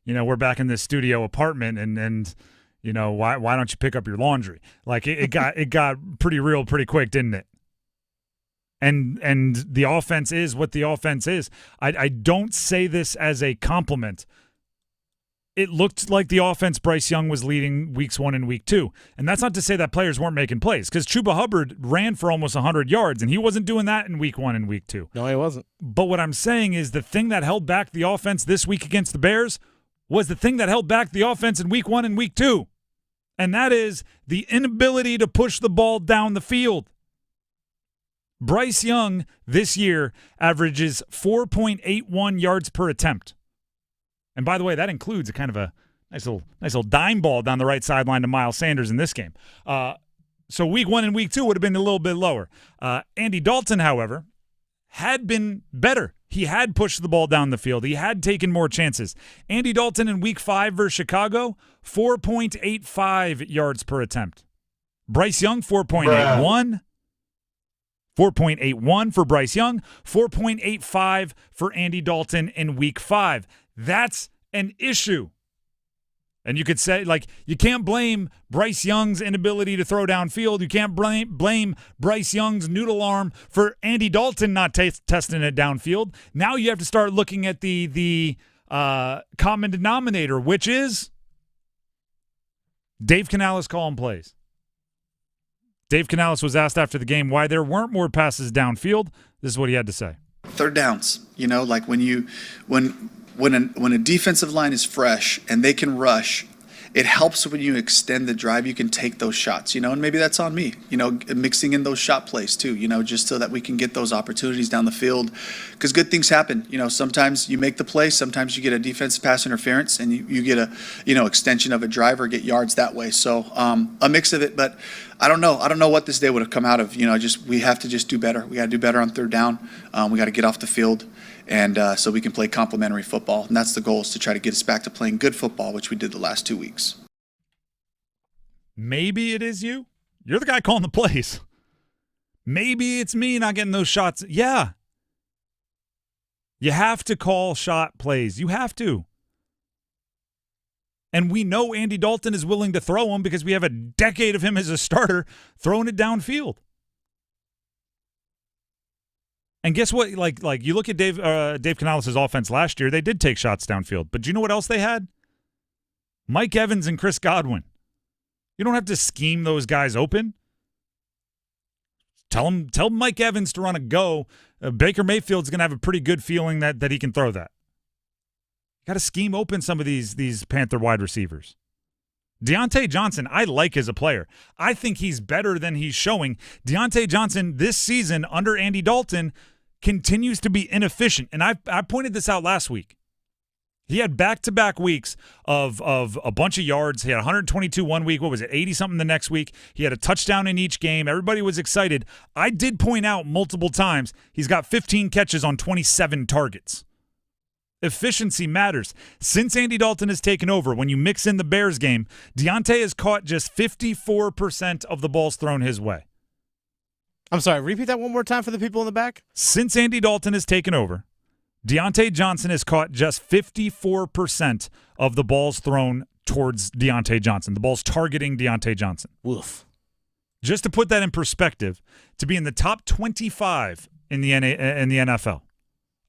we're back in this studio apartment, and why don't you pick up your laundry? Like it got pretty real pretty quick, didn't it? And the offense is what the offense is. I don't say this as a compliment. It looked like the offense Bryce Young was leading weeks 1 and week 2. And that's not to say that players weren't making plays, because Chuba Hubbard ran for almost 100 yards, and he wasn't doing that in week 1 and week 2. No, he wasn't. But what I'm saying is the thing that held back the offense this week against the Bears was the thing that held back the offense in week 1 and week 2. And that is the inability to push the ball down the field. Bryce Young this year averages 4.81 yards per attempt. And by the way, that includes a kind of a nice little dime ball down the right sideline to Miles Sanders in this game. So week 1 and week 2 would have been a little bit lower. Andy Dalton, however, had been better. He had pushed the ball down the field. He had taken more chances. Andy Dalton in week 5 versus Chicago, 4.85 yards per attempt. Bryce Young, 4.81. 4.81 for Bryce Young, 4.85 for Andy Dalton in week 5. That's an issue. And you could say, you can't blame Bryce Young's inability to throw downfield. You can't blame Bryce Young's noodle arm for Andy Dalton not testing it downfield. Now you have to start looking at the common denominator, which is Dave Canales calling plays. Dave Canales was asked after the game why there weren't more passes downfield. This is what he had to say. Third downs, like when a defensive line is fresh and they can rush, it helps when you extend the drive. You can take those shots, and maybe that's on me, mixing in those shot plays too, just so that we can get those opportunities down the field, because good things happen. Sometimes you make the play, sometimes you get a defensive pass interference, and you get a extension of a drive or get yards that way. So a mix of it, but I don't know what this day would have come out of. We have to just do better. We got to do better on third down. We got to get off the field. And so we can play complementary football. And that's the goal, is to try to get us back to playing good football, which we did the last 2 weeks. Maybe it is you. You're the guy calling the plays. Maybe it's me not getting those shots. Yeah. You have to call shot plays. You have to. And we know Andy Dalton is willing to throw them because we have a decade of him as a starter throwing it downfield. And guess what? Like you look at Dave Canales' offense last year, they did take shots downfield. But do you know what else they had? Mike Evans and Chris Godwin. You don't have to scheme those guys open. Tell Mike Evans to run a go. Baker Mayfield's going to have a pretty good feeling that he can throw that. Got to scheme open some of these Panther wide receivers. Deontay Johnson, I like as a player. I think he's better than he's showing. Deontay Johnson this season under Andy Dalton continues to be inefficient. And I pointed this out last week. He had back-to-back weeks of a bunch of yards. He had 122 one week. What was it, 80-something the next week? He had a touchdown in each game. Everybody was excited. I did point out multiple times he's got 15 catches on 27 targets. Efficiency matters. Since Andy Dalton has taken over, when you mix in the Bears game, Deontay has caught just 54% of the balls thrown his way. I'm sorry, repeat that one more time for the people in the back. Since Andy Dalton has taken over, Deontay Johnson has caught just 54% of the balls thrown towards Deontay Johnson, the balls targeting Deontay Johnson. Woof. Just to put that in perspective, to be in the top 25 in the NFL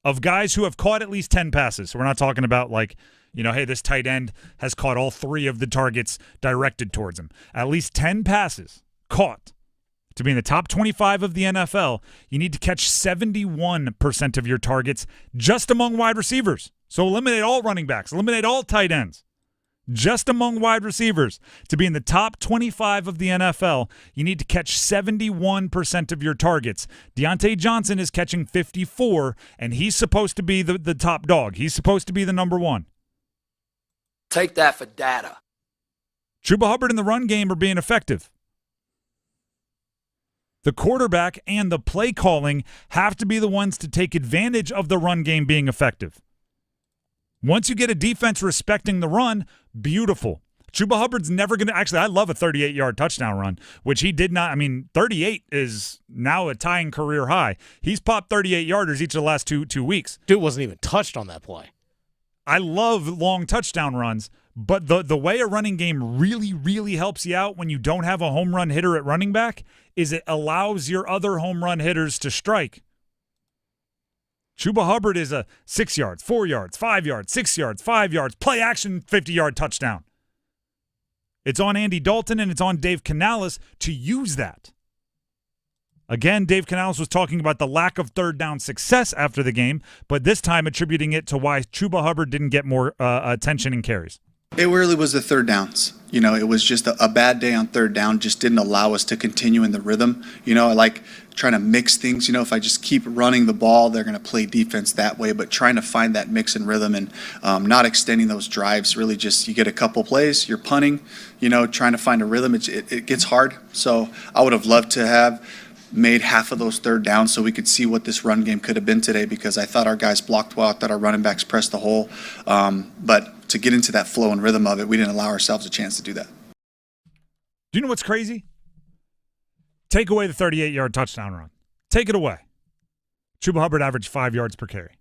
of guys who have caught at least 10 passes. So we're not talking about hey, this tight end has caught all 3 of the targets directed towards him. At least 10 passes caught. To be in the top 25 of the NFL, you need to catch 71% of your targets just among wide receivers. So eliminate all running backs, eliminate all tight ends. Just among wide receivers. To be in the top 25 of the NFL, you need to catch 71% of your targets. Deontay Johnson is catching 54, and he's supposed to be the top dog. He's supposed to be the number 1. Take that for data. Chuba Hubbard and the run game are being effective. The quarterback and the play calling have to be the ones to take advantage of the run game being effective. Once you get a defense respecting the run, beautiful. Chuba Hubbard's never going to – actually, I love a 38-yard touchdown run, which he did not – 38 is now a tying career high. He's popped 38-yarders each of the last two weeks. Dude wasn't even touched on that play. I love long touchdown runs, but the way a running game really, really helps you out when you don't have a home run hitter at running back is it allows your other home run hitters to strike. Chuba Hubbard is a 6 yards, 4 yards, 5 yards, 6 yards, 5 yards, play action, 50-yard touchdown. It's on Andy Dalton and it's on Dave Canales to use that. Again, Dave Canales was talking about the lack of third down success after the game, but this time attributing it to why Chuba Hubbard didn't get more attention and carries. It really was the third downs. It was just a bad day on third down, just didn't allow us to continue in the rhythm. I like trying to mix things. If I just keep running the ball, they're going to play defense that way, but trying to find that mix and rhythm and not extending those drives, really just you get a couple plays, you're punting, trying to find a rhythm. It gets hard. So I would have loved to have made half of those third downs so we could see what this run game could have been today because I thought our guys blocked well, I thought our running backs pressed the hole. But to get into that flow and rhythm of it, we didn't allow ourselves a chance to do that. Do you know what's crazy? Take away the 38-yard touchdown run. Take it away. Chuba Hubbard averaged 5 yards per carry.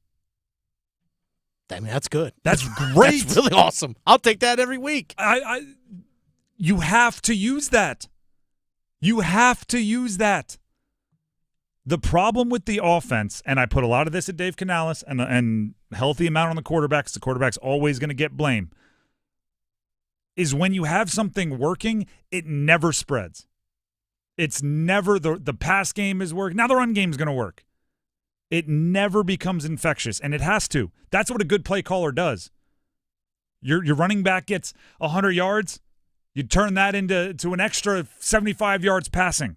That's good. That's great. That's really awesome. I'll take that every week. You have to use that. You have to use that. The problem with the offense, and I put a lot of this at Dave Canales and healthy amount on the quarterbacks, the quarterback's always going to get blame, is when you have something working, it never spreads. It's never the pass game is working. Now the run game is going to work. It never becomes infectious, and it has to. That's what a good play caller does. Your running back gets 100 yards, you turn that into an extra 75 yards passing.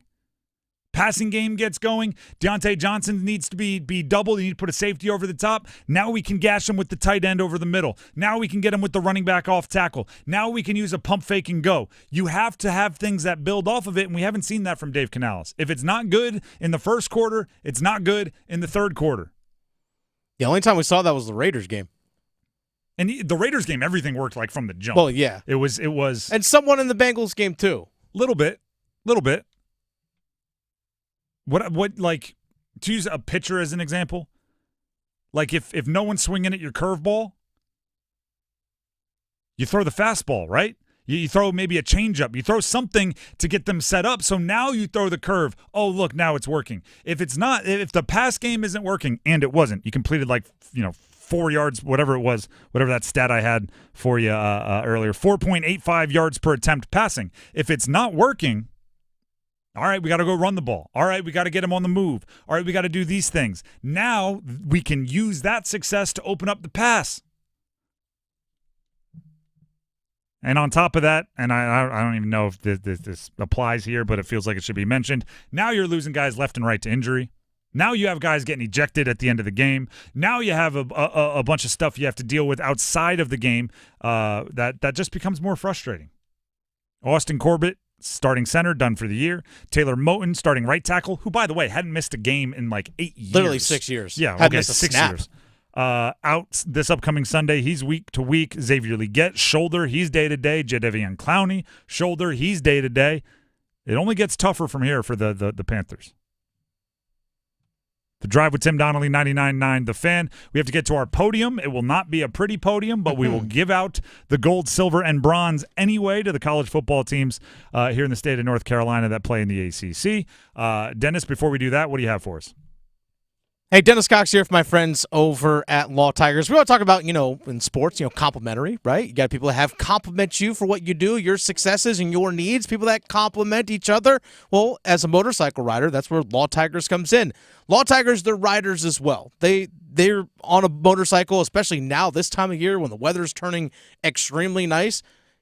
Passing game gets going. Deontay Johnson needs to be doubled. You need to put a safety over the top. Now we can gash him with the tight end over the middle. Now we can get him with the running back off tackle. Now we can use a pump fake and go. You have to have things that build off of it, and we haven't seen that from Dave Canales. If it's not good in the first quarter, it's not good in the third quarter. The only time we saw that was the Raiders game. And the Raiders game, everything worked like from the jump. Well, yeah. It was. And someone in the Bengals game too. Little bit. What like, to use a pitcher as an example, like if no one's swinging at your curveball, you throw the fastball, right? You throw maybe a changeup. You throw something to get them set up. So now you throw the curve. Oh, look, now it's working. If the pass game isn't working, and it wasn't, you completed 4 yards, whatever it was, whatever that stat I had for you earlier, 4.85 yards per attempt passing. If it's not working, all right, we got to go run the ball. All right, we got to get him on the move. All right, we got to do these things. Now we can use that success to open up the pass. And on top of that, and I don't even know if this applies here, but it feels like it should be mentioned, now you're losing guys left and right to injury. Now you have guys getting ejected at the end of the game. Now you have a bunch of stuff you have to deal with outside of the game that just becomes more frustrating. Austin Corbett, starting center, done for the year. Taylor Moton, starting right tackle, who, by the way, hadn't missed a game in 8 years. Literally 6 years. Yeah, hadn't okay, missed a 6 snap. years. Out this upcoming Sunday. He's week to week. Xavier Leggett, shoulder, he's day-to-day. Jadeveon Clowney, shoulder, he's day-to-day. It only gets tougher from here for the Panthers. The Drive with Tim Donnelly, 99.9 The Fan. We have to get to our podium. It will not be a pretty podium, but we will give out the gold, silver, and bronze anyway to the college football teams here in the state of North Carolina that play in the ACC. Dennis, before we do that, what do you have for us? Hey, Dennis Cox here for my friends over at Law Tigers. We want to talk about, in sports, complimentary, right? You got people that have compliment you for what you do, your successes and your needs, people that compliment each other. Well, as a motorcycle rider, that's where Law Tigers comes in. Law Tigers, they're riders as well. They're on a motorcycle, especially now this time of year when the weather's turning extremely nice.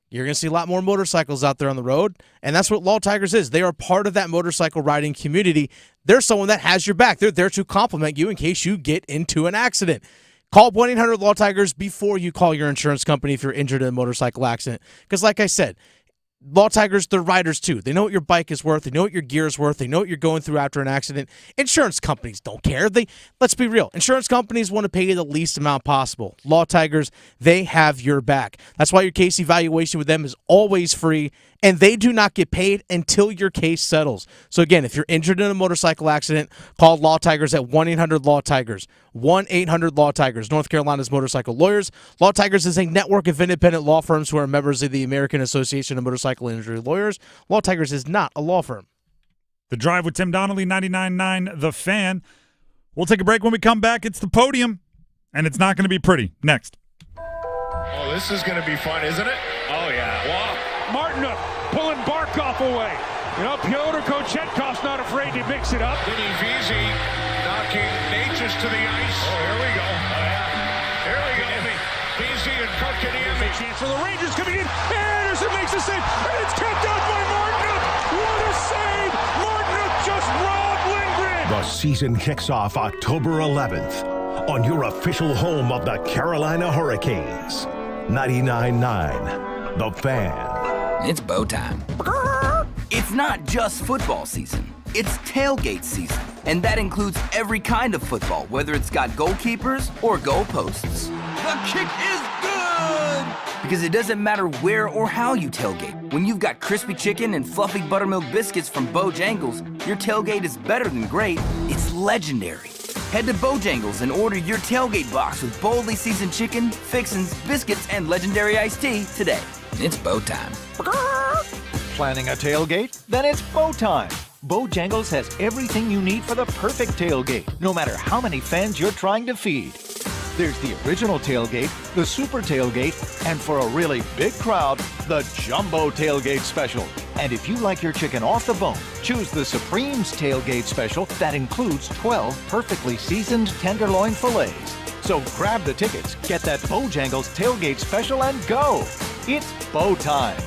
You're going to see a lot more motorcycles out there on the road, and that's what Law Tigers is. They are part of that motorcycle riding community. They're someone that has your back. They're there to compliment you in case you get into an accident. Call 1-800-LAW-TIGERS before you call your insurance company if you're injured in a motorcycle accident. Because like I said, Law Tigers, they're riders too. They know what your bike is worth. They know what your gear is worth. They know what you're going through after an accident. Insurance companies don't care. Let's be real. Insurance companies want to pay you the least amount possible. Law Tigers, they have your back. That's why your case evaluation with them is always free, and they do not get paid until your case settles. So again, if you're injured in a motorcycle accident, call Law Tigers at 1-800-LAW-TIGERS. 1-800-LAW-TIGERS, North Carolina's motorcycle lawyers. Law Tigers is a network of independent law firms who are members of the American Association of Motorcycle Injury Lawyers. Law Tigers is not a law firm. The Drive with Tim Donnelly, 99.9 The Fan. We'll take a break. When we come back, it's the podium, and it's not going to be pretty. Next. Oh, this is going to be fun, isn't it? Oh, yeah. Wow. Martinuk pulling Barkov away. Pyotr Kochetkov's not afraid to mix it up. Vinny Veazey knocking Natchez to the ice. Oh, here we go. Here we go. Veazey and Kotkaniemi. Chance for the Rangers coming in. Anderson makes a save, and it's kept out by Martinuk. What a save! Martinuk just robbed Lindgren. The season kicks off October 11th on your official home of the Carolina Hurricanes. 99.9 The Fan. It's bow time. It's not just football season. It's tailgate season. And that includes every kind of football, whether it's got goalkeepers or goalposts. The kick is good! Because it doesn't matter where or how you tailgate. When you've got crispy chicken and fluffy buttermilk biscuits from Bojangles, your tailgate is better than great. It's legendary. Head to Bojangles and order your tailgate box with boldly seasoned chicken, fixins, biscuits, and legendary iced tea today. It's bow time. Planning a tailgate? Then it's bow time. Bojangles has everything you need for the perfect tailgate, no matter how many fans you're trying to feed. There's the original tailgate, the super tailgate, and for a really big crowd, the jumbo tailgate special. And if you like your chicken off the bone, choose the Supreme's tailgate special that includes 12 perfectly seasoned tenderloin fillets. So grab the tickets, get that Bojangles tailgate special, and go. It's bow time.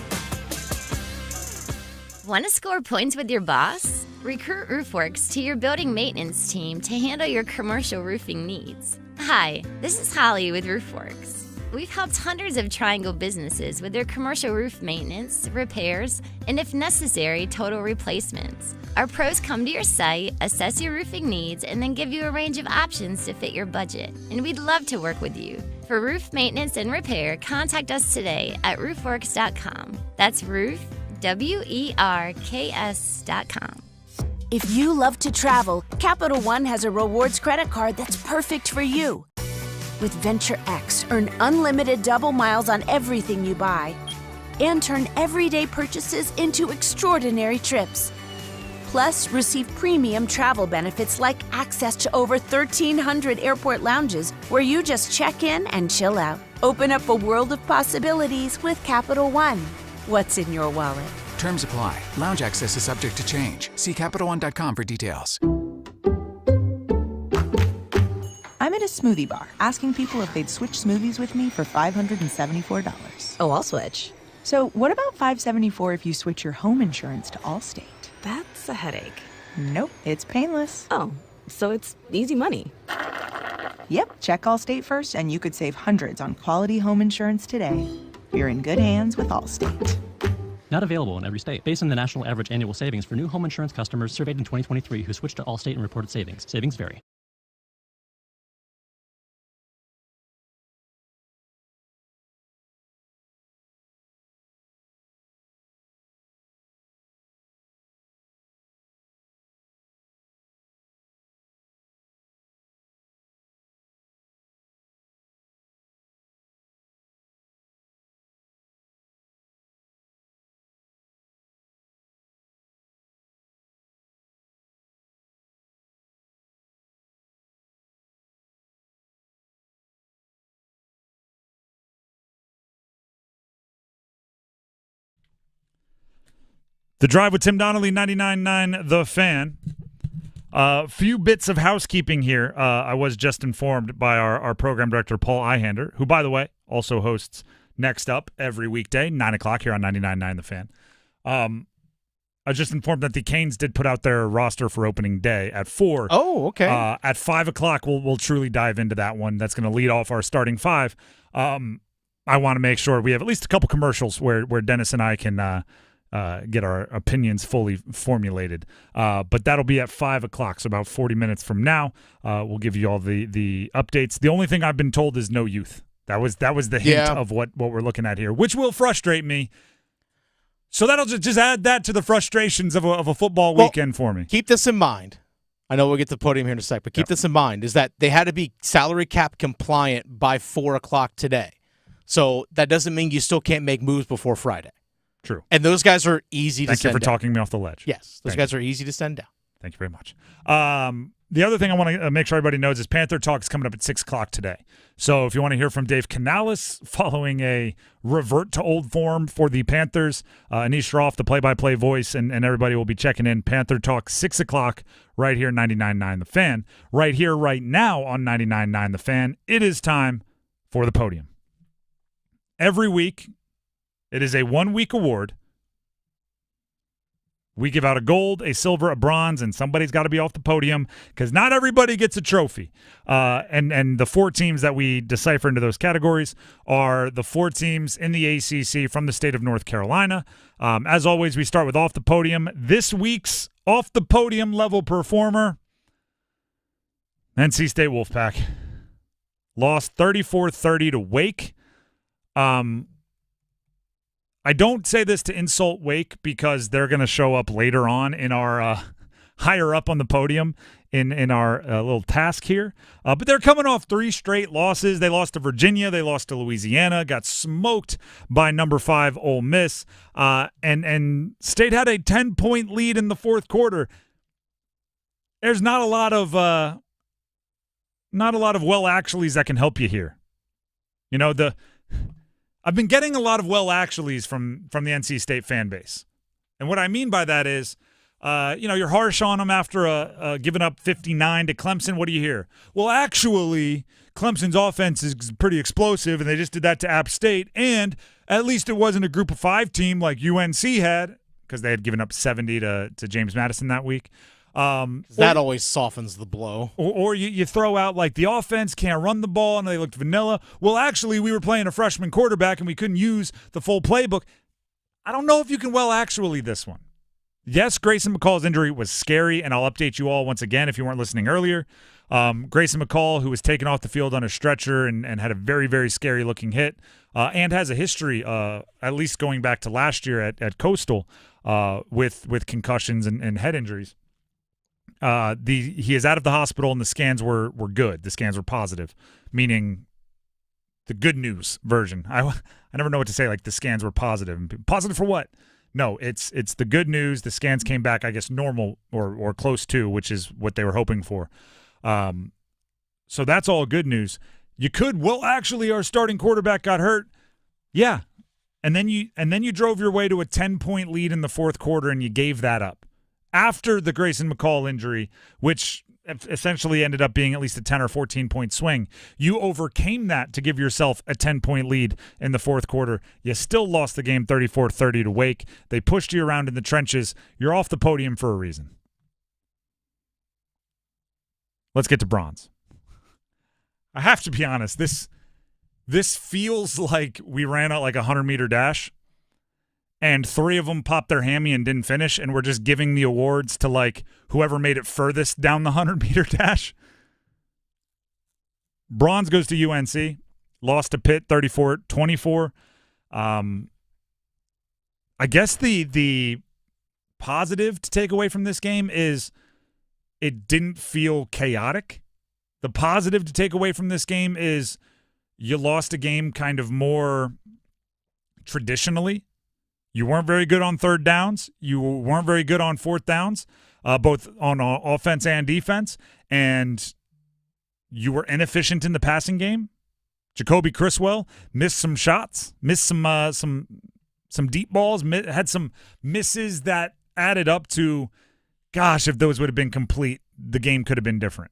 Want to score points with your boss? Recruit RoofWorks to your building maintenance team to handle your commercial roofing needs. Hi, this is Holly with RoofWorks. We've helped hundreds of Triangle businesses with their commercial roof maintenance, repairs, and if necessary, total replacements. Our pros come to your site, assess your roofing needs, and then give you a range of options to fit your budget. And we'd love to work with you. For roof maintenance and repair, contact us today at roofworks.com. That's roof, WERKS.com. If you love to travel, Capital One has a rewards credit card that's perfect for you. With Venture X, earn unlimited double miles on everything you buy. and turn everyday purchases into extraordinary trips. Plus, receive premium travel benefits like access to over 1,300 airport lounges where you just check in and chill out. Open up a world of possibilities with Capital One. What's in your wallet? Terms apply. Lounge access is subject to change. See CapitalOne.com for details. I'm at a smoothie bar asking people if they'd switch smoothies with me for $574. Oh, I'll switch. So what about $574 if you switch your home insurance to Allstate? That's a headache. Nope, it's painless. Oh, so it's easy money. Yep, check Allstate first and you could save hundreds on quality home insurance today. You're in good hands with Allstate. Not available in every state. Based on the national average annual savings for new home insurance customers surveyed in 2023 who switched to Allstate and reported savings. Savings vary. The Drive with Tim Donnelly, 99.9 The Fan. Few bits of housekeeping here. I was just informed by our program director, Paul Ihander, who, by the way, also hosts Next Up every weekday, 9 o'clock here on 99.9 The Fan. I was just informed that the Canes did put out their roster for opening day at 4. Oh, okay. At 5 o'clock, we'll truly dive into that one. That's going to lead off our starting 5. I want to make sure we have at least a couple commercials where Dennis and I can get our opinions fully formulated. But that'll be at 5 o'clock, so about 40 minutes from now. We'll give you all the updates. The only thing I've been told is no youth. That was the hint of what we're looking at here, which will frustrate me. So that'll just add that to the frustrations of a football weekend for me. Keep this in mind. I know we'll get to the podium here in a sec, but keep this in mind, is that they had to be salary cap compliant by 4 o'clock today. So that doesn't mean you still can't make moves before Friday. True. And those guys are easy to send down. Thank you for talking me off the ledge. Yes, those guys are easy to send down. Thank you very much. The other thing I want to make sure everybody knows is Panther Talk is coming up at 6 o'clock today. So if you want to hear from Dave Canales following a revert to old form for the Panthers, Anish Shroff, the play-by-play voice, and everybody will be checking in. Panther Talk, 6 o'clock, right here, 99.9 The Fan. Right here, right now on 99.9 The Fan, it is time for the podium. Every week, it is a one-week award. We give out a gold, a silver, a bronze, and somebody's got to be off the podium because not everybody gets a trophy. And the 4 teams that we decipher into those categories are the 4 teams in the ACC from the state of North Carolina. As always, we start with off the podium. This week's off the podium level performer, NC State Wolfpack. Lost 34-30 to Wake. I don't say this to insult Wake because they're going to show up later on in our higher up on the podium in our little task here. But they're coming off 3 straight losses. They lost to Virginia. They lost to Louisiana. Got smoked by number 5 Ole Miss. And State had a 10-point lead in the fourth quarter. There's not a lot of well actuallys that can help you here. You know, I've been getting a lot of well actuallys from the NC State fan base. And what I mean by that is, you're harsh on them after giving up 59 to Clemson. What do you hear? Well, actually, Clemson's offense is pretty explosive, and they just did that to App State. And at least it wasn't a group of 5 team like UNC had, because they had given up 70 to James Madison that week. That always softens the blow. Or you throw out like the offense can't run the ball and they looked vanilla. Well, actually, we were playing a freshman quarterback and we couldn't use the full playbook. I don't know if you can actually this one. Yes, Grayson McCall's injury was scary, and I'll update you all once again if you weren't listening earlier. Grayson McCall, who was taken off the field on a stretcher and had a very, very scary-looking hit and has a history, at least going back to last year at Coastal, with concussions and head injuries. He is out of the hospital, and the scans were good. The scans were positive, meaning the good news version. I never know what to say. Like the scans were positive. Positive for what? No, it's the good news. The scans came back, I guess, normal or close to, which is what they were hoping for. So that's all good news. You could, well, actually, our starting quarterback got hurt. Yeah, and then you drove your way to a 10-point lead in the fourth quarter, and you gave that up after the Grayson McCall injury, which essentially ended up being at least a 10 or 14-point swing. You overcame that to give yourself a 10-point lead in the fourth quarter. You still lost the game 34-30 to Wake. They pushed you around in the trenches. You're off the podium for a reason. Let's get to bronze. I have to be honest, this feels like we ran out like a 100-meter dash, and 3 of them popped their hammy and didn't finish, and we're just giving the awards to like whoever made it furthest down the 100-meter dash. Bronze goes to UNC, lost to Pitt 34-24. I guess the positive to take away from this game is it didn't feel chaotic. The positive to take away from this game is you lost a game kind of more traditionally. You weren't very good on third downs. You weren't very good on fourth downs, both on offense and defense. And you were inefficient in the passing game. Jacoby Criswell missed some shots, missed some deep balls, had some misses that added up to, gosh, if those would have been complete, the game could have been different.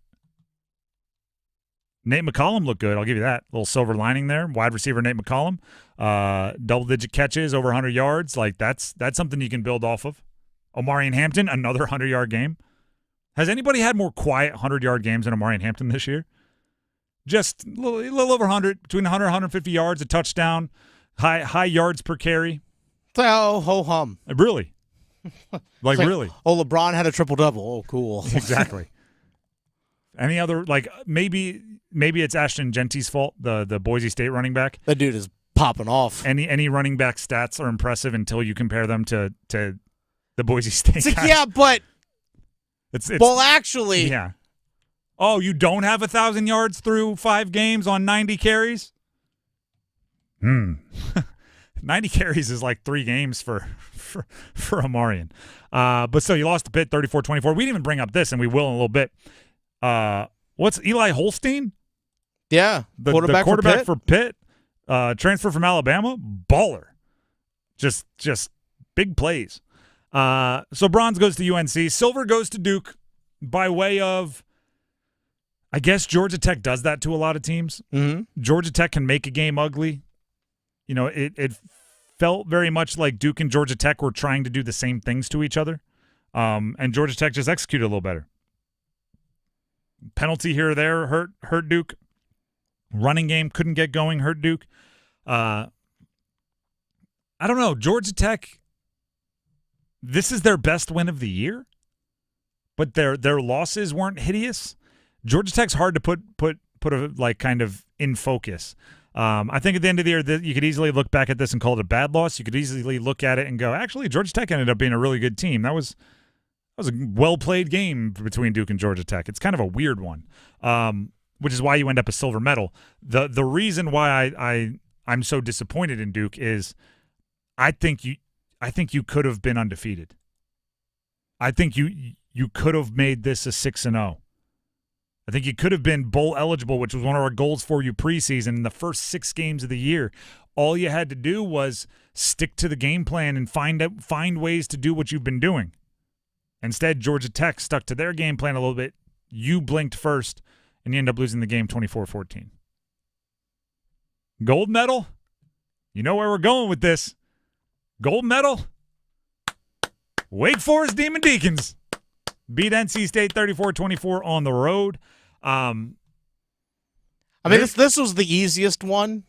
Nate McCollum looked good. I'll give you that. Little silver lining there. Wide receiver Nate McCollum. Double-digit catches, over 100 yards. Like, that's something you can build off of. Omarion Hampton, another 100-yard game. Has anybody had more quiet 100-yard games than Omarion Hampton this year? Just a little over 100, between 100 and 150 yards, a touchdown, high yards per carry. Oh, ho-hum. Really? like, really? Oh, LeBron had a triple-double. Oh, cool. Exactly. Any other, like, maybe it's Ashton Genty's fault, the Boise State running back. That dude is popping off. Any running back stats are impressive until you compare them to the Boise State guy. Yeah, but it's well, actually, yeah. Oh, you don't have 1,000 yards through 5 games on 90 carries? 90 carries is like 3 games for Omarion. But so you lost to Pitt 34-24. We didn't even bring up this, and we will in a little bit. What's Eli Holstein? Yeah, the quarterback for Pitt. Transfer from Alabama, baller. Just big plays. So bronze goes to UNC. Silver goes to Duke by way of, I guess Georgia Tech does that to a lot of teams. Mm-hmm. Georgia Tech can make a game ugly. You know, it felt very much like Duke and Georgia Tech were trying to do the same things to each other. And Georgia Tech just executed a little better. Penalty here or there hurt Duke. Running game couldn't get going, hurt Duke. I don't know. Georgia Tech, this is their best win of the year, but their losses weren't hideous. Georgia Tech's hard to put a, like, kind of in focus. I think at the end of the year, you could easily look back at this and call it a bad loss. You could easily look at it and go, actually, Georgia Tech ended up being a really good team. That was a well-played game between Duke and Georgia Tech. It's kind of a weird one, which is why you end up a silver medal. The reason why I'm so disappointed in Duke is I think you could have been undefeated. I think you could have made this a 6-0. I think you could have been bowl eligible, which was one of our goals for you preseason. In the first 6 games of the year, all you had to do was stick to the game plan and find ways to do what you've been doing. Instead, Georgia Tech stuck to their game plan a little bit. You blinked first, and you end up losing the game 24-14. Gold medal? You know where we're going with this. Gold medal? Wake Forest Demon Deacons beat NC State 34-24 on the road. I mean, this was the easiest one.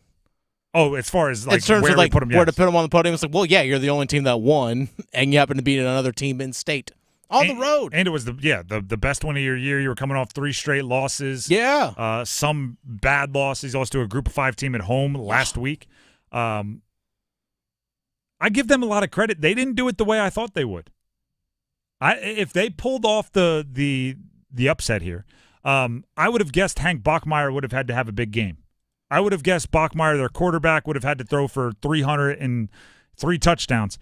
Oh, as far as like in terms where of like we put them, where to put them on the podium, it's like, well, yeah, you're the only team that won, and you happen to beat another team in state on the road. And it was the best one of your year. You were coming off 3 straight losses. Yeah, some bad losses. Also, a Group of 5 team at home last week. I give them a lot of credit. They didn't do it the way I thought they would. If they pulled off the upset here, I would have guessed Hank Bachmeier would have had to have a big game. I would have guessed Bachmeier, their quarterback, would have had to throw for 303 touchdowns.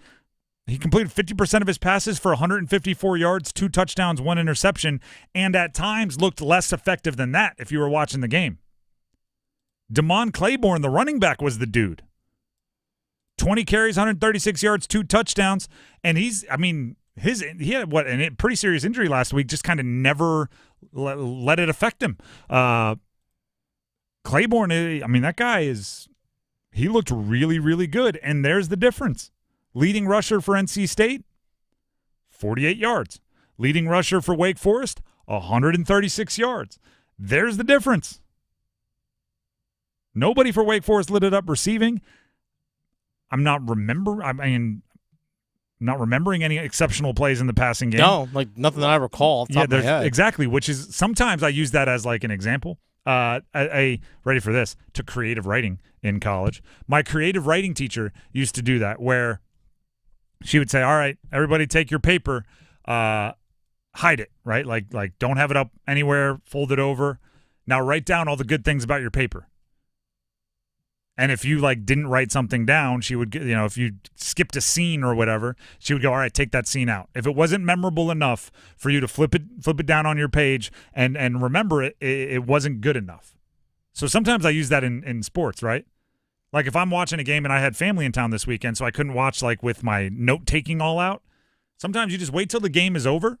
He completed 50% of his passes for 154 yards, 2 touchdowns, 1 interception, and at times looked less effective than that if you were watching the game. Damon Claiborne, the running back, was the dude. 20 carries, 136 yards, 2 touchdowns, and he had a pretty serious injury last week, just kind of never let it affect him. Claiborne, that guy he looked really, really good, and there's the difference. Leading rusher for NC State, 48 yards. Leading rusher for Wake Forest, 136 yards. There's the difference. Nobody for Wake Forest lit it up receiving. I'm not remembering any exceptional plays in the passing game. No, like nothing that I recall off the top of my head. Exactly, which is sometimes I use that as like an example. Ready for this, to creative writing in college. My creative writing teacher used to do that, where she would say, all right, everybody take your paper, hide it, right? Like don't have it up anywhere, fold it over. Now write down all the good things about your paper. And if you didn't write something down, she would, if you skipped a scene or whatever, she would go, all right, take that scene out. If it wasn't memorable enough for you to flip it down on your page and remember it, it wasn't good enough. So sometimes I use that in sports, right? Like if I'm watching a game and I had family in town this weekend, so I couldn't watch with my note-taking all out, sometimes you just wait till the game is over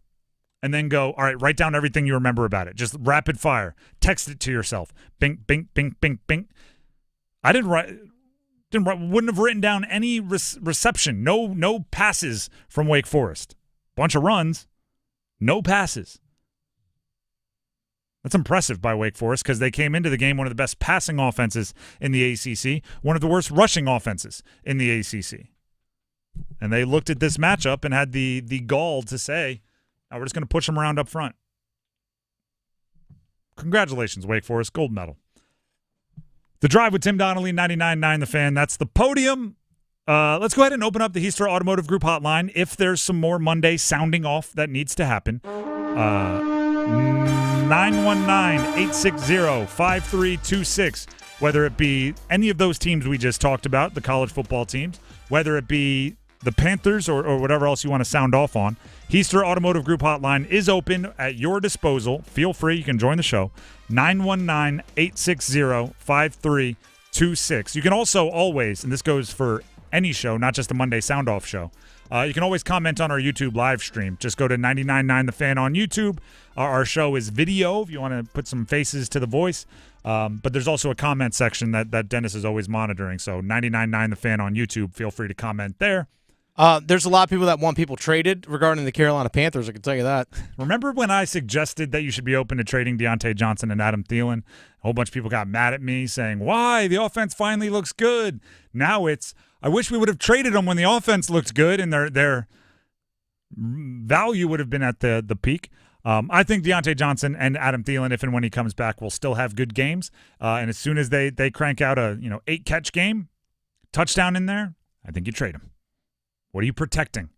and then go, all right, write down everything you remember about it. Just rapid fire. Text it to yourself. Bing, bing, bing, bing, bing. I wouldn't have written down any reception. No passes from Wake Forest. Bunch of runs, no passes. That's impressive by Wake Forest because they came into the game one of the best passing offenses in the ACC, one of the worst rushing offenses in the ACC. And they looked at this matchup and had the gall to say, oh, we're just going to push them around up front. Congratulations, Wake Forest, gold medal. The Drive with Tim Donnelly, 99.9 The Fan. That's the podium. Let's go ahead and open up the Heaster Automotive Group hotline if there's some more Monday sounding off that needs to happen. 919-860-5326. Whether it be any of those teams we just talked about, the college football teams, whether it be the Panthers or whatever else you want to sound off on, Heaster Automotive Group hotline is open at your disposal. Feel free. You can join the show. 919-860-5326. You can also always, and this goes for any show, not just the Monday Sound Off show, you can always comment on our YouTube live stream. Just go to 99.9 The Fan on YouTube. Our show is video if you want to put some faces to the voice. But there's also a comment section that Dennis is always monitoring. So 99.9 The Fan on YouTube. Feel free to comment there. There's a lot of people that want people traded regarding the Carolina Panthers, I can tell you that. Remember when I suggested that you should be open to trading Deontay Johnson and Adam Thielen? A whole bunch of people got mad at me saying, why? The offense finally looks good. Now it's, I wish we would have traded them when the offense looked good and their value would have been at the peak. I think Deontay Johnson and Adam Thielen, if and when he comes back, will still have good games. And as soon as they crank out a 8-catch game, touchdown in there, I think you trade him. What are you protecting?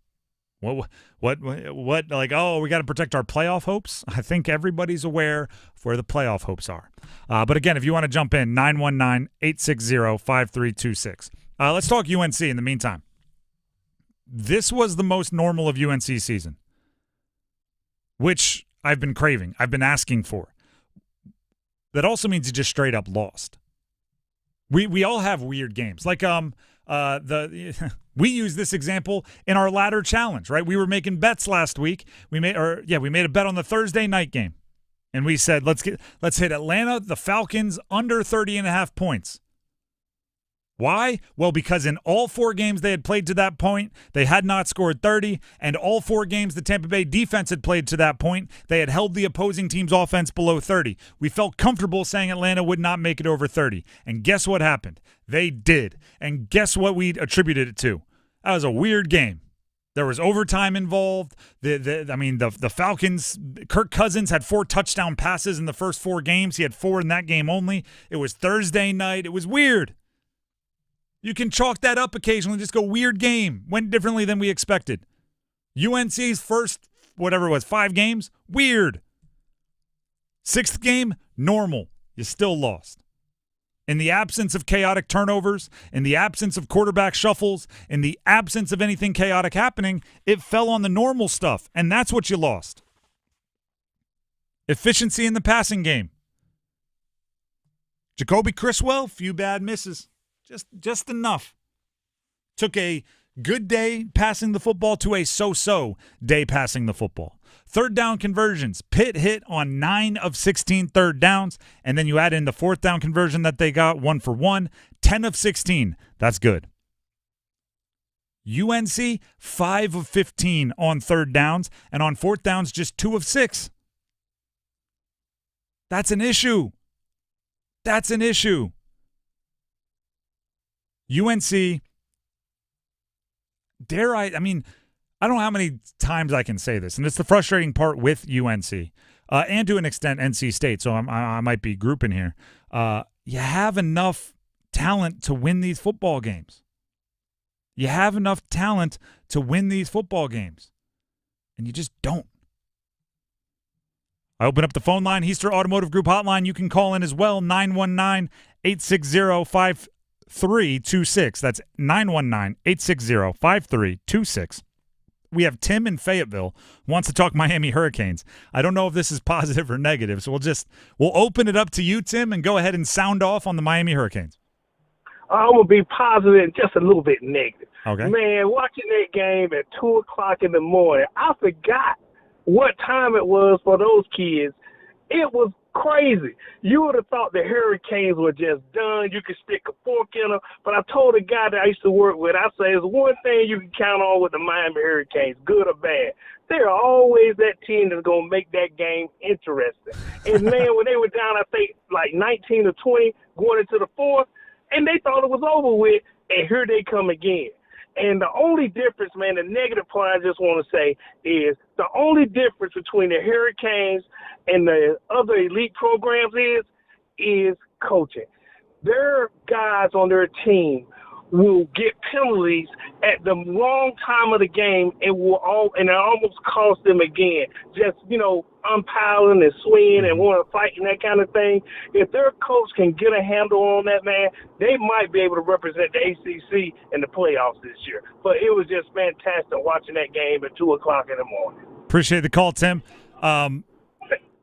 What? Like, oh, we got to protect our playoff hopes? I think everybody's aware of where the playoff hopes are. But again, if you want to jump in, 919-860-5326. Let's talk UNC in the meantime. This was the most normal of UNC season, which I've been craving. I've been asking for. That also means you just straight up lost. We all have weird games. Like we use this example in our ladder challenge, right? We were making bets last week. We made a bet on the Thursday night game. And we said, let's hit Atlanta, the Falcons under 30.5 points. Why? Well, because in all 4 games they had played to that point, they had not scored 30, and all 4 games the Tampa Bay defense had played to that point, they had held the opposing team's offense below 30. We felt comfortable saying Atlanta would not make it over 30. And guess what happened? They did. And guess what we attributed it to? That was a weird game. There was overtime involved. The Falcons, Kirk Cousins had 4 touchdown passes in the first 4 games. He had 4 in that game only. It was Thursday night. It was weird. You can chalk that up occasionally, just go weird game. Went differently than we expected. UNC's first, 5 games, weird. 6th game, normal. You still lost. In the absence of chaotic turnovers, in the absence of quarterback shuffles, in the absence of anything chaotic happening, it fell on the normal stuff, and that's what you lost. Efficiency in the passing game. Jacoby Criswell, few bad misses. Just enough. Took a good day passing the football to a so-so day passing the football. Third down conversions. Pitt hit on 9 of 16 third downs, and then you add in the fourth down conversion that they got, 1 for 1, 10 of 16. That's good. UNC, 5 of 15 on third downs, and on fourth downs, just 2 of 6. That's an issue. That's an issue. UNC, I don't know how many times I can say this, and it's the frustrating part with UNC, and to an extent NC State, so I might be grouping here. You have enough talent to win these football games. You have enough talent to win these football games, and you just don't. I open up the phone line, Heister Automotive Group hotline. You can call in as well, 919-860-5326. That's 919-860-5326. We have Tim in Fayetteville who wants to talk Miami Hurricanes. I don't know if this is positive or negative, so we'll open it up to you, Tim, and go ahead and sound off on the Miami Hurricanes. I'm going to be positive and just a little bit negative. Okay. Man, watching that game at 2 o'clock in the morning, I forgot what time it was for those kids. It was crazy. You would have thought the Hurricanes were just done. You could stick a fork in them. But I told a guy that I used to work with, I say, there's one thing you can count on with the Miami Hurricanes, good or bad. They're always that team that's going to make that game interesting. And, man, when they were down, I think, like 19 or 20 going into the fourth, and they thought it was over with, and here they come again. And the only difference, man, the negative part I just want to say is the only difference between the Hurricanes and the other elite programs is coaching. Their guys on their team will get penalties at the wrong time of the game and it almost cost them again. Just, umpiring and swinging and want to fight and that kind of thing. If their coach can get a handle on that, man, they might be able to represent the ACC in the playoffs this year. But it was just fantastic watching that game at 2 o'clock in the morning. Appreciate the call, Tim.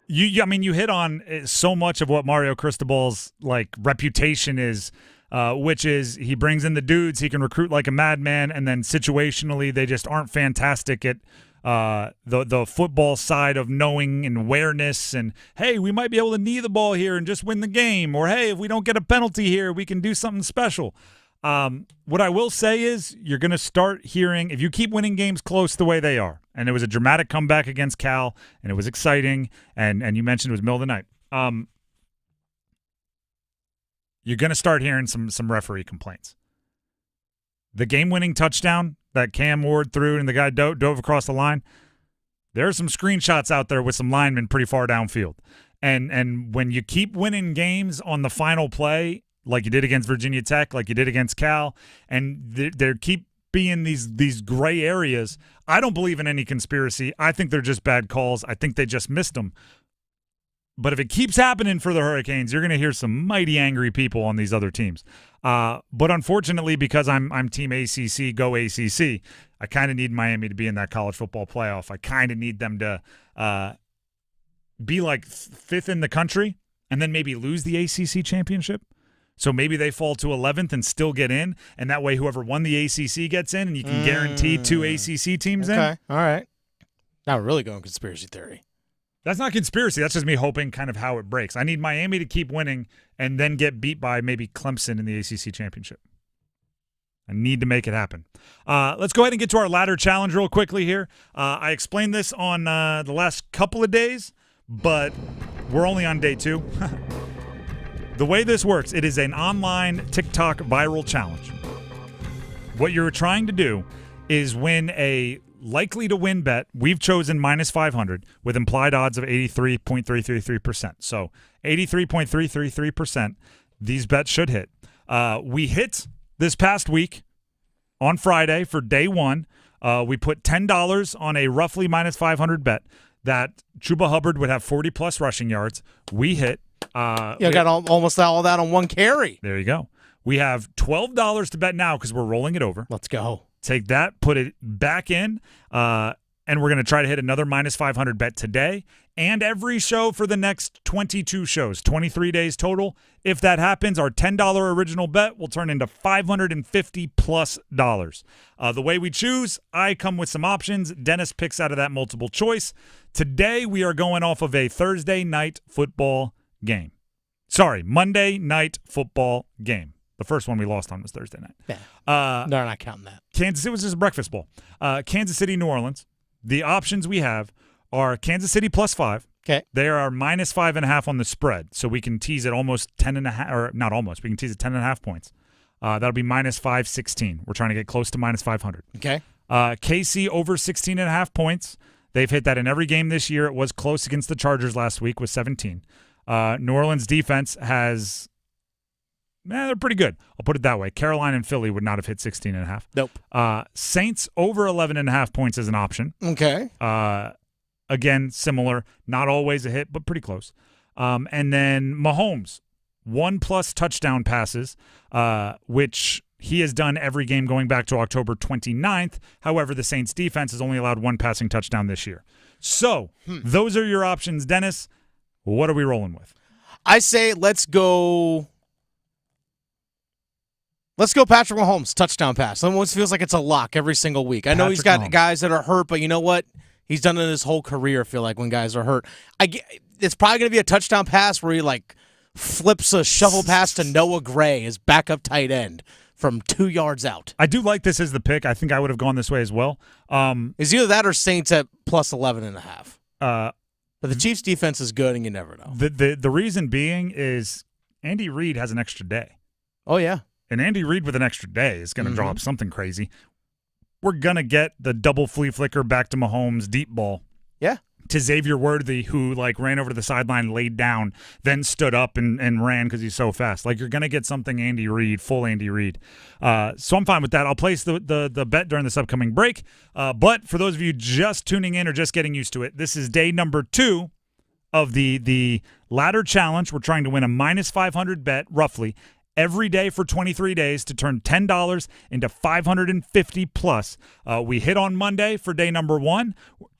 You hit on so much of what Mario Cristobal's reputation is, which is he brings in the dudes, he can recruit like a madman, and then situationally they just aren't fantastic at the football side of knowing and awareness, and hey, we might be able to knee the ball here and just win the game, or hey, if we don't get a penalty here, we can do something special. What I will say is you're going to start hearing, if you keep winning games close the way they are, and it was a dramatic comeback against Cal, and it was exciting, and you mentioned it was middle of the night, you're going to start hearing some referee complaints. The game-winning touchdown that Cam Ward threw and the guy dove across the line, there are some screenshots out there with some linemen pretty far downfield. And when you keep winning games on the final play, like you did against Virginia Tech, like you did against Cal, and there keep being these gray areas, I don't believe in any conspiracy. I think they're just bad calls. I think they just missed them. But if it keeps happening for the Hurricanes, you're going to hear some mighty angry people on these other teams. But unfortunately, because I'm Team ACC, go ACC, I kind of need Miami to be in that college football playoff. I kind of need them to be like 5th in the country and then maybe lose the ACC championship. So maybe they fall to 11th and still get in, and that way whoever won the ACC gets in, and you can guarantee 2 ACC teams in. Okay, all right. Now we're really going conspiracy theory. That's not conspiracy. That's just me hoping kind of how it breaks. I need Miami to keep winning and then get beat by maybe Clemson in the ACC championship. I need to make it happen. Let's go ahead and get to our ladder challenge real quickly here. I explained this on the last couple of days, but we're only on day 2. The way this works, it is an online TikTok viral challenge. What you're trying to do is win a likely to win bet. We've chosen minus 500 with implied odds of 83.333%. So 83.333%, these bets should hit. We hit this past week on Friday for day 1. We put $10 on a roughly minus 500 bet that Chuba Hubbard would have 40-plus rushing yards. We hit. Got almost all that on one carry. There you go. We have $12 to bet now because we're rolling it over. Let's go. Take that, put it back in, and we're going to try to hit another minus 500 bet today and every show for the next 22 shows, 23 days total. If that happens, our $10 original bet will turn into $550+. The way we choose, I come with some options. Dennis picks out of that multiple choice. Today, we are going off of a Thursday night football game. Sorry, Monday night football game. The first one we lost on was Thursday night. Yeah. They're not counting that. Kansas, it was just a breakfast bowl. Kansas City, New Orleans. The options we have are Kansas City +5. Okay. They are minus 5.5 on the spread, so we can tease it almost 10.5, or not almost. We can tease it 10.5 points. That'll be minus 516. We're trying to get close to minus 500. Okay. KC over 16.5 points. They've hit that in every game this year. It was close against the Chargers last week with 17. New Orleans defense has. They're pretty good. I'll put it that way. Carolina and Philly would not have hit 16.5. Nope. Saints over 11.5 points is an option. Okay. Again, similar. Not always a hit, but pretty close. And then Mahomes, 1+ touchdown passes, which he has done every game going back to October 29th. However, the Saints defense has only allowed one passing touchdown this year. So those are your options, Dennis. What are we rolling with? I say let's go Patrick Mahomes, touchdown pass. It almost feels like it's a lock every single week. I know he's got guys that are hurt, but you know what? He's done it his whole career, I feel like, when guys are hurt. It's probably going to be a touchdown pass where he, flips a shovel pass to Noah Gray, his backup tight end, from 2 yards out. I do like this as the pick. I think I would have gone this way as well. It's either that or Saints at +11.5. But the Chiefs' defense is good, and you never know. The reason being is Andy Reid has an extra day. Oh, yeah. And Andy Reid with an extra day is going to draw up something crazy. We're going to get the double flea flicker back to Mahomes deep ball. Yeah. To Xavier Worthy, who ran over to the sideline, laid down, then stood up and ran because he's so fast. You're going to get something Andy Reid, full Andy Reid. So I'm fine with that. I'll place the bet during this upcoming break. But for those of you just tuning in or just getting used to it, this is day number 2 of the ladder challenge. We're trying to win a minus 500 bet, roughly, every day for 23 days to turn $10 into $550+. We hit on Monday for day number 1.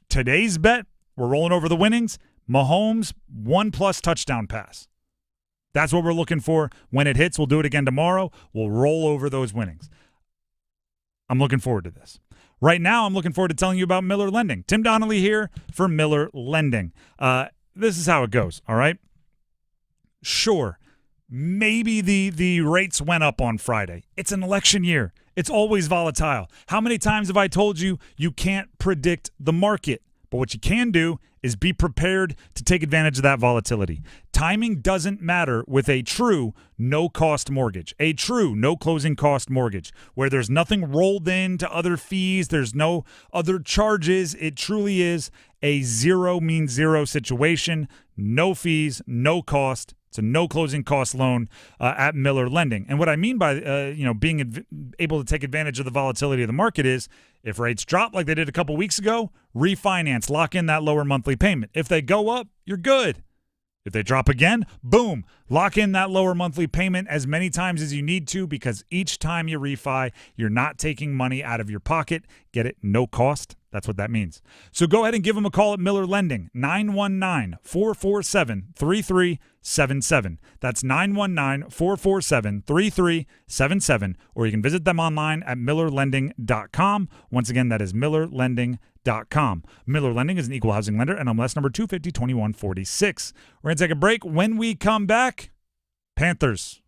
Today's bet, we're rolling over the winnings. Mahomes, 1+ touchdown pass. That's what we're looking for. When it hits, we'll do it again tomorrow. We'll roll over those winnings. I'm looking forward to this. Right now, I'm looking forward to telling you about Miller Lending. Tim Donnelly here for Miller Lending. This is how it goes, all right? Sure. Maybe the rates went up on Friday. It's an election year. It's always volatile. How many times have I told you you can't predict the market? But what you can do is be prepared to take advantage of that volatility. Timing doesn't matter with a true no-cost mortgage, a true no-closing cost mortgage, where there's nothing rolled into other fees, there's no other charges. It truly is a zero means zero situation, no fees, no cost. It's a no closing cost loan at Miller Lending. And what I mean by being able to take advantage of the volatility of the market is if rates drop like they did a couple weeks ago, refinance, lock in that lower monthly payment. If they go up, you're good. If they drop again, boom, lock in that lower monthly payment as many times as you need to, because each time you refi, you're not taking money out of your pocket. Get it? No cost. That's what that means. So go ahead and give them a call at Miller Lending, 919-447-3377. That's 919-447-3377, or you can visit them online at millerlending.com. Once again, that is millerlending.com. Miller Lending is an equal housing lender, NMLS number 2502146. We're going to take a break. When we come back, Panthers.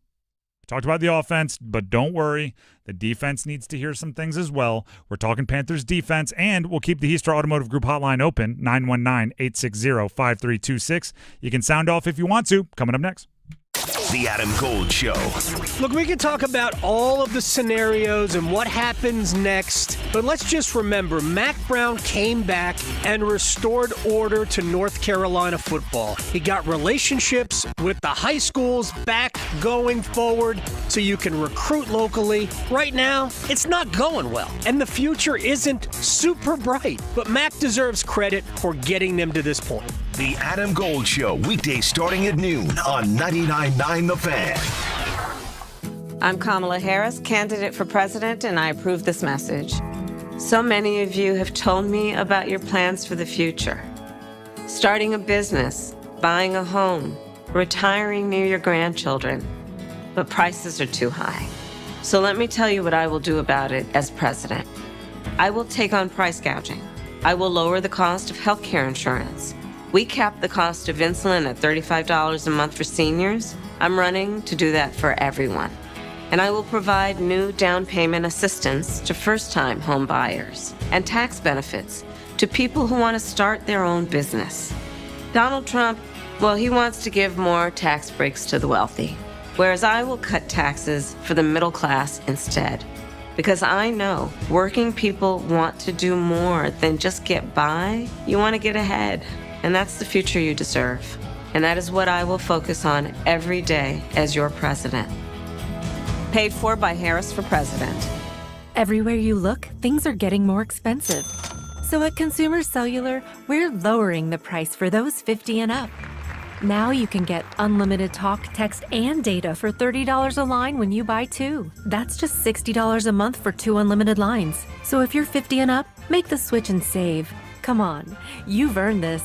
We talked about the offense, but don't worry. The defense needs to hear some things as well. We're talking Panthers defense, and we'll keep the Heastra Automotive Group hotline open, 919-860-5326. You can sound off if you want to. Coming up next. The Adam Gold Show. Look, we can talk about all of the scenarios and what happens next, but let's just remember, Mack Brown came back and restored order to North Carolina football. He got relationships with the high schools back going forward so you can recruit locally. Right now, it's not going well, and the future isn't super bright, but Mack deserves credit for getting them to this point. The Adam Gold Show, weekdays starting at noon on 99.9 The Fan. I'm Kamala Harris, candidate for president, and I approve this message. So many of you have told me about your plans for the future. Starting a business, buying a home, retiring near your grandchildren. But prices are too high. So let me tell you what I will do about it as president. I will take on price gouging. I will lower the cost of healthcare insurance. We cap the cost of insulin at $35 a month for seniors. I'm running to do that for everyone. And I will provide new down payment assistance to first-time home buyers and tax benefits to people who want to start their own business. Donald Trump, well, he wants to give more tax breaks to the wealthy, whereas I will cut taxes for the middle class instead. Because I know working people want to do more than just get by. You want to get ahead, and that's the future you deserve. And that is what I will focus on every day as your president. Paid for by Harris for President. Everywhere you look, things are getting more expensive. So at Consumer Cellular, we're lowering the price for those 50 and up. Now you can get unlimited talk, text, and data for $30 a line when you buy 2. That's just $60 a month for 2 unlimited lines. So if you're 50 and up, make the switch and save. Come on, you've earned this.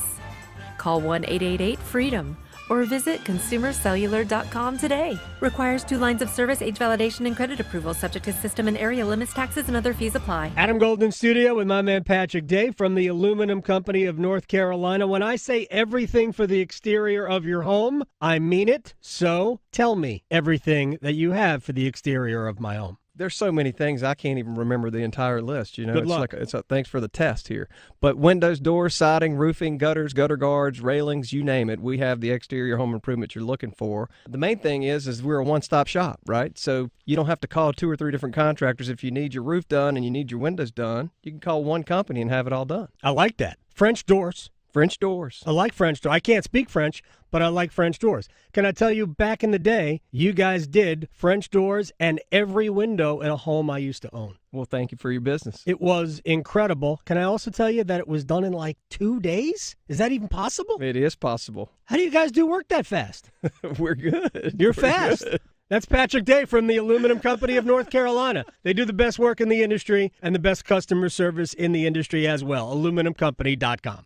Call 1-888-FREEDOM or visit consumercellular.com today. Requires 2 lines of service, age validation, and credit approval, subject to system and area limits, taxes, and other fees apply. Adam Golden Studio with my man Patrick Day from the Aluminum Company of North Carolina. When I say everything for the exterior of your home, I mean it. So tell me everything that you have for the exterior of my home. There's so many things I can't even remember the entire list. You know, Good luck. Thanks for the test here. But windows, doors, siding, roofing, gutters, gutter guards, railings, you name it. We have the exterior home improvement you're looking for. The main thing is we're a one-stop shop, right? So you don't have to call 2 or 3 different contractors if you need your roof done and you need your windows done. You can call one company and have it all done. I like that. French doors. French doors. I like French doors. I can't speak French, but I like French doors. Can I tell you, back in the day, you guys did French doors and every window in a home I used to own. Well, thank you for your business. It was incredible. Can I also tell you that it was done in like 2 days? Is that even possible? It is possible. How do you guys do work that fast? We're good. You're We're fast. good. That's Patrick Day from the Aluminum Company of North Carolina. They do the best work in the industry and the best customer service in the industry as well. AluminumCompany.com.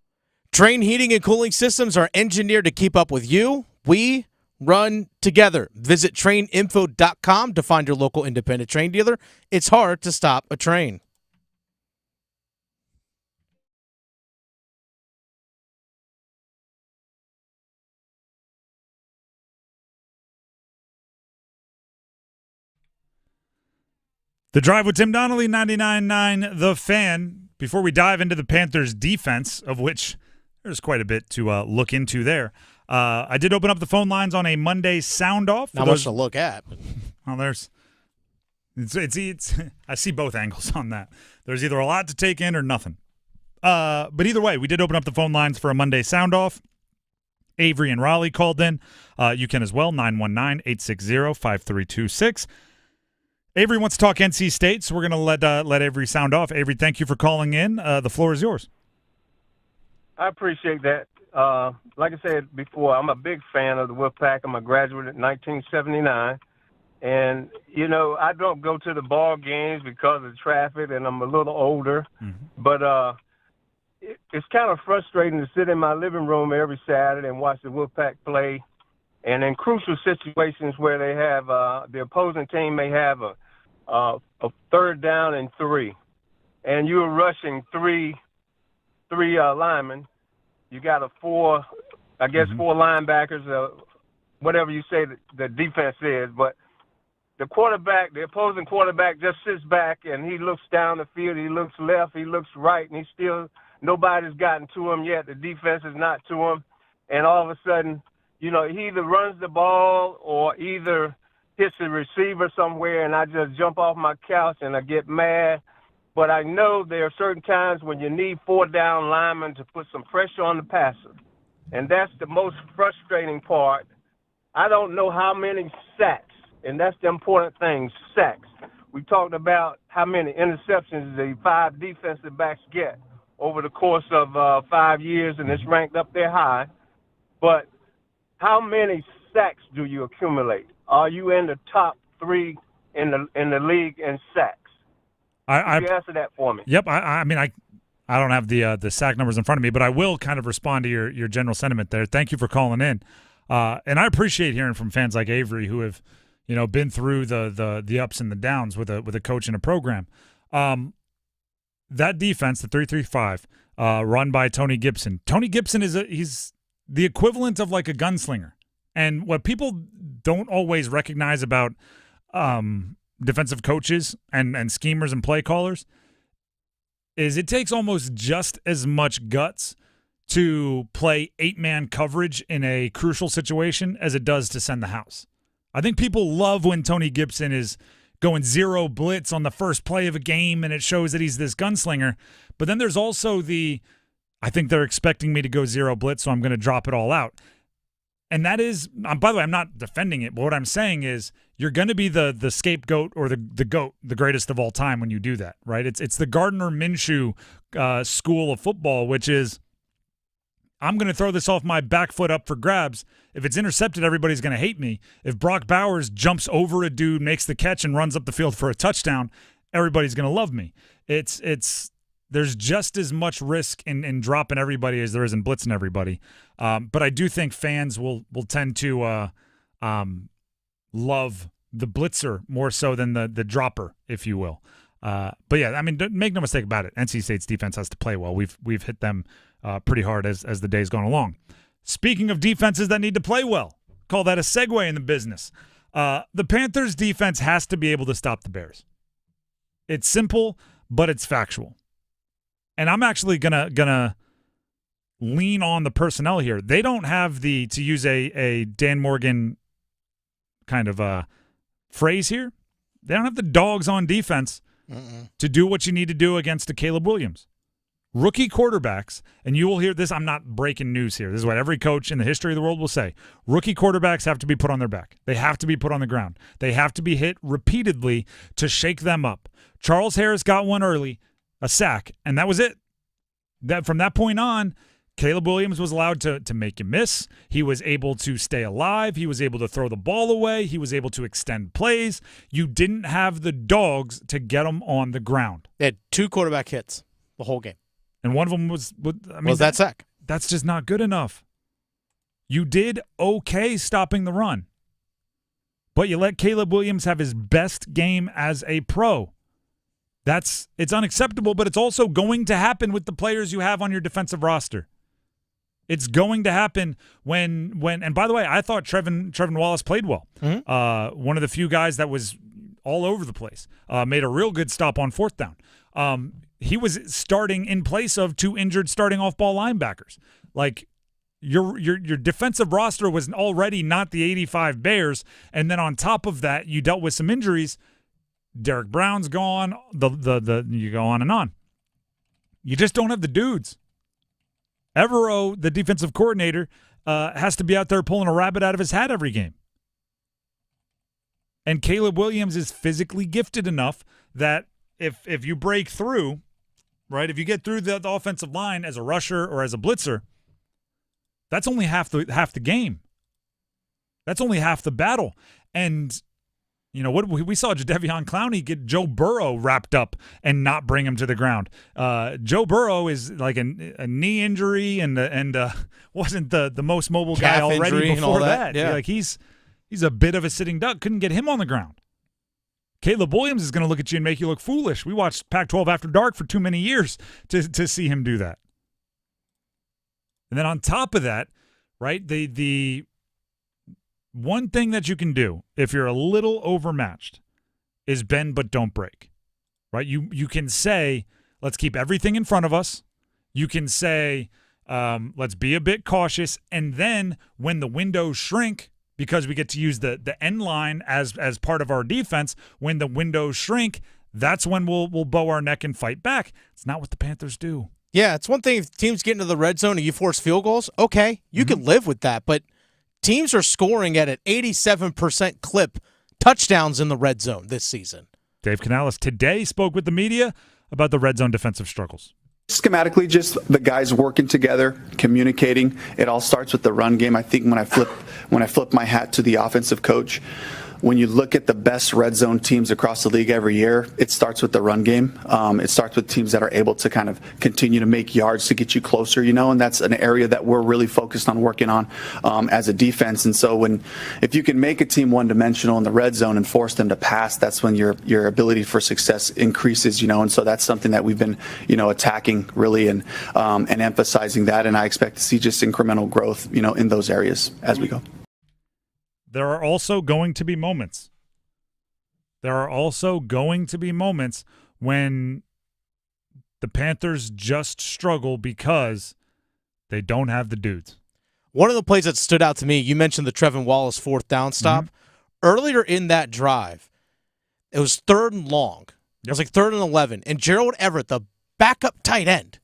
Train heating and cooling systems are engineered to keep up with you. We run together. Visit traininfo.com to find your local independent train dealer. It's hard to stop a train. The Drive with Tim Donnelly, 99.9 The Fan. Before we dive into the Panthers' defense, of which there's quite a bit to look into there, I did open up the phone lines on a Monday Soundoff. Not much to look at. Well, it's I see both angles on that. There's either a lot to take in or nothing. But either way, we did open up the phone lines for a Monday Soundoff. Avery and Raleigh called in. You can as well, 919-860-5326. Avery wants to talk NC State, so we're going to let Avery sound off. Avery, thank you for calling in. The floor is yours. I appreciate that. Like I said before, I'm a big fan of the Wolfpack. I'm a graduate in 1979. And, you know, I don't go to the ball games because of traffic, and I'm a little older. Mm-hmm. But it's kind of frustrating to sit in my living room every Saturday and watch the Wolfpack play. And in crucial situations where they have the opposing team may have a 3rd down and 3, and you're rushing three linemen. You got four linebackers, whatever you say the defense is. But the opposing quarterback just sits back and he looks down the field. He looks left. He looks right, and nobody's gotten to him yet. The defense is not to him, and all of a sudden, you know, he either runs the ball or either hits the receiver somewhere, and I just jump off my couch and I get mad. But I know there are certain times when you need 4 down linemen to put some pressure on the passer, and that's the most frustrating part. I don't know how many sacks, and that's the important thing, sacks. We talked about how many interceptions the 5 defensive backs get. over the course of 5 years, and it's ranked up there high. But how many sacks do you accumulate? Are you in the top 3 in the league in sacks? Could you answer that for me? Yep. I mean, I don't have the sack numbers in front of me, but I will kind of respond to your general sentiment there. Thank you for calling in, and I appreciate hearing from fans like Avery who have, been through the ups and the downs with a coach and a program. That defense, the 3-3-5, run by Tony Gibson. Tony Gibson he's the equivalent of like a gunslinger, and what people don't always recognize about defensive coaches and schemers and play callers is it takes almost just as much guts to play 8-man coverage in a crucial situation as it does to send the house. I think people love when Tony Gibson is going 0 blitz on the first play of a game and it shows that he's this gunslinger. But then there's also I think they're expecting me to go 0 blitz, so I'm going to drop it all out. And that is, by the way, I'm not defending it, but what I'm saying is you're going to be the scapegoat or the GOAT, the greatest of all time when you do that, right? It's the Gardner Minshew school of football, which is I'm going to throw this off my back foot up for grabs. If it's intercepted, everybody's going to hate me. If Brock Bowers jumps over a dude, makes the catch, and runs up the field for a touchdown, everybody's going to love me. There's just as much risk in dropping everybody as there is in blitzing everybody. But I do think fans will tend to love the blitzer more so than the dropper, if you will. But yeah, I mean, make no mistake about it. NC State's defense has to play well. We've hit them pretty hard as the day's gone along. Speaking of defenses that need to play well, call that a segue in the business. The Panthers' defense has to be able to stop the Bears. It's simple, but it's factual. And I'm actually gonna lean on the personnel here. They don't have to use a Dan Morgan kind of phrase here. They don't have the dogs on defense to do what you need to do against a Caleb Williams. Rookie quarterbacks, and you will hear this, I'm not breaking news here. This is what every coach in the history of the world will say. Rookie quarterbacks have to be put on their back. They have to be put on the ground. They have to be hit repeatedly to shake them up. Charles Harris got one early, a sack, and that was it. From that point on, Caleb Williams was allowed to make you miss. He was able to stay alive. He was able to throw the ball away. He was able to extend plays. You didn't have the dogs to get them on the ground. They had 2 quarterback hits the whole game. And one of them was that sack. That's just not good enough. You did okay stopping the run, but you let Caleb Williams have his best game as a pro. It's unacceptable, but it's also going to happen with the players you have on your defensive roster. It's going to happen when and by the way, I thought Trevin Wallace played well. Mm-hmm. One of the few guys that was all over the place. Made a real good stop on 4th down. He was starting in place of 2 injured starting off-ball linebackers. Like your defensive roster was already not the 85 Bears, and then on top of that, you dealt with some injuries. Derek Brown's gone. You go on and on. You just don't have the dudes. Evero, the defensive coordinator, has to be out there pulling a rabbit out of his hat every game. And Caleb Williams is physically gifted enough that if you break through, right, if you get through the offensive line as a rusher or as a blitzer, that's only half the game. That's only half the battle. And you know what? We saw Jadeveon Clowney get Joe Burrow wrapped up and not bring him to the ground. Joe Burrow is like a knee injury and wasn't the most mobile guy already before that. Yeah. Like he's a bit of a sitting duck. Couldn't get him on the ground. Caleb Williams is going to look at you and make you look foolish. We watched Pac-12 After Dark for too many years to see him do that. And then on top of that, right, the one thing that you can do if you're a little overmatched is bend but don't break, right? You can say, let's keep everything in front of us. You can say, let's be a bit cautious. And then when the windows shrink, because we get to use the end line as part of our defense, when the windows shrink, that's when we'll bow our neck and fight back. It's not what the Panthers do. Yeah, it's one thing if teams get into the red zone and you force field goals. Okay, you can live with that, but teams are scoring at an 87% clip touchdowns in the red zone this season. Dave Canales today spoke with the media about the red zone defensive struggles. Schematically, just the guys working together, communicating. It all starts with the run game. I think when I flip my hat to the offensive coach, when you look at the best red zone teams across the league every year, it starts with the run game. It starts with teams that are able to kind of continue to make yards to get you closer, and that's an area that we're really focused on working on as a defense. And so if you can make a team one-dimensional in the red zone and force them to pass, that's when your ability for success increases, and so that's something that we've been, attacking really and emphasizing that. And I expect to see just incremental growth, in those areas as we go. There are also going to be moments. When the Panthers just struggle because they don't have the dudes. One of the plays that stood out to me, you mentioned the Trevin Wallace 4th down stop. Earlier in that drive, it was 3rd and long. It was like 3rd and 11. And Gerald Everett, the backup tight end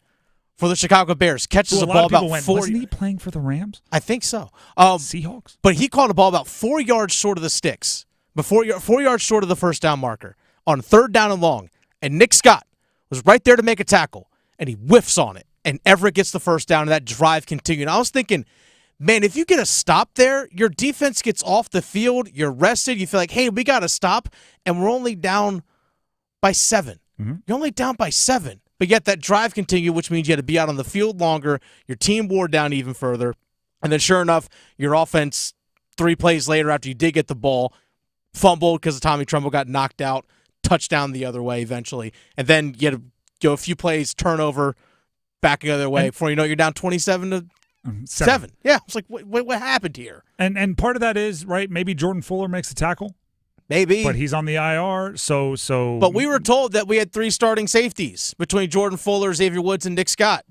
for the Chicago Bears, catches a ball about 40. Wasn't he playing for the Rams? I think so. Seahawks? But he caught a ball about 4 yards short of the sticks, 4 yards short of the first down marker on 3rd down and long. And Nick Scott was right there to make a tackle, and he whiffs on it. And Everett gets the first down, and that drive continued. I was thinking, man, if you get a stop there, your defense gets off the field, you're rested, you feel like, hey, we got to stop, and we're only down by 7. You're only down by 7. But yet that drive continued, which means you had to be out on the field longer. Your team wore down even further. And then sure enough, your offense 3 plays later after you did get the ball, fumbled because Tommy Tremble got knocked out, touchdown the other way eventually. And then you had to go a few plays, turnover, back the other way before you know you're down 27-7. Yeah, it's like, what happened here? And part of that is, right, maybe Jordan Fuller makes a tackle. Maybe. But he's on the IR, so. But we were told that we had 3 starting safeties between Jordan Fuller, Xavier Woods, and Nick Scott.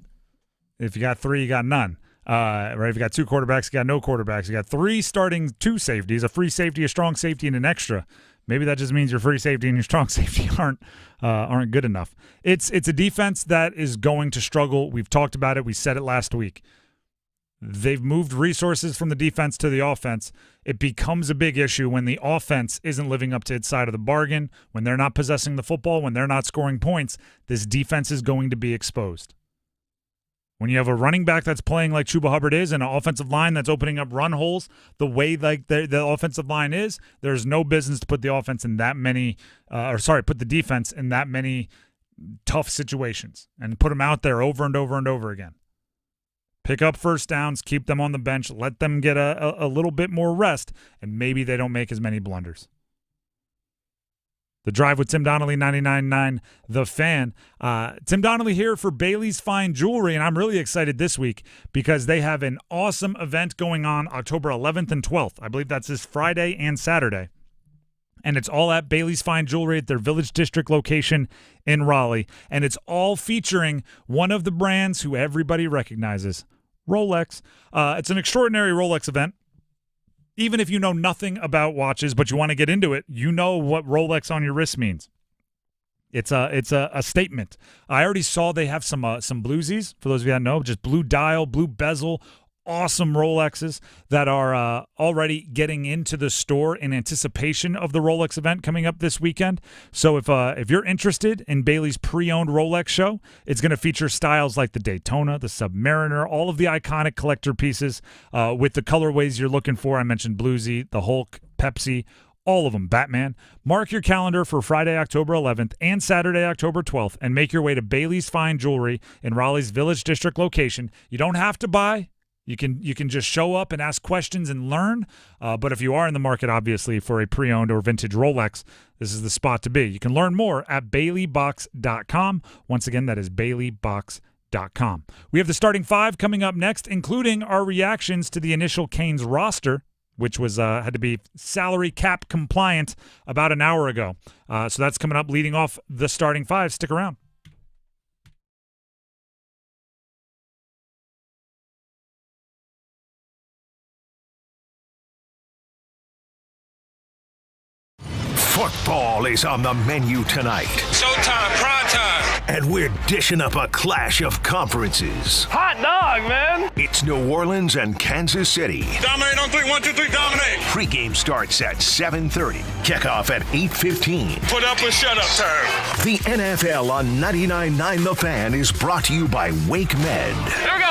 If you got 3, you got none. Right? If you got 2 quarterbacks, you got no quarterbacks. You got 3 starting 2 safeties, a free safety, a strong safety, and an extra. Maybe that just means your free safety and your strong safety aren't good enough. It's a defense that is going to struggle. We've talked about it. We said it last week. They've moved resources from the defense to the offense. It becomes a big issue when the offense isn't living up to its side of the bargain, when they're not possessing the football, when they're not scoring points. This defense is going to be exposed. When you have a running back that's playing like Chuba Hubbard is and an offensive line that's opening up run holes the way like the offensive line is, there's no business to put the offense in that many put the defense in that many tough situations and put them out there over and over and over again. Pick up first downs, keep them on the bench, let them get a little bit more rest, and maybe they don't make as many blunders. The Drive with Tim Donnelly, 99.9 The Fan. Tim Donnelly here for Bailey's Fine Jewelry, and I'm really excited this week because they have an awesome event going on October 11th and 12th. I believe that's this Friday and Saturday. And it's all at Bailey's Fine Jewelry at their Village District location in Raleigh. And it's all featuring one of the brands who everybody recognizes, Rolex. It's an extraordinary Rolex event. Even if you know nothing about watches, but you want to get into it, you know what Rolex on your wrist means. It's a statement. I already saw they have some bluesies, for those of you that know, just blue dial, blue bezel, awesome Rolexes that are already getting into the store in anticipation of the Rolex event coming up this weekend. So if you're interested in Bailey's pre-owned Rolex show, it's going to feature styles like the Daytona, the Submariner, all of the iconic collector pieces with the colorways you're looking for. I mentioned Bluesy, the Hulk, Pepsi, all of them, Batman. Mark your calendar for Friday, October 11th and Saturday, October 12th, and make your way to Bailey's Fine Jewelry in Raleigh's Village District location. You don't have to buy. You can just show up and ask questions and learn. But if you are in the market, obviously, for a pre-owned or vintage Rolex, this is the spot to be. You can learn more at baileybox.com. Once again, that is baileybox.com. We have the starting 5 coming up next, including our reactions to the initial Canes roster, which was had to be salary cap compliant about an hour ago. So that's coming up leading off the starting 5. Stick around. Football is on the menu tonight. Showtime, prime time. And we're dishing up a clash of conferences. Hot dog, man. It's New Orleans and Kansas City. Dominate on 3, 1, 2, 3, dominate. Pregame starts at 7:30. Kickoff at 8:15. Put up or shut up time. The NFL on 99.9 The Fan is brought to you by Wake Med. Here we go.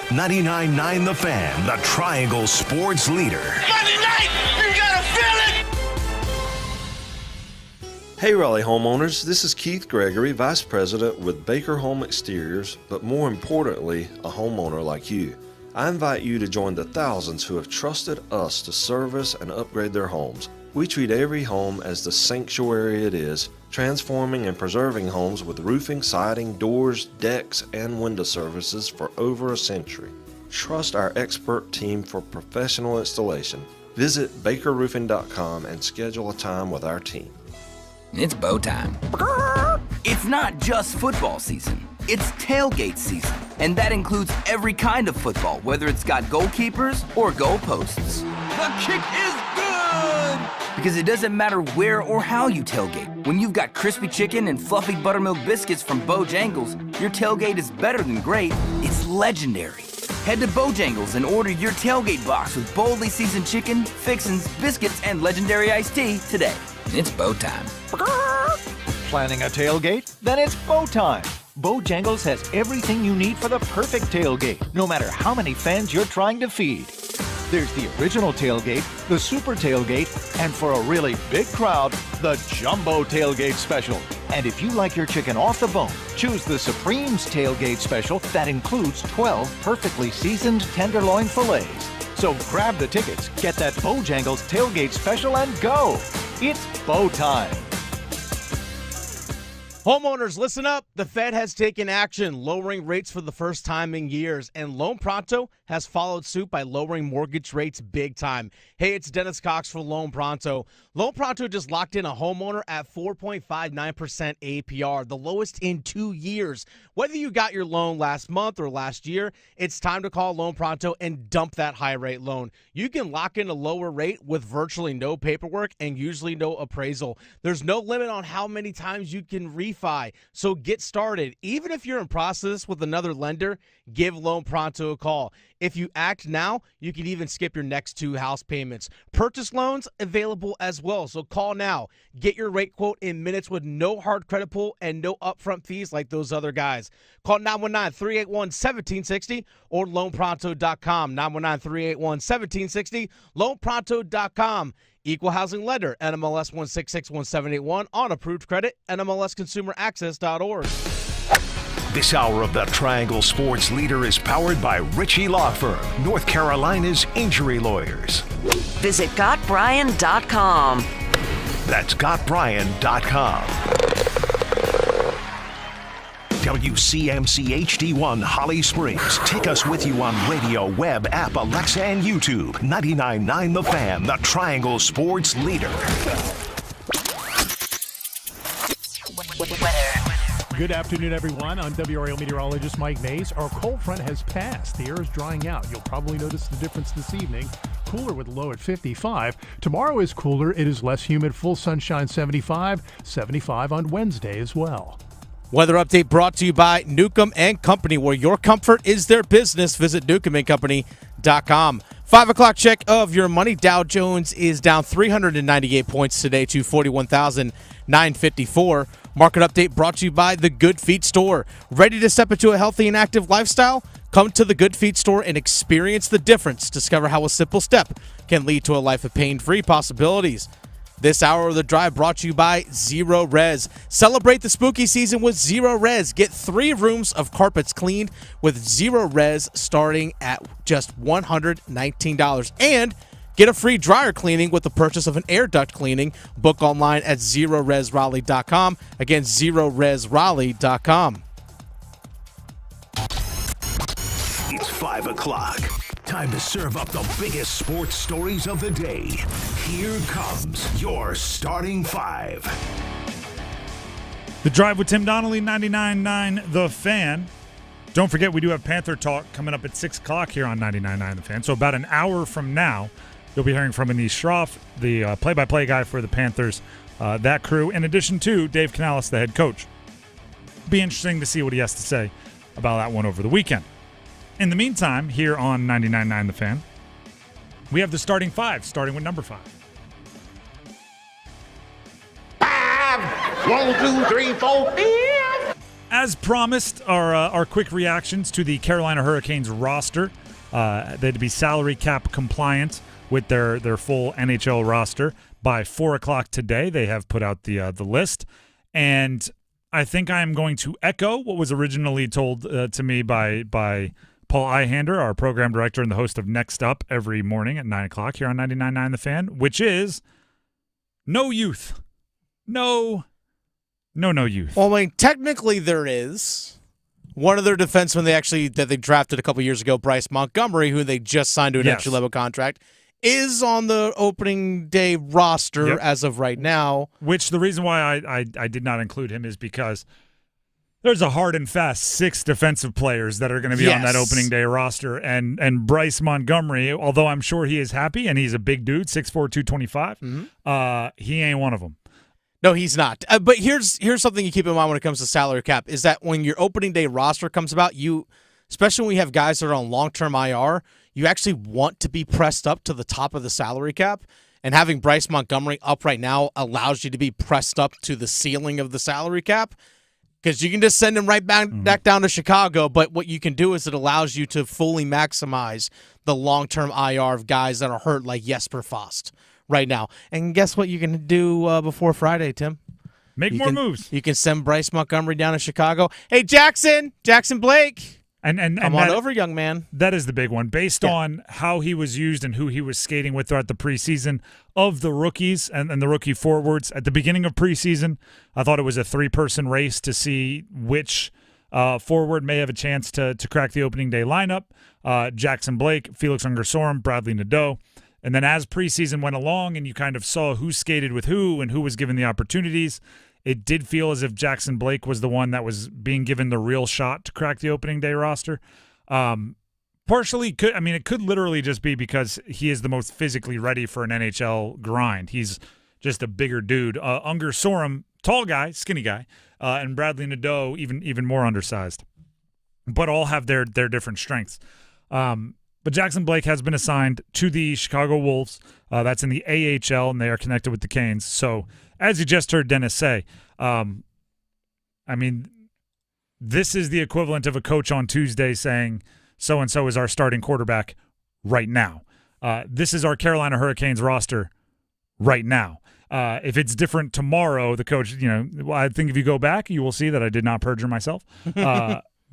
99.9 The Fan, the Triangle sports leader. Monday night, you gotta feel it. Hey Raleigh homeowners, this is Keith Gregory, Vice President with Baker Home Exteriors, but more importantly, a homeowner like you. I invite you to join the thousands who have trusted us to service and upgrade their homes. We treat every home as the sanctuary it is, transforming and preserving homes with roofing, siding, doors, decks, and window services for over a century. Trust our expert team for professional installation. Visit bakerroofing.com and schedule a time with our team. It's bow time. It's not just football season. It's tailgate season. And that includes every kind of football, whether it's got goalkeepers or goalposts. The kick is good! Because it doesn't matter where or how you tailgate. When you've got crispy chicken and fluffy buttermilk biscuits from Bojangles, your tailgate is better than great. It's legendary. Head to Bojangles and order your tailgate box with boldly seasoned chicken, fixins, biscuits, and legendary iced tea today. It's bow time. Planning a tailgate? Then it's bow time. Bojangles has everything you need for the perfect tailgate, no matter how many fans you're trying to feed. There's the original tailgate, the super tailgate, and for a really big crowd, the jumbo tailgate special. And if you like your chicken off the bone, choose the Supreme's tailgate special that includes 12 perfectly seasoned tenderloin fillets. So grab the tickets, get that Bojangles tailgate special, and go. It's bow time. Homeowners, listen up. The Fed has taken action, lowering rates for the first time in years, and Loan Pronto has followed suit by lowering mortgage rates big time. Hey, it's Dennis Cox for Loan Pronto. Loan Pronto just locked in a homeowner at 4.59% APR, the lowest in 2 years. Whether you got your loan last month or last year, it's time to call Loan Pronto and dump that high rate loan. You can lock in a lower rate with virtually no paperwork and usually no appraisal. There's no limit on how many times you can refi, so get started. Even if you're in process with another lender, give Loan Pronto a call. If you act now, you can even skip your next 2 house payments. Purchase loans available as well, so call now. Get your rate quote in minutes with no hard credit pull and no upfront fees like those other guys. Call 919-381-1760 or loanpronto.com. 919-381-1760, loanpronto.com. Equal housing lender, NMLS 1661781, on approved credit, NMLSconsumeraccess.org. This hour of the Triangle Sports Leader is powered by Ritchie Law Firm, North Carolina's injury lawyers. Visit GotBrian.com. That's GotBrian.com. WCMC HD1 Holly Springs. Take us with you on radio, web, app, Alexa, and YouTube. 99.9 The Fan, the Triangle Sports Leader. Good afternoon, everyone. I'm WRAL meteorologist Mike Mays. Our cold front has passed. The air is drying out. You'll probably notice the difference this evening. Cooler with a low at 55. Tomorrow is cooler. It is less humid. Full sunshine, 75. 75 on Wednesday as well. Weather update brought to you by Newcomb & Company, where your comfort is their business. Visit newcombandcompany.com. 5 o'clock check of your money. Dow Jones is down 398 points today to 41,954. Market update brought to you by The Good Feet Store. Ready to step into a healthy and active lifestyle? Come to The Good Feet Store and experience the difference. Discover how a simple step can lead to a life of pain-free possibilities. This hour of the drive brought to you by Zero Res. Celebrate the spooky season with Zero Res. Get 3 rooms of carpets cleaned with Zero Res starting at just $119. And get a free dryer cleaning with the purchase of an air duct cleaning. Book online at ZeroResRaleigh.com. Again, ZeroResRaleigh.com. It's 5 o'clock. Time to serve up the biggest sports stories of the day. Here comes your starting 5. The Drive with Tim Donnelly, 99.9 The Fan. Don't forget, we do have Panther Talk coming up at 6 o'clock here on 99.9 The Fan. So about an hour from now, You'll be hearing from Anish Shroff, the play-by-play guy for the Panthers, that crew, in addition to Dave Canales, the head coach. Be interesting to see what he has to say about that one over the weekend. In the meantime, here on 99.9 The Fan, we have the starting five, starting with number 5. 1, 2, 3, 4, 5. As promised, our quick reactions to the Carolina Hurricanes roster. They had to be salary cap compliant with their full NHL roster by 4 o'clock today. They have put out the list, and I think I am going to echo what was originally told to me by Paul Ihander, our program director and the host of Next Up every morning at 9 o'clock here on 99.9 The Fan, which is no youth. No youth. Well, I mean, technically there is. One of their defensemen that they drafted a couple years ago, Bryce Montgomery, who they just signed to an entry-level contract, is on the opening day roster as of right now. Which the reason why I did not include him is because there's a hard and fast 6 defensive players that are going to be on that opening day roster. And Bryce Montgomery, although I'm sure he is happy and he's a big dude, 6'4", 225, he ain't one of them. No, he's not. But here's something you keep in mind when it comes to salary cap, is that when your opening day roster comes about, especially when you have guys that are on long-term IR, you actually want to be pressed up to the top of the salary cap. And having Bryce Montgomery up right now allows you to be pressed up to the ceiling of the salary cap, because you can just send him right back down to Chicago. But what you can do is it allows you to fully maximize the long-term IR of guys that are hurt, like Jesper Fast right now. And guess what you can do before Friday, Tim? Make more moves. You can send Bryce Montgomery down to Chicago. Hey, Jackson Blake. And come on over, young man. That is the big one. Based on how he was used and who he was skating with throughout the preseason, of the rookies and the rookie forwards at the beginning of preseason, I thought it was a 3-person race to see which forward may have a chance to crack the opening day lineup. Jackson Blake, Felix Ungersorum, Bradley Nadeau. And then as preseason went along and you kind of saw who skated with who and who was given the opportunities, it did feel as if Jackson Blake was the one that was being given the real shot to crack the opening day roster. Partially, it could literally just be because he is the most physically ready for an NHL grind. He's just a bigger dude. Ungersorum, tall guy, skinny guy, and Bradley Nadeau, even more undersized. But all have their different strengths. But Jackson Blake has been assigned to the Chicago Wolves. That's in the AHL, and they are connected with the Canes. So, as you just heard Dennis say, this is the equivalent of a coach on Tuesday saying, so-and-so is our starting quarterback right now. This is our Carolina Hurricanes roster right now. If it's different tomorrow, the coach, I think if you go back, you will see that I did not perjure myself.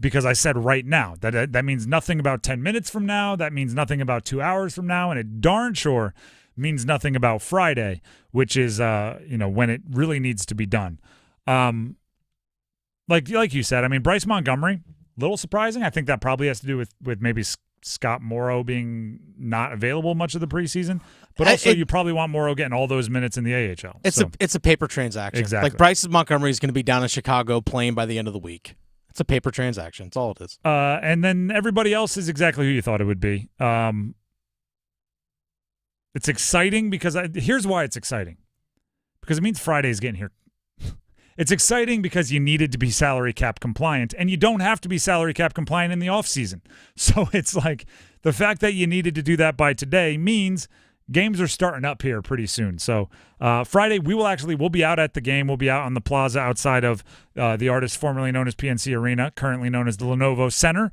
Because I said right now. That means nothing about 10 minutes from now. That means nothing about 2 hours from now. And it darn sure means nothing about Friday, which is when it really needs to be done. Like you said, Bryce Montgomery, a little surprising. I think that probably has to do with maybe Scott Morrow being not available much of the preseason. But also you probably want Morrow getting all those minutes in the AHL. It's a paper transaction. Exactly. Like Bryce Montgomery is going to be down in Chicago playing by the end of the week. It's a paper transaction. That's all it is. And then everybody else is exactly who you thought it would be. It's exciting because here's why it's exciting. Because it means Friday's getting here. It's exciting because you needed to be salary cap compliant, and you don't have to be salary cap compliant in the offseason. So it's like the fact that you needed to do that by today means games are starting up here pretty soon. So Friday, we'll be out at the game. We'll be out on the plaza outside of the Artist formerly known as PNC Arena, currently known as the Lenovo Center.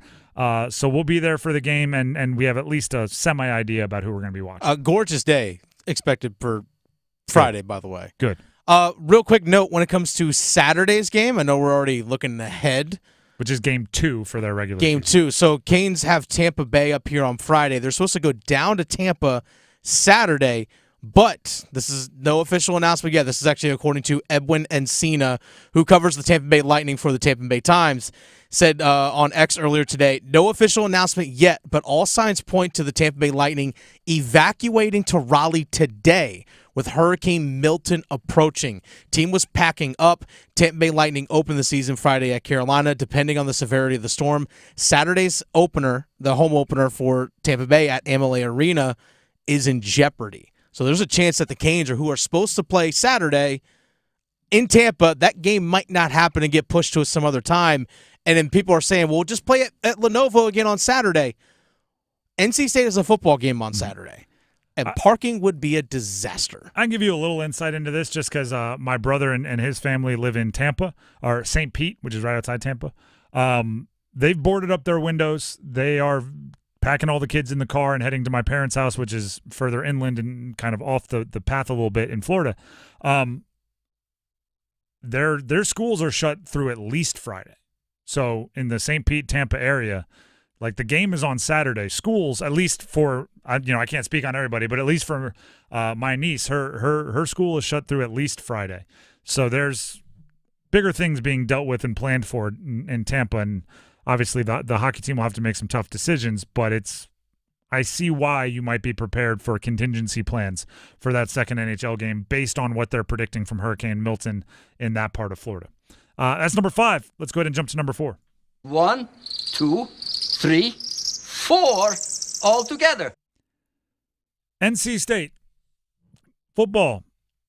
So we'll be there for the game, and we have at least a semi-idea about who we're going to be watching. A gorgeous day expected for Friday, by the way. Good. Real quick note, when it comes to Saturday's game, I know we're already looking ahead. Which is game 2 for their regular Game season. 2. So Canes have Tampa Bay up here on Friday. They're supposed to go down to Tampa Saturday, but this is no official announcement yet. This is actually according to Edwin Encina, who covers the Tampa Bay Lightning for the Tampa Bay Times, said on X earlier today, no official announcement yet, but all signs point to the Tampa Bay Lightning evacuating to Raleigh today with Hurricane Milton approaching. Team was packing up. Tampa Bay Lightning opened the season Friday at Carolina, depending on the severity of the storm. Saturday's opener, the home opener for Tampa Bay at AMLA Arena, is in jeopardy. So there's a chance that the Canes, who are supposed to play Saturday in Tampa, that game might not happen and get pushed to some other time. And then people are saying, well, just play it at Lenovo again on Saturday. NC State has a football game on Saturday, and parking would be a disaster. I can give you a little insight into this just because my brother and his family live in Tampa, or St. Pete, which is right outside Tampa. They've boarded up their windows. They are packing all the kids in the car and heading to my parents' house, which is further inland and kind of off the path a little bit in Florida. Their schools are shut through at least Friday. So in the St. Pete, Tampa area, like the game is on Saturday. Schools, at least for, I can't speak on everybody, but at least for my niece, her school is shut through at least Friday. So there's bigger things being dealt with and planned for in Tampa, and obviously the hockey team will have to make some tough decisions, but I see why you might be prepared for contingency plans for that second NHL game based on what they're predicting from Hurricane Milton in that part of Florida. That's number 5. Let's go ahead and jump to number 4. 1, 2, 3, 4, all together. NC State football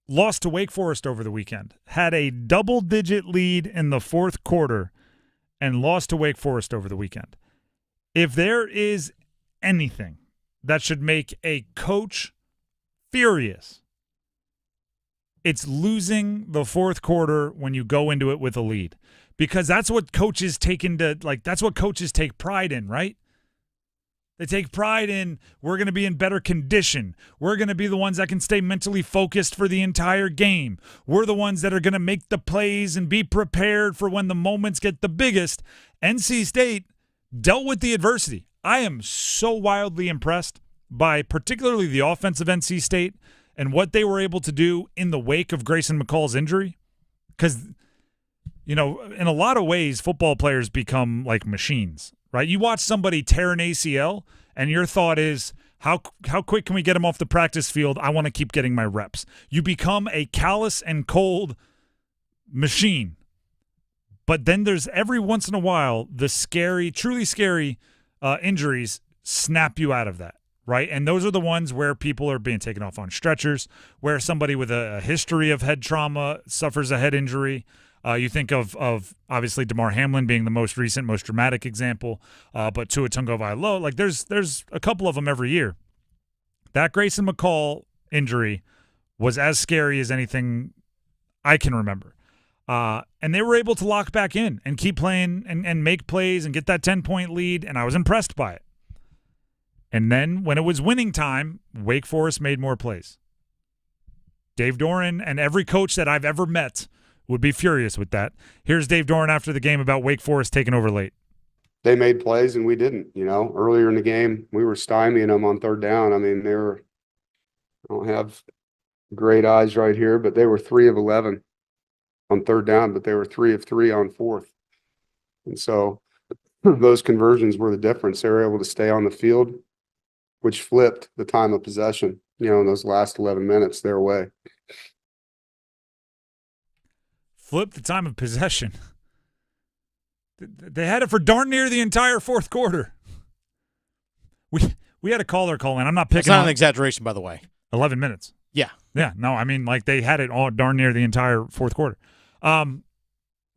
lost to Wake Forest over the weekend, had a double-digit lead in the fourth quarter, and lost to Wake Forest over the weekend. If there is anything that should make a coach furious, it's losing the fourth quarter when you go into it with a lead, because that's what coaches take pride in, right? They take pride in, we're going to be in better condition. We're going to be the ones that can stay mentally focused for the entire game. We're the ones that are going to make the plays and be prepared for when the moments get the biggest. NC State dealt with the adversity. I am so wildly impressed by particularly the offense of NC State and what they were able to do in the wake of Grayson McCall's injury. Because, in a lot of ways, football players become like machines, right? You watch somebody tear an ACL, and your thought is, how quick can we get him off the practice field? I want to keep getting my reps. You become a callous and cold machine. But then there's every once in a while, the scary, truly scary injuries snap you out of that, right? And those are the ones where people are being taken off on stretchers, where somebody with a history of head trauma suffers a head injury. You think of obviously Damar Hamlin being the most recent, most dramatic example, but Tua Tagovailoa, like there's a couple of them every year. That Grayson McCall injury was as scary as anything I can remember. And they were able to lock back in and keep playing and make plays and get that 10-point lead, and I was impressed by it. And then when it was winning time, Wake Forest made more plays. Dave Doran and every coach that I've ever met would be furious with that. Here's Dave Doran after the game about Wake Forest taking over late. They made plays and we didn't. Earlier in the game, we were stymieing them on third down. I mean, I don't have great eyes right here, but they were 3 of 11 on third down, but they were 3 of 3 on fourth. And so those conversions were the difference. They were able to stay on the field, which flipped the time of possession, in those last 11 minutes their way. Flip the time of possession. They had it for darn near the entire fourth quarter. We had a caller call in. I'm not picking. It's not an exaggeration, by the way. 11 minutes. Yeah. Yeah. No, I mean, like they had it all darn near the entire fourth quarter.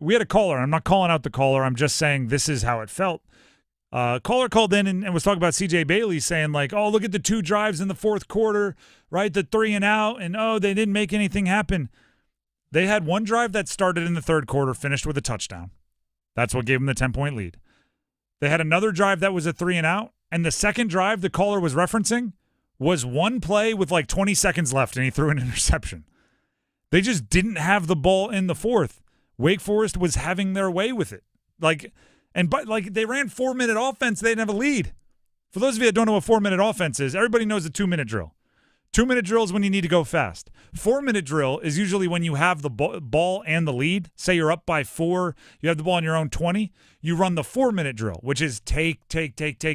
We had a caller. I'm not calling out the caller. I'm just saying this is how it felt. Caller called in and was talking about C.J. Bailey, saying like, oh, look at the 2 drives in the fourth quarter, right? The 3 and out, and they didn't make anything happen. They had one drive that started in the third quarter, finished with a touchdown. That's what gave them the 10-point lead. They had another drive that was a 3 and out, and the second drive the caller was referencing was one play with like 20 seconds left, and he threw an interception. They just didn't have the ball in the fourth. Wake Forest was having their way with it. They ran 4-minute offense. They didn't have a lead. For those of you that don't know what 4-minute offense is, everybody knows a 2-minute drill. 2-minute drill is when you need to go fast. 4-minute drill is usually when you have the ball and the lead. Say you're up by 4, you have the ball on your own 20. You run the 4-minute drill, which is take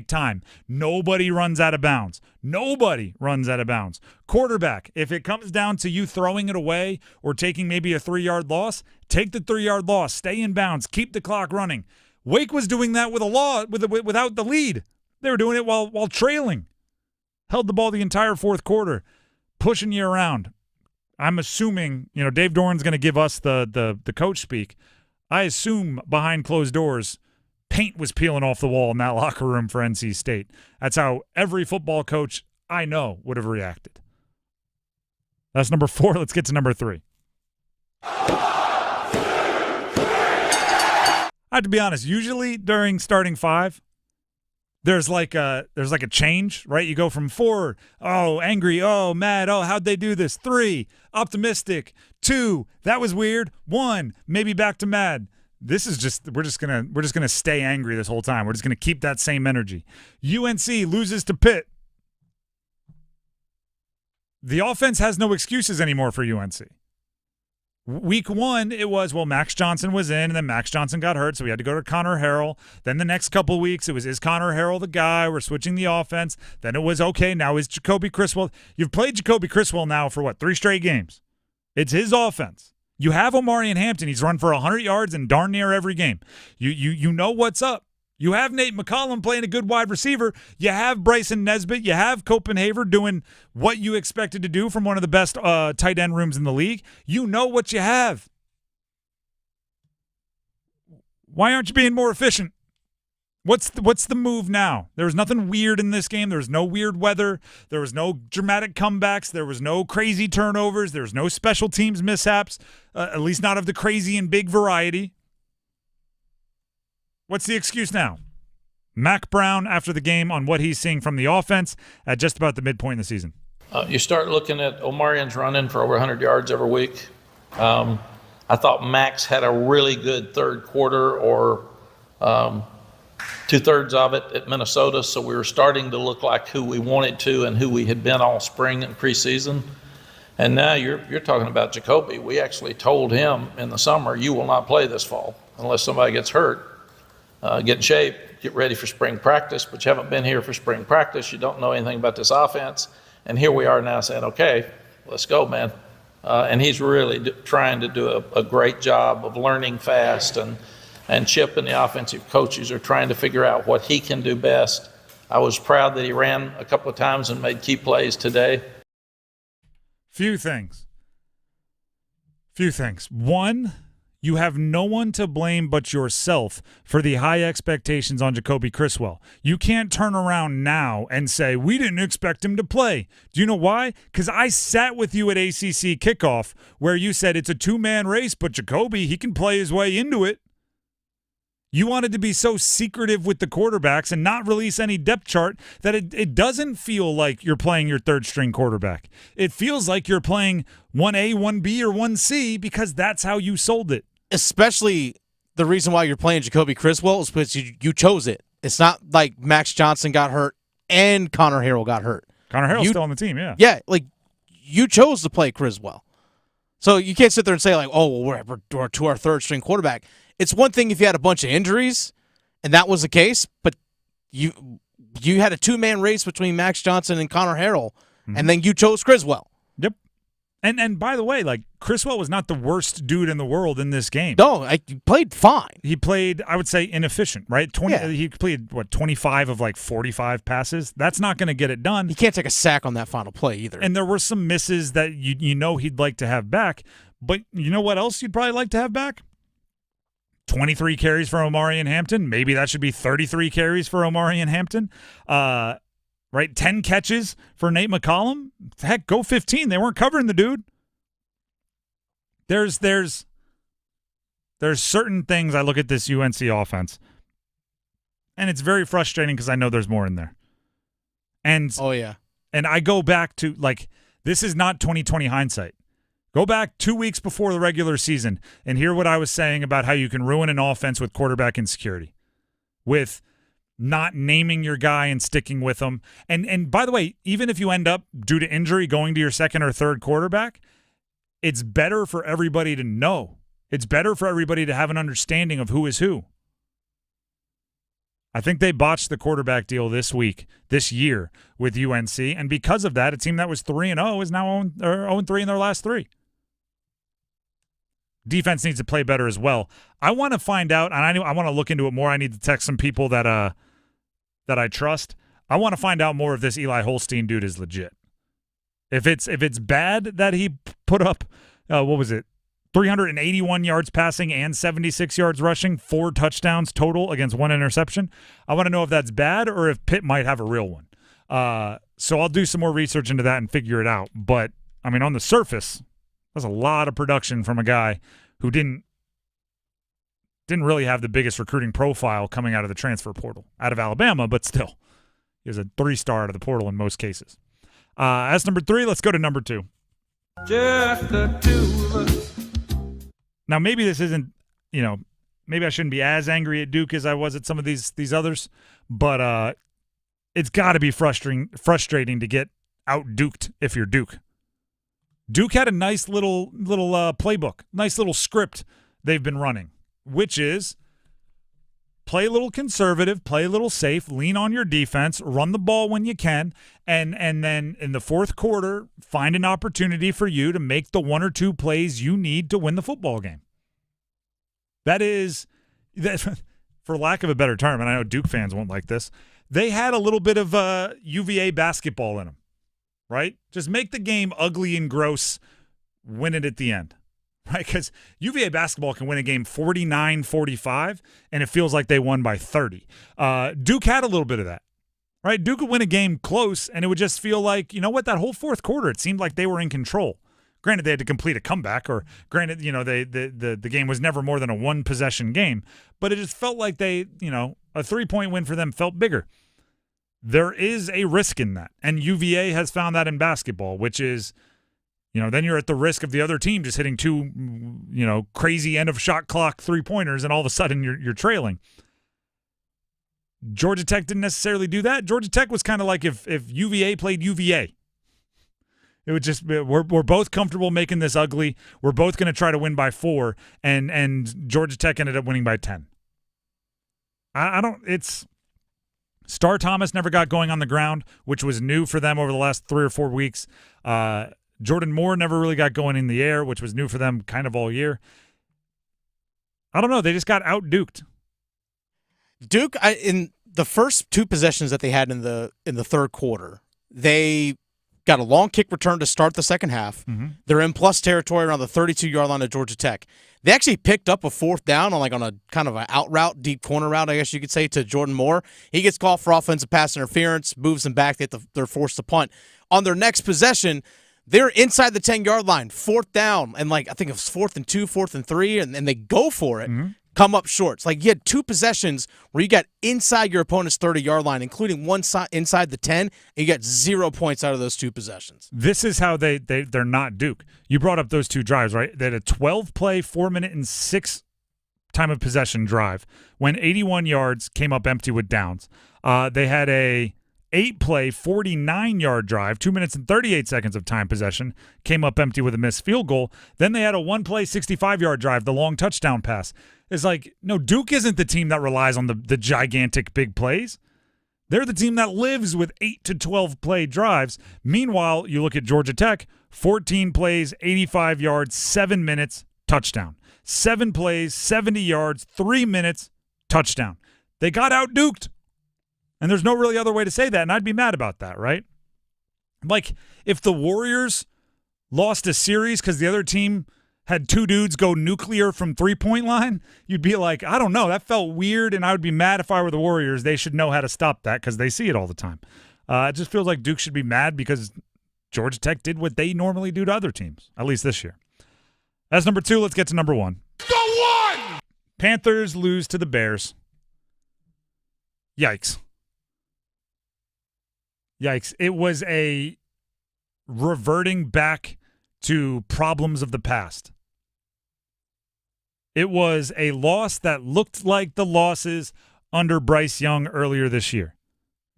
time. Nobody runs out of bounds. Nobody runs out of bounds. Quarterback, if it comes down to you throwing it away or taking maybe a 3-yard loss, take the 3-yard loss. Stay in bounds. Keep the clock running. Wake was doing that without the lead. They were doing it while trailing. Held the ball the entire fourth quarter, pushing you around. I'm assuming, Dave Doran's going to give us the coach speak. I assume behind closed doors, paint was peeling off the wall in that locker room for NC State. That's how every football coach I know would have reacted. That's number 4. Let's get to number 3. I have to be honest. Usually during starting 5, there's like a change, right? You go from 4, oh, angry, oh, mad, oh, how'd they do this? 3, optimistic. 2, that was weird. 1, maybe back to mad. This is just we're just gonna stay angry this whole time. We're just gonna keep that same energy. UNC loses to Pitt. The offense has no excuses anymore for UNC. Week 1, it was, Max Johnson was in, and then Max Johnson got hurt, so we had to go to Connor Harrell. Then the next couple of weeks, it was, is Connor Harrell the guy? We're switching the offense. Then it was, okay, now is Jacoby Criswell. You've played Jacoby Criswell now for, 3 straight games. It's his offense. You have Omarion Hampton. He's run for 100 yards in darn near every game. You know what's up. You have Nate McCollum playing a good wide receiver. You have Bryson Nesbitt. You have Copenhaver doing what you expected to do from one of the best tight end rooms in the league. You know what you have. Why aren't you being more efficient? What's the move now? There was nothing weird in this game. There was no weird weather. There was no dramatic comebacks. There was no crazy turnovers. There was no special teams mishaps, at least not of the crazy and big variety. What's the excuse now? Mac Brown after the game on what he's seeing from the offense at just about the midpoint in the season. You start looking at Omarion's running for over 100 yards every week. I thought Max had a really good third quarter or 2/3 of it at Minnesota, so we were starting to look like who we wanted to and who we had been all spring and preseason. And now you're talking about Jacoby. We actually told him in the summer, you will not play this fall unless somebody gets hurt. Get in shape, get ready for spring practice, but you haven't been here for spring practice. You don't know anything about this offense. And here we are now saying, okay, let's go, man. And he's really trying to do a great job of learning fast, and Chip and the offensive coaches are trying to figure out what he can do best. I was proud that he ran a couple of times and made key plays today. Few things. 1, you have no one to blame but yourself for the high expectations on Jacoby Criswell. You can't turn around now and say, we didn't expect him to play. Do you know why? Because I sat with you at ACC kickoff where you said it's a 2-man race, but Jacoby, he can play his way into it. You wanted to be so secretive with the quarterbacks and not release any depth chart that it doesn't feel like you're playing your third-string quarterback. It feels like you're playing 1A, 1B, or 1C because that's how you sold it. Especially the reason why you're playing Jacoby Criswell is because you chose it. It's not like Max Johnson got hurt and Connor Harrell got hurt. Connor Harrell's still on the team, yeah. Yeah, you chose to play Criswell. So you can't sit there and say, we're to our third-string quarterback. It's one thing if you had a bunch of injuries, and that was the case, but you had a 2-man race between Max Johnson and Connor Harrell, and then you chose Criswell. Yep. And by the way, Criswell was not the worst dude in the world in this game. No, he played fine. He played, I would say, inefficient, right? He played 25 of 45 passes. That's not going to get it done. He can't take a sack on that final play either. And there were some misses that you know he'd like to have back. But you know what else you'd probably like to have back? 23 carries for Omarion Hampton. Maybe that should be 33 carries for Omarion Hampton. Right? 10 catches for Nate McCollum. Heck, go 15. They weren't covering the dude. There's certain things I look at this UNC offense, and it's very frustrating because I know there's more in there. And oh yeah. And I go back to this is not 2020 hindsight. Go back 2 weeks before the regular season and hear what I was saying about how you can ruin an offense with quarterback insecurity, with not naming your guy and sticking with him. And by the way, even if you end up, due to injury, going to your second or third quarterback, it's better for everybody to know. It's better for everybody to have an understanding of who is who. I think they botched the quarterback deal this year with UNC, and because of that, a team that was 3-0 is now 0-3 in their last 3. Defense needs to play better as well. I want to find out, and I want to look into it more. I need to text some people that I trust. I want to find out more if this Eli Holstein dude is legit. If it's bad that he put up, 381 yards passing and 76 yards rushing, 4 touchdowns total against 1 interception. I want to know if that's bad or if Pitt might have a real one. So I'll do some more research into that and figure it out. But, I mean, on the surface, that's a lot of production from a guy who didn't really have the biggest recruiting profile coming out of the transfer portal, out of Alabama, but still. He was a 3-star out of the portal in most cases. As number 3, let's go to number 2. Just the two of us. Now, maybe this isn't, maybe I shouldn't be as angry at Duke as I was at some of these others, but it's got to be frustrating to get out-duked if you're Duke. Duke had a nice little playbook, nice little script they've been running, which is play a little conservative, play a little safe, lean on your defense, run the ball when you can, and then in the fourth quarter, find an opportunity for you to make the 1 or 2 plays you need to win the football game. That, for lack of a better term, and I know Duke fans won't like this, they had a little bit of UVA basketball in them, right? Just make the game ugly and gross, win it at the end. Right, because UVA basketball can win a game 49-45, and it feels like they won by 30. Duke had a little bit of that, right? Duke would win a game close, and it would just feel like, you know what, that whole fourth quarter, it seemed like they were in control. Granted, they had to complete a comeback, or granted, the game was never more than a 1-possession game, but it just felt like a 3-point win for them felt bigger. There is a risk in that, and UVA has found that in basketball, which is, then you're at the risk of the other team just hitting 2, crazy end of shot clock 3-pointers, and all of a sudden you're trailing. Georgia Tech didn't necessarily do that. Georgia Tech was kind of like if UVA played UVA. It would just we're both comfortable making this ugly. We're both going to try to win by 4, and Georgia Tech ended up winning by 10. Star Thomas never got going on the ground, which was new for them over the last 3 or 4 weeks. Jordan Moore never really got going in the air, which was new for them kind of all year. I don't know. They just got out-duked. Duke, in the first 2 possessions that they had in the third quarter, they got a long kick return to start the second half. Mm-hmm. They're in plus territory around the 32-yard line of Georgia Tech. They actually picked up a 4th down on a kind of an out route, deep corner route, I guess you could say, to Jordan Moore. He gets called for offensive pass interference, moves them back. They're forced to punt. On their next possession, they're inside the 10-yard line, 4th down, and I think it was 4th and 2, 4th and 3, and they go for it, come up short. It's like you had 2 possessions where you got inside your opponent's 30-yard line, including one inside the 10, and you got 0 points out of those 2 possessions. This is how they're not Duke. You brought up those 2 drives, right? They had a 12-play, 4-minute, and 6 time of possession drive when 81 yards came up empty with downs. They had a 8-play, 49-yard drive, 2 minutes and 38 seconds of time possession, came up empty with a missed field goal. Then they had a 1-play, 65-yard drive, the long touchdown pass. It's like, no, Duke isn't the team that relies on the gigantic big plays. They're the team that lives with 8 to 12-play drives. Meanwhile, you look at Georgia Tech, 14 plays, 85 yards, 7 minutes, touchdown. 7 plays, 70 yards, 3 minutes, touchdown. They got out-duked. And there's no really other way to say that, and I'd be mad about that, right? Like, if the Warriors lost a series because the other team had 2 dudes go nuclear from 3-point line, you'd be like, I don't know, that felt weird, and I would be mad if I were the Warriors. They should know how to stop that because they see it all the time. It just feels like Duke should be mad because Georgia Tech did what they normally do to other teams, at least this year. That's number 2. Let's get to number 1. The 1! Panthers lose to the Bears. Yikes. Yikes. It was a reverting back to problems of the past. It was a loss that looked like the losses under Bryce Young earlier this year,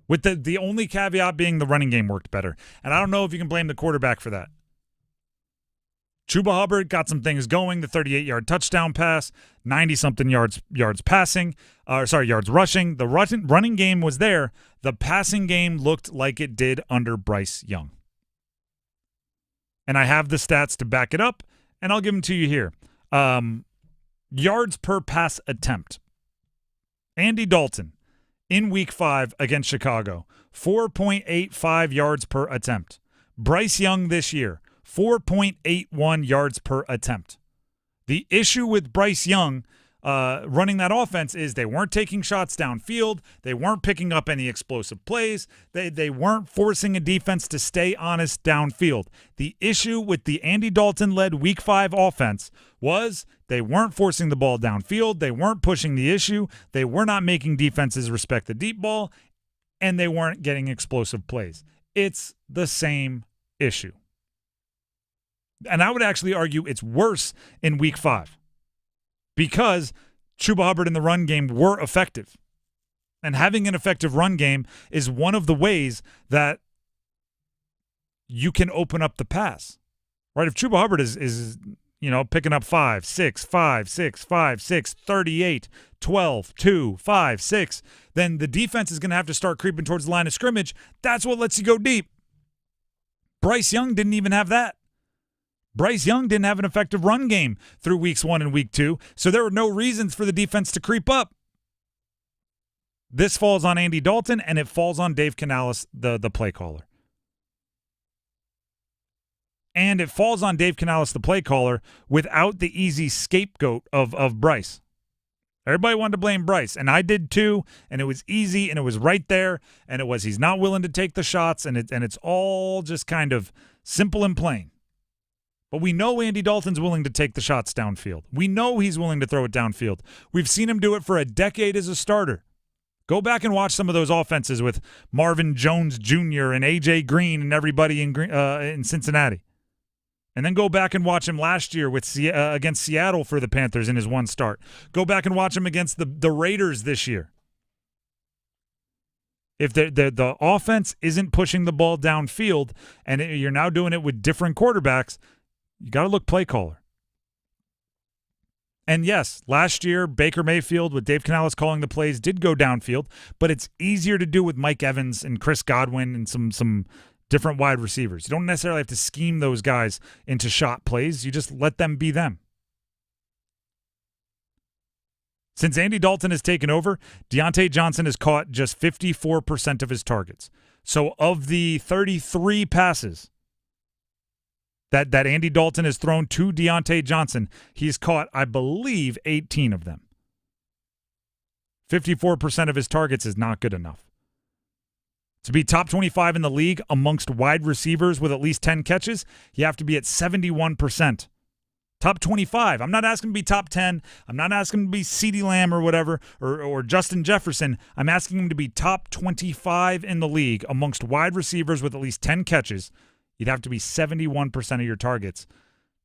with the only caveat being the running game worked better. And I don't know if you can blame the quarterback for that. Chuba Hubbard got some things going, the 38-yard touchdown pass, 90-something yards passing, yards rushing. The running game was there. The passing game looked like it did under Bryce Young. And I have the stats to back it up, and I'll give them to you here. Yards per pass attempt. Andy Dalton, in Week 5 against Chicago, 4.85 yards per attempt. Bryce Young this year, 4.81 yards per attempt. The issue with Bryce Young running that offense is they weren't taking shots downfield. They weren't picking up any explosive plays. They weren't forcing a defense to stay honest downfield. The issue with the Andy Dalton-led Week 5 offense was they weren't forcing the ball downfield. They weren't pushing the issue. They were not making defenses respect the deep ball, and they weren't getting explosive plays. It's the same issue. And I would actually argue it's worse in Week 5 because Chuba Hubbard and the run game were effective. And having an effective run game is one of the ways that you can open up the pass. Right? If Chuba Hubbard is picking up 5, 6, 5, 6, 5, 6, 38, 12, 2, 5, 6, then the defense is going to have to start creeping towards the line of scrimmage. That's what lets you go deep. Bryce Young didn't even have that. Bryce Young didn't have an effective run game through weeks 1 and week 2, so there were no reasons for the defense to creep up. This falls on Andy Dalton, and it falls on Dave Canales, the play caller. And it falls on Dave Canales, the play caller, without the easy scapegoat of Bryce. Everybody wanted to blame Bryce, and I did too, and it was easy, and it was right there, and it was he's not willing to take the shots, and it's all just kind of simple and plain. But we know Andy Dalton's willing to take the shots downfield. We know he's willing to throw it downfield. We've seen him do it for a decade as a starter. Go back and watch some of those offenses with Marvin Jones Jr. and A.J. Green and everybody in Cincinnati. And then go back and watch him last year against Seattle for the Panthers in his one start. Go back and watch him against the Raiders this year. If the offense isn't pushing the ball downfield and you're now doing it with different quarterbacks, you got to look play caller. And yes, last year, Baker Mayfield with Dave Canales calling the plays did go downfield, but it's easier to do with Mike Evans and Chris Godwin and some different wide receivers. You don't necessarily have to scheme those guys into shot plays. You just let them be them. Since Andy Dalton has taken over, Deontay Johnson has caught just 54% of his targets. So of the 33 passes that Andy Dalton has thrown to Deontay Johnson, he's caught, I believe, 18 of them. 54% of his targets is not good enough. To be top 25 in the league amongst wide receivers with at least 10 catches, you have to be at 71%. Top 25. I'm not asking to be top 10. I'm not asking to be CeeDee Lamb or whatever, or Justin Jefferson. I'm asking him to be top 25 in the league amongst wide receivers with at least 10 catches. You'd have to be 71% of your targets.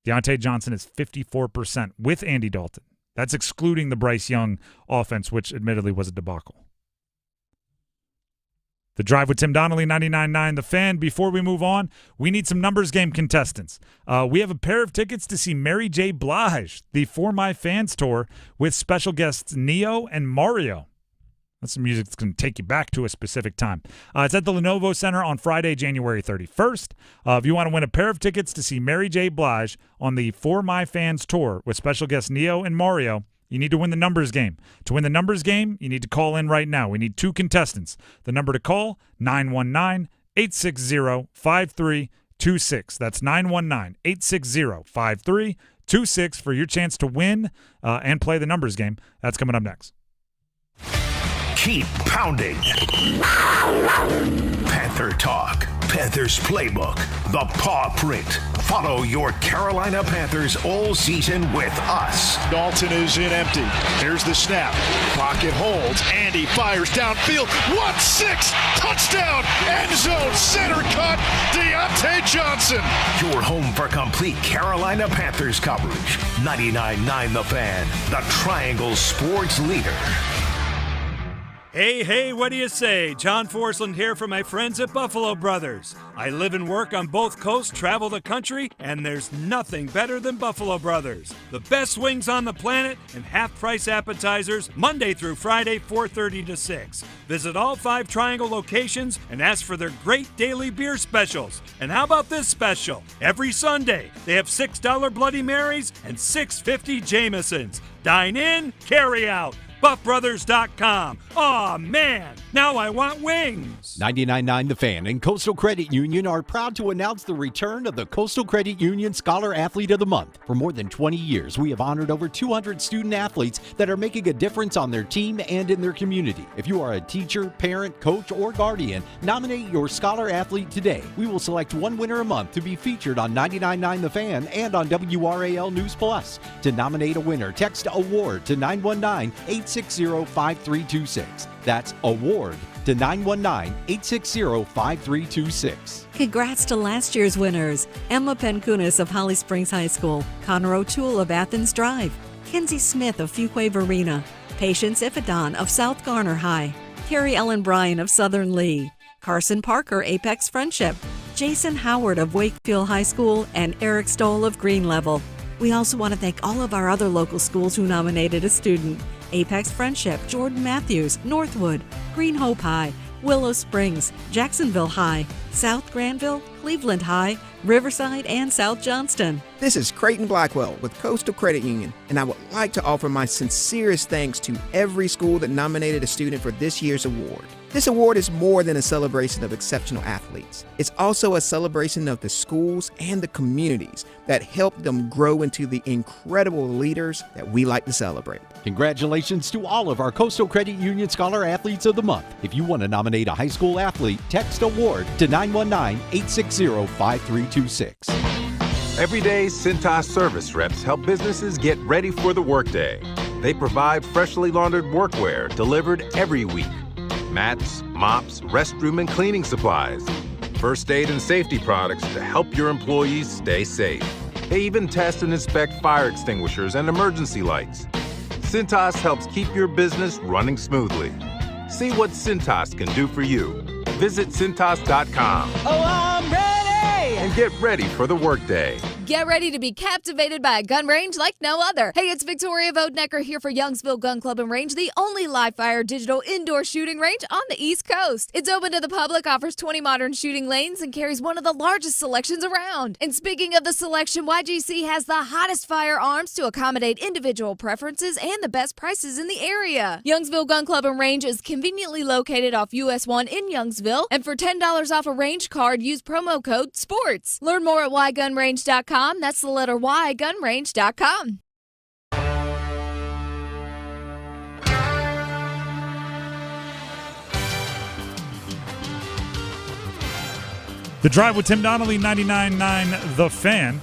Deontay Johnson is 54% with Andy Dalton. That's excluding the Bryce Young offense, which admittedly was a debacle. The Drive with Tim Donnelly, 99.9 The Fan. Before we move on, we need some numbers game contestants. We have a pair of tickets to see Mary J. Blige, the For My Fans tour, with special guests Neo and Mario. That's some music that's going to take you back to a specific time. It's at the Lenovo Center on Friday, January 31st. If you want to win a pair of tickets to see Mary J. Blige on the For My Fans tour with special guests Neo and Mario, you need to win the numbers game. To win the numbers game, you need to call in right now. We need 2 contestants. The number to call, 919-860-5326. That's 919-860-5326 for your chance to win and play the numbers game. That's coming up next. Keep pounding. Panther Talk, Panthers Playbook, the Paw Print. Follow your Carolina Panthers all season with us. Dalton is in empty. Here's the snap. Pocket holds. Andy fires downfield. 1-6. Touchdown. End zone. Center cut. Deontay Johnson. Your home for complete Carolina Panthers coverage. 99.9 The Fan, the Triangle Sports Leader. Hey, what do you say? John Forsland here from my friends at Buffalo Brothers. I live and work on both coasts, travel the country, and there's nothing better than Buffalo Brothers. The best wings on the planet and half-price appetizers Monday through Friday, 4:30 to 6. Visit all 5 Triangle locations and ask for their great daily beer specials. And how about this special? Every Sunday, they have $6 Bloody Marys and $6.50 Jamesons. Dine in, carry out. BuffBrothers.com. Aw, man, now I want wings. 99.9 The Fan and Coastal Credit Union are proud to announce the return of the Coastal Credit Union Scholar Athlete of the Month. For more than 20 years, we have honored over 200 student athletes that are making a difference on their team and in their community. If you are a teacher, parent, coach, or guardian, nominate your Scholar Athlete today. We will select one winner a month to be featured on 99.9 The Fan and on WRAL News Plus. To nominate a winner, text AWARD to 919-860-5326. That's AWARD to 919-860-5326. Congrats to last year's winners: Emma Penkunas of Holly Springs High School, Connor O'Toole of Athens Drive, Kenzie Smith of Fuquay Verena, Patience Ifadon of South Garner High, Carrie Ellen Bryan of Southern Lee, Carson Parker, Apex Friendship, Jason Howard of Wakefield High School, and Eric Stoll of Green Level. We also want to thank all of our other local schools who nominated a student: Apex Friendship, Jordan Matthews, Northwood, Green Hope High, Willow Springs, Jacksonville High, South Granville, Cleveland High, Riverside, and South Johnston. This is Creighton Blackwell with Coastal Credit Union, and I would like to offer my sincerest thanks to every school that nominated a student for this year's award. This award is more than a celebration of exceptional athletes. It's also a celebration of the schools and the communities that helped them grow into the incredible leaders that we like to celebrate. Congratulations to all of our Coastal Credit Union Scholar Athletes of the Month. If you want to nominate a high school athlete, text AWARD to 919-860-5326. Every day, Cintas service reps help businesses get ready for the workday. They provide freshly laundered workwear delivered every week. Mats, mops, restroom and cleaning supplies. First aid and safety products to help your employees stay safe. They even test and inspect fire extinguishers and emergency lights. Cintas helps keep your business running smoothly. See what Cintas can do for you. Visit Cintas.com. Oh, I'm ready! And get ready for the workday. Get ready to be captivated by a gun range like no other. Hey, it's Victoria Vodenecker here for Youngsville Gun Club and Range, the only live-fire digital indoor shooting range on the East Coast. It's open to the public, offers 20 modern shooting lanes, and carries one of the largest selections around. And speaking of the selection, YGC has the hottest firearms to accommodate individual preferences and the best prices in the area. Youngsville Gun Club and Range is conveniently located off US 1 in Youngsville, and for $10 off a range card, use promo code SPORTS. Learn more at ygunrange.com. That's the letter Y, gunrange.com. The Drive with Tim Donnelly, 99.9 The Fan.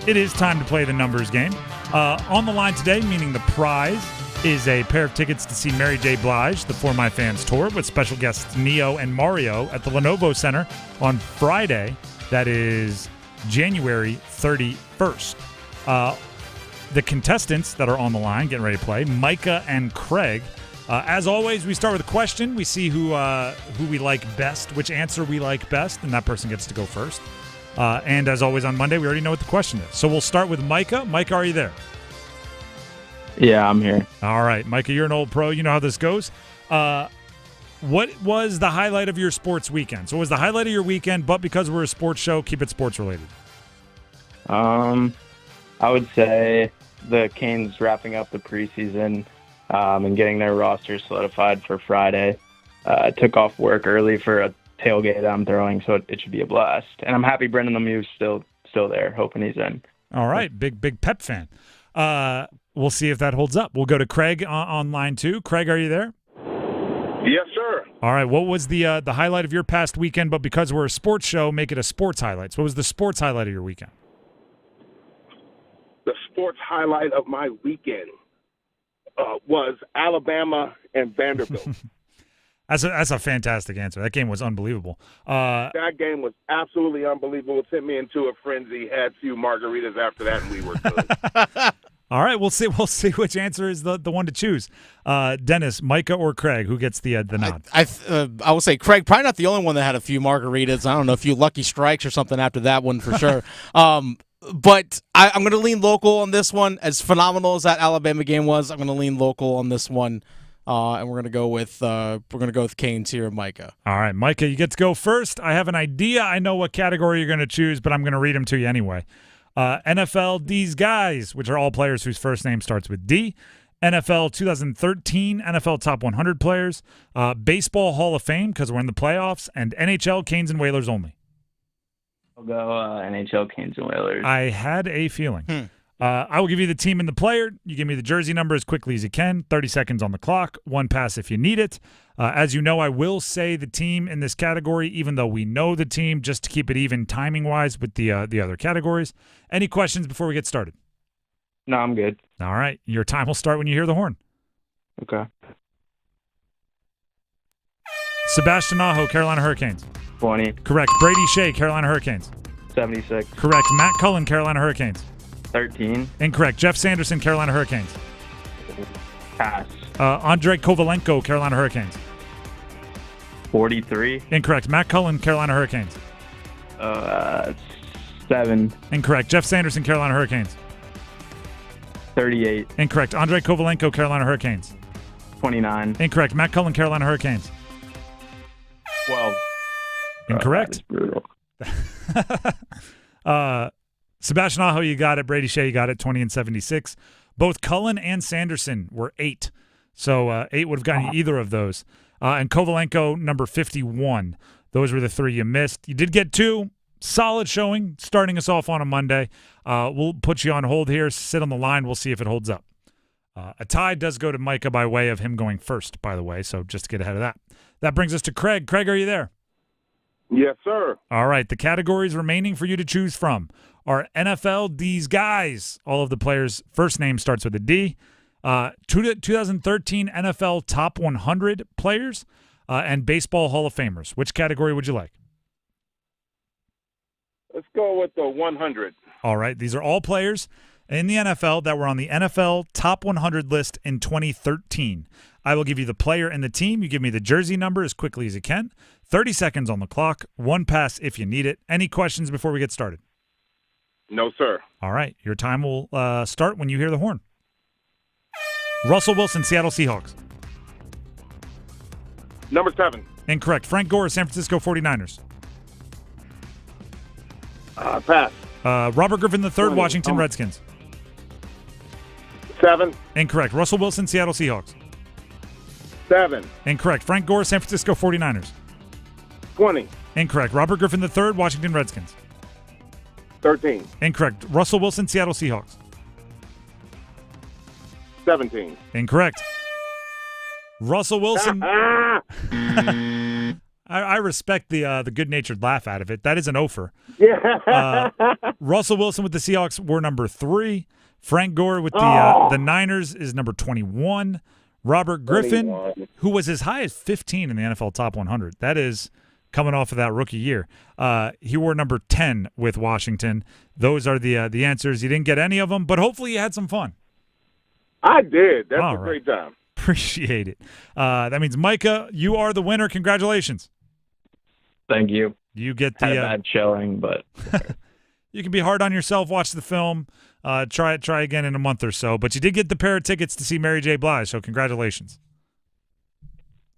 It is time to play the numbers game. On the line today, meaning the prize, is a pair of tickets to see Mary J. Blige, the For My Fans tour, with special guests Neo and Mario at the Lenovo Center on Friday. That is January 31st. The contestants that are on the line getting ready to play, Micah and Craig. As always, we start with a question. We see who we like best, which answer we like best, and that person gets to go first. And as always on Monday, we already know what the question is. So we'll start with Micah. Micah, are you there? Yeah, I'm here. All right. Micah, you're an old pro. You know how this goes. What was the highlight of your sports weekend? So what was the highlight of your weekend, but because we're a sports show, keep it sports related? I would say the Canes wrapping up the preseason and getting their roster solidified for Friday. I took off work early for a tailgate I'm throwing, so it should be a blast. And I'm happy Brendan Lemieux's still there, hoping he's in. All right, big Pep fan. We'll see if that holds up. We'll go to Craig on line 2. Craig, are you there? Yes, sir. All right. What was the highlight of your past weekend? But because we're a sports show, make it a sports highlight. So what was the sports highlight of your weekend? The sports highlight of my weekend was Alabama and Vanderbilt. That's a fantastic answer. That game was unbelievable. That game was absolutely unbelievable. It sent me into a frenzy. Had a few margaritas after that, and we were good. All right, we'll see which answer is the one to choose. Dennis, Micah, or Craig, who gets the nod? I will say Craig, probably not the only one that had a few margaritas. I don't know, a few lucky strikes or something after that one for sure. But I'm going to lean local on this one. As phenomenal as that Alabama game was, I'm going to lean local on this one, and we're going to go with Canes here, Micah. All right, Micah, you get to go first. I have an idea. I know what category you're going to choose, but I'm going to read them to you anyway. NFL D's Guys, which are all players whose first name starts with D, NFL 2013 NFL Top 100 players, Baseball Hall of Fame because we're in the playoffs, and NHL Canes and Whalers only. I'll go NHL Canes and Whalers. I had a feeling. I will give you the team and the player. You give me the jersey number as quickly as you can. 30 seconds on the clock. One pass if you need it. As you know, I will say the team in this category, even though we know the team, just to keep it even timing-wise with the other categories. Any questions before we get started? No, I'm good. All right. Your time will start when you hear the horn. Okay. Sebastian Aho, Carolina Hurricanes. 20. Correct. Brady Shea, Carolina Hurricanes. 76. Correct. Matt Cullen, Carolina Hurricanes. 13. Incorrect. Jeff Sanderson, Carolina Hurricanes. Pass. Andrei Kovalenko, Carolina Hurricanes. 43. Incorrect. Matt Cullen, Carolina Hurricanes. 7. Incorrect. Jeff Sanderson, Carolina Hurricanes. 38. Incorrect. Andrei Kovalenko, Carolina Hurricanes. 29. Incorrect. Matt Cullen, Carolina Hurricanes. 12. Incorrect. Brutal. Sebastian Aho, you got it. Brady Shea, you got it. 20 and 76. Both Cullen and Sanderson were 8. So 8 would have gotten you either of those. And Kovalenko, number 51. Those were the 3 you missed. You did get 2. Solid showing, starting us off on a Monday. We'll put you on hold here. Sit on the line. We'll see if it holds up. A tie does go to Micah by way of him going first, by the way, so just to get ahead of that. That brings us to Craig. Craig, are you there? Yes, sir. All right. The categories remaining for you to choose from are NFL D's Guys. All of the players' first name starts with a D. 2013 NFL Top 100 players and Baseball Hall of Famers. Which category would you like? Let's go with the 100. All right. These are all players in the NFL that were on the NFL Top 100 list in 2013. I will give you the player and the team. You give me the jersey number as quickly as you can. 30 seconds on the clock. One pass if you need it. Any questions before we get started? No, sir. All right. Your time will start when you hear the horn. Russell Wilson, Seattle Seahawks. Number 7. Incorrect. Frank Gore, San Francisco 49ers. Pass. Robert Griffin III, Washington Redskins. 7. Incorrect. Russell Wilson, Seattle Seahawks. 7. Incorrect. Frank Gore, San Francisco 49ers. 20. Incorrect. Robert Griffin III, Washington Redskins. 13. Incorrect. Russell Wilson, Seattle Seahawks. 17. Incorrect. Russell Wilson. I respect the good-natured laugh out of it. That is an offer. Yeah. Russell Wilson with the Seahawks were number 3. Frank Gore with the Niners is number 21. Robert Griffin, 21. who was as high as 15 in the NFL Top 100. That is coming off of that rookie year. He wore number 10 with Washington. Those are the answers. You didn't get any of them, but hopefully you had some fun. I did. That's All a right. great time. Appreciate it. That means, Micah, you are the winner. Congratulations. Thank you. You get Had a bad showing, but you can be hard on yourself. Watch the film. Try again in a month or so. But you did get the pair of tickets to see Mary J. Blige, so congratulations.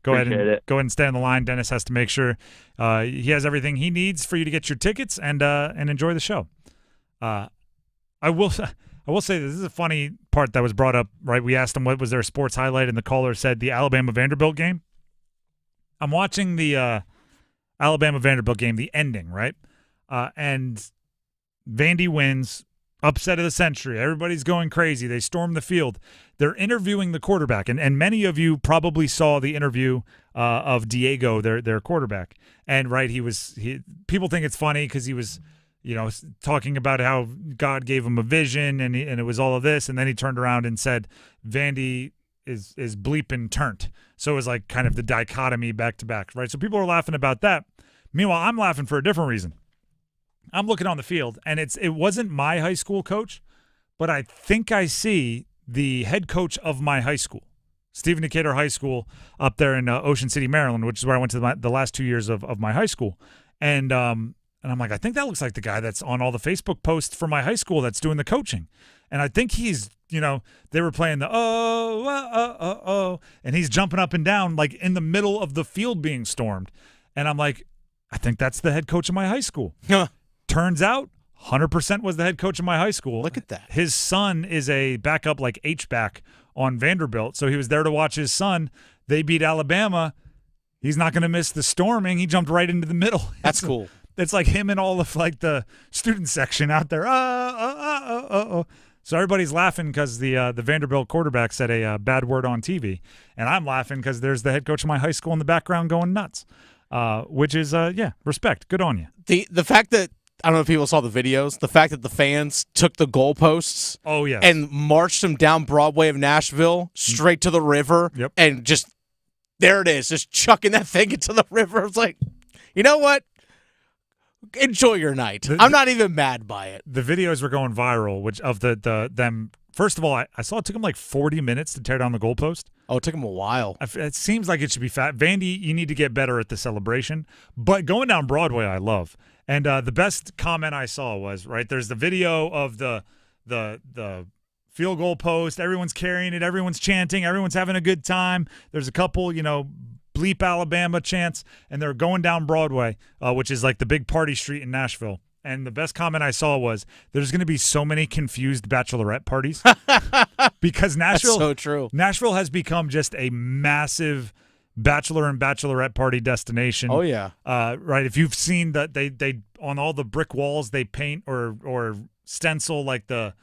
Go ahead and stay on the line. Dennis has to make sure he has everything he needs for you to get your tickets and enjoy the show. I will say this is a funny part that was brought up. Right, we asked him what was their sports highlight, and the caller said the Alabama Vanderbilt game. I'm watching the Alabama Vanderbilt game, the ending, right? And Vandy wins, upset of the century. Everybody's going crazy. They storm the field. They're interviewing the quarterback, and many of you probably saw the interview of Diego, their quarterback. And right, people think it's funny because he was, talking about how God gave him a vision, and it was all of this, and then he turned around and said, Vandy is bleeping turnt. So it was like kind of the dichotomy back to back, right? So people are laughing about that. Meanwhile, I'm laughing for a different reason. I'm looking on the field, and it wasn't my high school coach, but I think I see the head coach of my high school, Stephen Decatur High School up there in Ocean City, Maryland, which is where I went to the last 2 years of my high school. And I'm like, I think that looks like the guy that's on all the Facebook posts for my high school that's doing the coaching. And I think he's, they were playing the and he's jumping up and down like in the middle of the field being stormed. And I'm like, I think that's the head coach of my high school. Turns out 100% was the head coach of my high school. Look at that. His son is a backup, like H-back on Vanderbilt. So he was there to watch his son. They beat Alabama. He's not going to miss the storming. He jumped right into the middle. That's cool. It's like him and all of like the student section out there. So everybody's laughing because the Vanderbilt quarterback said a bad word on TV, and I'm laughing because there's the head coach of my high school in the background going nuts. Which is respect. Good on you. The fact that I don't know if people saw the videos. The fact that the fans took the goalposts, and marched them down Broadway of Nashville straight to the river, and just there it is, just chucking that thing into the river. It's like, you know what? Enjoy your night. I'm not even mad by it. The videos were going viral, which of them. First of all, I saw it took them like 40 minutes to tear down the goalpost. Oh, it took them a while. It seems like it should be fat. Vandy, you need to get better at the celebration. But going down Broadway, I love. And the best comment I saw was, right, there's the video of the field goal post. Everyone's carrying it. Everyone's chanting. Everyone's having a good time. There's a couple, bleep Alabama chants, and they're going down Broadway, which is like the big party street in Nashville. And the best comment I saw was, there's going to be so many confused bachelorette parties because Nashville, that's so true. Nashville has become just a massive bachelor and bachelorette party destination. Oh yeah. Right. If you've seen that they on all the brick walls, they paint or stencil like the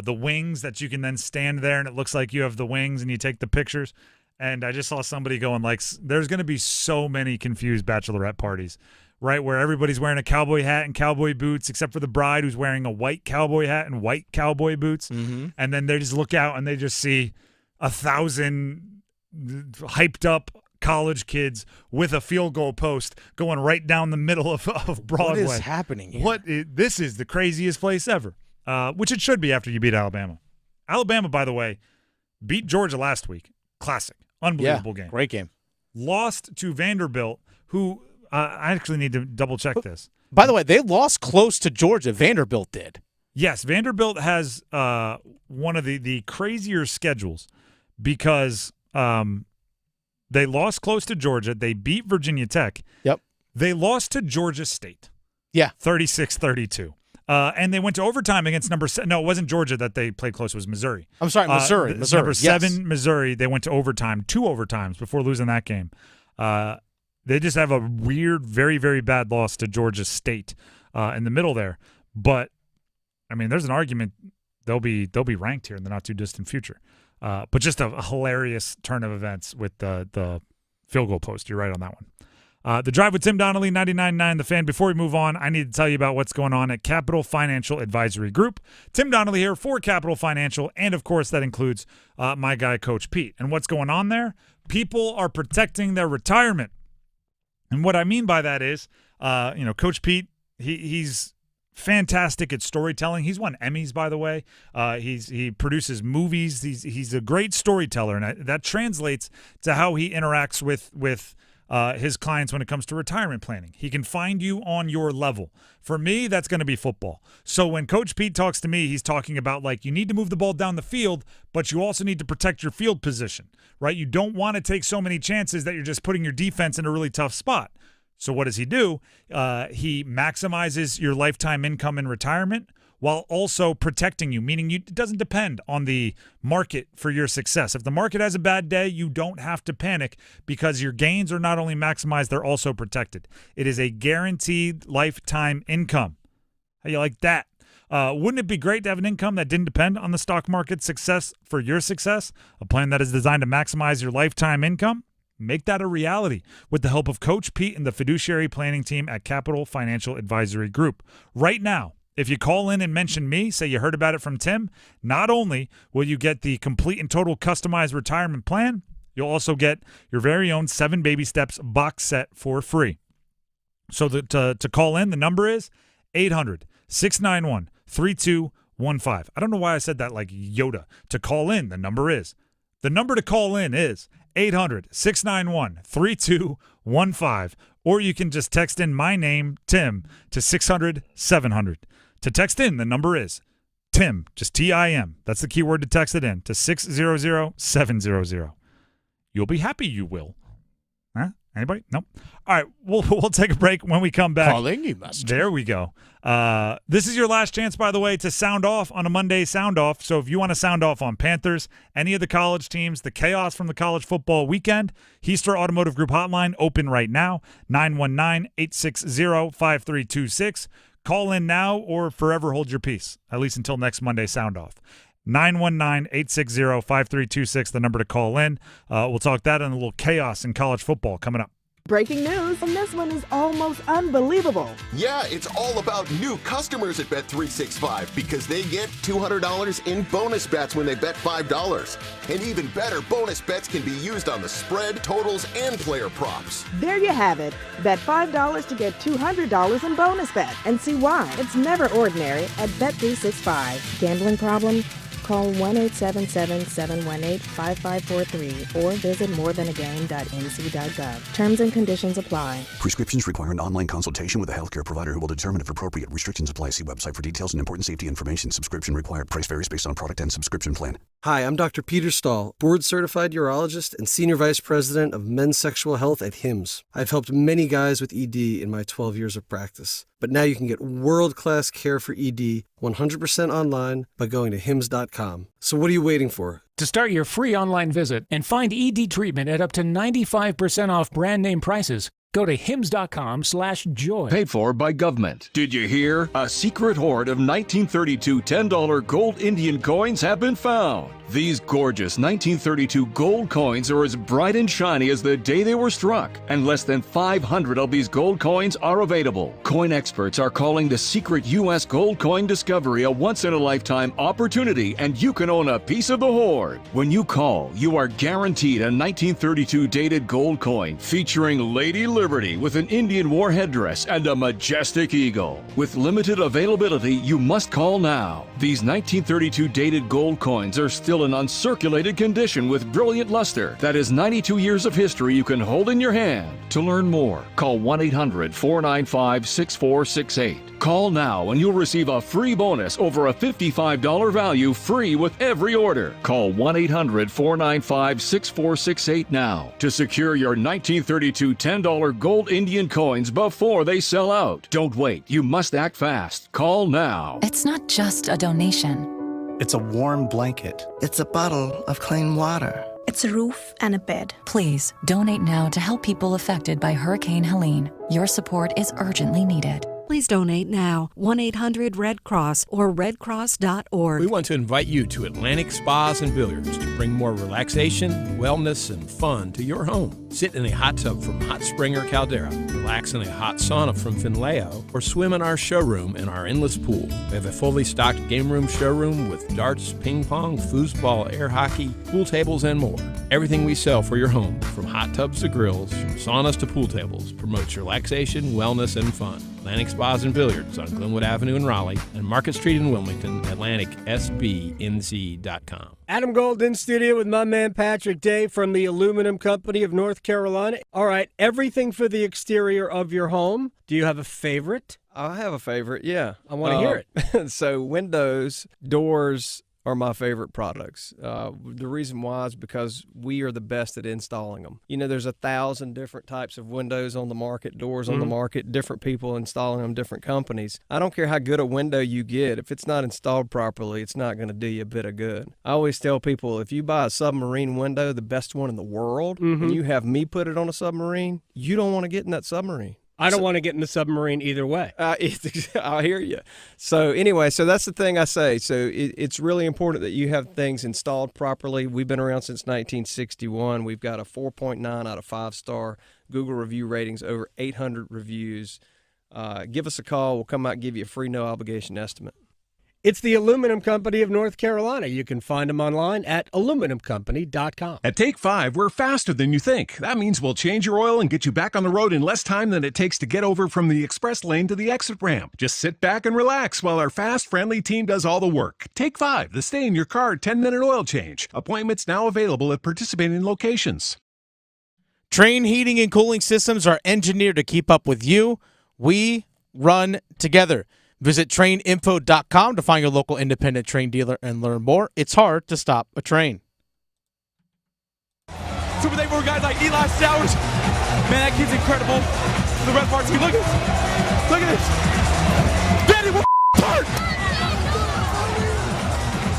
wings that you can then stand there and it looks like you have the wings and you take the pictures. And I just saw somebody going like, there's going to be so many confused bachelorette parties. Right, where everybody's wearing a cowboy hat and cowboy boots, except for the bride who's wearing a white cowboy hat and white cowboy boots. Mm-hmm. And then they just look out and they just see 1,000 hyped up college kids with a field goal post going right down the middle of Broadway. What is happening here? This is the craziest place ever, which it should be after you beat Alabama. Alabama, by the way, beat Georgia last week. Classic. Unbelievable game. Great game. Lost to Vanderbilt, who – I actually need to double-check this. By the way, they lost close to Georgia. Vanderbilt did. Yes, Vanderbilt has one of the crazier schedules because they lost close to Georgia. They beat Virginia Tech. Yep. They lost to Georgia State. Yeah. 36-32. And they went to overtime against number 7. No, it wasn't Georgia that they played close. It was Missouri. I'm sorry, Missouri. Number 7, Missouri. They went to overtime, 2 overtimes before losing that game. They just have a weird, very, very bad loss to Georgia State in the middle there. But, I mean, there's an argument they'll be ranked here in the not-too-distant future. But just a hilarious turn of events with the field goal post. You're right on that one. The Drive with Tim Donnelly, 99.9 The Fan. Before we move on, I need to tell you about what's going on at Capital Financial Advisory Group. Tim Donnelly here for Capital Financial, and, of course, that includes my guy, Coach Pete. And what's going on there? People are protecting their retirement. And what I mean by that is, Coach Pete, he's fantastic at storytelling. He's won Emmys, by the way. He produces movies. He's a great storyteller, and that translates to how he interacts with his clients when it comes to retirement planning. He can find you on your level. For me, that's going to be football. So when Coach Pete talks to me, he's talking about like you need to move the ball down the field, but you also need to protect your field position, right? You don't want to take so many chances that you're just putting your defense in a really tough spot. So what does he do? He maximizes your lifetime income in retirement while also protecting you, meaning it doesn't depend on the market for your success. If the market has a bad day, you don't have to panic because your gains are not only maximized, they're also protected. It is a guaranteed lifetime income. How you like that? Wouldn't it be great to have an income that didn't depend on the stock market's success for your success? A plan that is designed to maximize your lifetime income? Make that a reality with the help of Coach Pete and the fiduciary planning team at Capital Financial Advisory Group. Right now, if you call in and mention me, say you heard about it from Tim, not only will you get the complete and total customized retirement plan, you'll also get your very own 7 Baby Steps box set for free. So to call in, the number is 800-691-3215. I don't know why I said that like Yoda. To call in, the number to call in is 800-691-3215. Or you can just text in my name, Tim, to 600-700. To text in, the number is Tim, just T-I-M. That's the keyword to text it in, to 600-700. You'll be happy you will. Huh? Anybody? Nope. All right, we'll take a break. When we come back. Calling, you must. There we go. This is your last chance, by the way, to sound off on a Monday sound off. So if you want to sound off on Panthers, any of the college teams, the chaos from the college football weekend, Heister Automotive Group hotline open right now, 919-860-5326. Call in now or forever hold your peace, at least until next Monday sound off. 919-860-5326, the number to call in. We'll talk that and a little chaos in college football coming up. Breaking news, and this one is almost unbelievable. Yeah, it's all about new customers at Bet365 because they get $200 in bonus bets when they bet $5. And even better, bonus bets can be used on the spread, totals, and player props. There you have it. Bet $5 to get $200 in bonus bet. And see why. It's never ordinary at Bet365. Gambling problem? Call 1-877-718-5543 or visit morethanagame.nc.gov. Terms and conditions apply. Prescriptions require an online consultation with a healthcare provider who will determine if appropriate. Restrictions apply. See website for details and important safety information. Subscription required. Price varies based on product and subscription plan. Hi, I'm Dr. Peter Stahl, board-certified urologist and senior vice president of men's sexual health at HIMSS. I've helped many guys with ED in my 12 years of practice. But now you can get world-class care for ED 100% online by going to hims.com. So what are you waiting for? To start your free online visit and find ED treatment at up to 95% off brand name prices, go to hims.com/joy. Paid for by government. Did you hear? A secret hoard of 1932 $10 gold Indian coins have been found. These gorgeous 1932 gold coins are as bright and shiny as the day they were struck, and less than 500 of these gold coins are available. Coin experts are calling the secret U.S. gold coin discovery a once-in-a-lifetime opportunity, and you can own a piece of the hoard. When you call, you are guaranteed a 1932 dated gold coin featuring Lady Liberty with an Indian war headdress and a majestic eagle. With limited availability, you must call now. These 1932 dated gold coins are still in uncirculated condition with brilliant luster. That is 92 years of history you can hold in your hand. To learn more, call 1-800-495-6468. Call now and you'll receive a free bonus over a $55 value free with every order. Call 1-800-495-6468 now to secure your 1932 $10 gold Indian coins before they sell out. Don't wait. You must act fast. Call now. It's not just a donation. It's a warm blanket. It's a bottle of clean water. It's a roof and a bed. Please donate now to help people affected by Hurricane Helene. Your support is urgently needed. Please donate now. 1-800-RED-CROSS or redcross.org. We want to invite you to Atlantic Spas and Billiards to bring more relaxation, wellness, and fun to your home. Sit in a hot tub from Hot Spring or Caldera, relax in a hot sauna from Finleo, or swim in our showroom in our endless pool. We have a fully stocked game room showroom with darts, ping pong, foosball, air hockey, pool tables, and more. Everything we sell for your home, from hot tubs to grills, from saunas to pool tables, promotes relaxation, wellness, and fun. Atlantic Spas and Billiards on Glenwood Avenue in Raleigh and Market Street in Wilmington, AtlanticSBNC.com. Adam Gold in studio with my man Patrick Day from the Aluminum Company of North Carolina. All right, everything for the exterior of your home. Do you have a favorite? I have a favorite, yeah. I want to hear it. So windows, doors are my favorite products. The reason why is because we are the best at installing them. You know, there's 1,000 different types of windows on the market, doors on the market, different people installing them, different companies. I don't care how good a window you get. If it's not installed properly, it's not going to do you a bit of good. I always tell people, if you buy a submarine window, the best one in the world, and you have me put it on a submarine, you don't want to get in that submarine. I don't want to get in the submarine either way. I hear you. So anyway, so that's the thing I say. So it's really important that you have things installed properly. We've been around since 1961. We've got a 4.9 out of 5-star Google review ratings, over 800 reviews. Give us a call. We'll come out and give you a free no obligation estimate. It's the Aluminum Company of North Carolina. You can find them online at aluminumcompany.com. At Take 5, we're faster than you think. That means we'll change your oil and get you back on the road in less time than it takes to get over from the express lane to the exit ramp. Just sit back and relax while our fast, friendly team does all the work. Take 5, the stay-in-your-car 10-minute oil change. Appointments now available at participating locations. Train heating and cooling systems are engineered to keep up with you. We run together. Visit traininfo.com to find your local independent train dealer and learn more. It's hard to stop a train. Super thankful for guys like Eli Sowers, Man, that kid's incredible. The red varsity, look at this. Look at this. Daddy, we're hurt.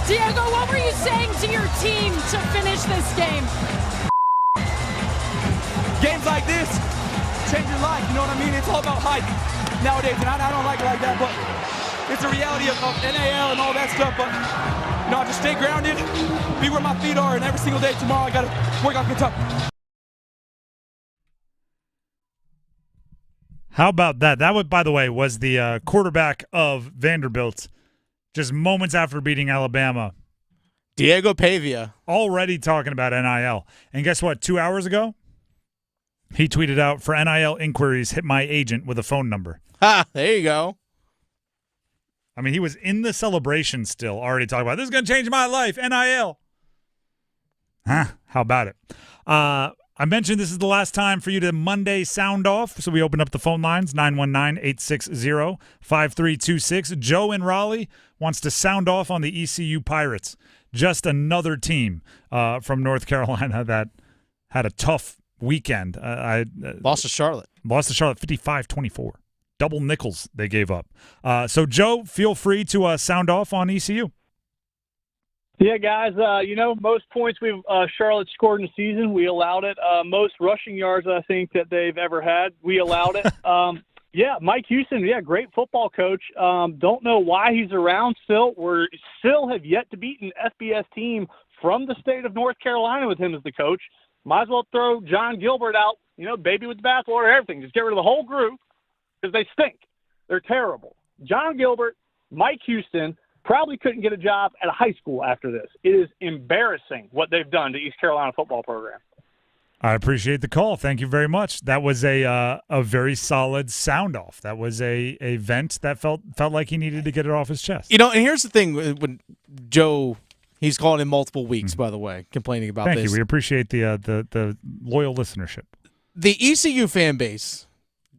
Diego, what were you saying to your team to finish this game? Games like this change your life, you know what I mean? It's all about hype nowadays, and I don't like it like that, but it's a reality of NAL and all that stuff, but I just stay grounded, be where my feet are, and every single day tomorrow I got to work on Kentucky. How about that? That, by the way, was the quarterback of Vanderbilt just moments after beating Alabama. Diego Pavia. Already talking about NIL. And guess what? 2 hours ago, he tweeted out, for NIL inquiries, hit my agent with a phone number. Ha, there you go. I mean, he was in the celebration still, already talking about, this is going to change my life, NIL. Huh, how about it? I mentioned this is the last time for you to Monday sound off, so we opened up the phone lines, 919-860-5326. Joe in Raleigh wants to sound off on the ECU Pirates. Just another team from North Carolina that had a tough weekend. Lost to Charlotte. Lost to Charlotte 55-24. Double nickels they gave up. So, Joe, feel free to sound off on ECU. Yeah, guys, most points Charlotte scored in the season, we allowed it. Most rushing yards, I think, that they've ever had, we allowed it. Mike Houston, great football coach. Don't know why he's around still. We still have yet to beat an FBS team from the state of North Carolina with him as the coach. Might as well throw John Gilbert out, baby with the bathwater, everything. Just get rid of the whole group because they stink. They're terrible. John Gilbert, Mike Houston, probably couldn't get a job at a high school after this. It is embarrassing what they've done to East Carolina football program. I appreciate the call. Thank you very much. That was a very solid sound off. That was a vent that felt like he needed to get it off his chest. And here's the thing when Joe, he's calling in multiple weeks, by the way, complaining about Thank this. you. We appreciate the loyal listenership. The ECU fan base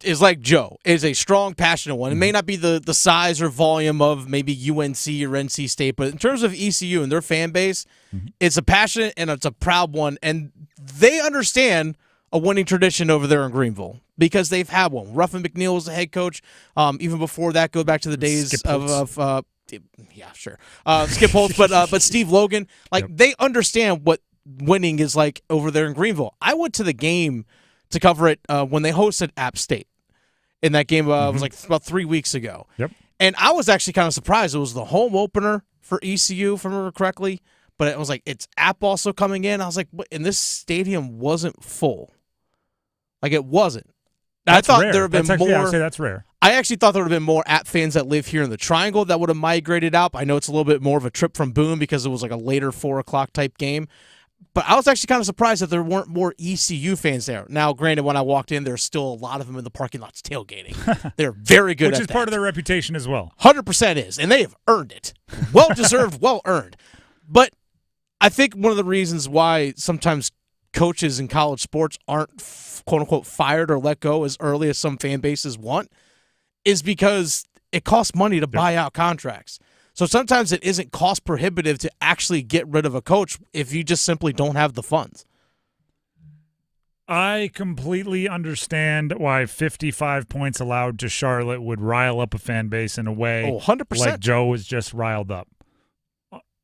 is like Joe, is a strong, passionate one. It may not be the size or volume of maybe UNC or NC State, but in terms of ECU and their fan base, it's a passionate and it's a proud one, and they understand a winning tradition over there in Greenville because they've had one. Ruffin McNeil was the head coach. Even before that, go back to the days of Skip Holtz, but Steve Logan. They understand what winning is like over there in Greenville. I went to the game to cover it when they hosted App State. In that game, it was about 3 weeks ago. Yep. And I was actually kind of surprised. It was the home opener for ECU, if I remember correctly. But it was like, it's App also coming in. I was like, and this stadium wasn't full. It wasn't. That's I thought rare. there would have been more. Yeah, I'd say that's rare. I actually thought there would have been more App fans that live here in the Triangle that would have migrated out. I know it's a little bit more of a trip from Boone because it was like a later 4 o'clock type game. But I was actually kind of surprised that there weren't more ECU fans there. Now, granted, when I walked in, there's still a lot of them in the parking lots tailgating. They're very good at that. Which is part of their reputation as well. 100% is, and they have earned it. Well-deserved, well-earned. But I think one of the reasons why sometimes coaches in college sports aren't, quote-unquote, fired or let go as early as some fan bases want is because it costs money to buy out contracts. So sometimes it isn't cost prohibitive to actually get rid of a coach if you just simply don't have the funds. I completely understand why 55 points allowed to Charlotte would rile up a fan base in a way 100%. like Joe was just riled up.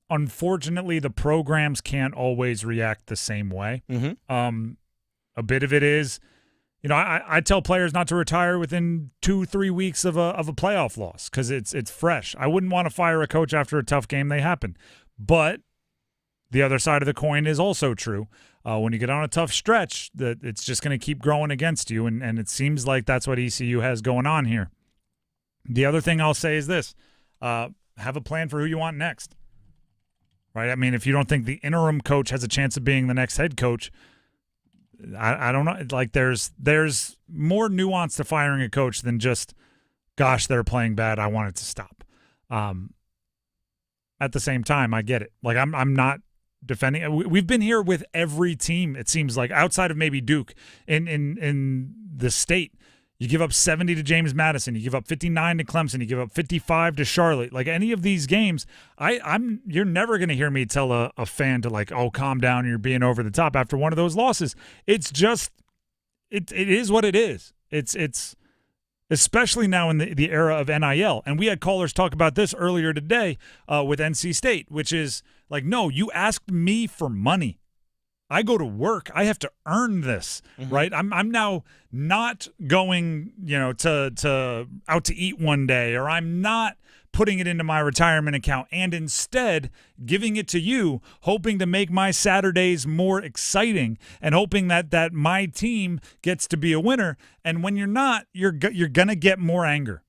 Unfortunately, the programs can't always react the same way. A bit of it is, I tell players not to retire within 2-3 weeks of a playoff loss because it's fresh. I wouldn't want to fire a coach after a tough game. They happen. But the other side of the coin is also true. When you get on a tough stretch, that it's just going to keep growing against you, and it seems like that's what ECU has going on here. The other thing I'll say is this. Have a plan for who you want next. Right? I mean, if you don't think the interim coach has a chance of being the next head coach, I don't know. Like there's more nuance to firing a coach than just, gosh, they're playing bad, I want it to stop. At the same time, I get it. Like I'm not defending. We've been here with every team. It seems like outside of maybe Duke in the state. You give up 70 to James Madison. You give up 59 to Clemson. You give up 55 to Charlotte. Like any of these games, you're never going to hear me tell a fan to calm down. You're being over the top after one of those losses. It's it is what it is. It's especially now in the era of NIL. And we had callers talk about this earlier today with NC State, which is like, no, you asked me for money. I go to work. I have to earn this, right? I'm now not going, to out to eat one day, or I'm not putting it into my retirement account, and instead giving it to you, hoping to make my Saturdays more exciting and hoping that my team gets to be a winner. And when you're not, you're going to get more anger.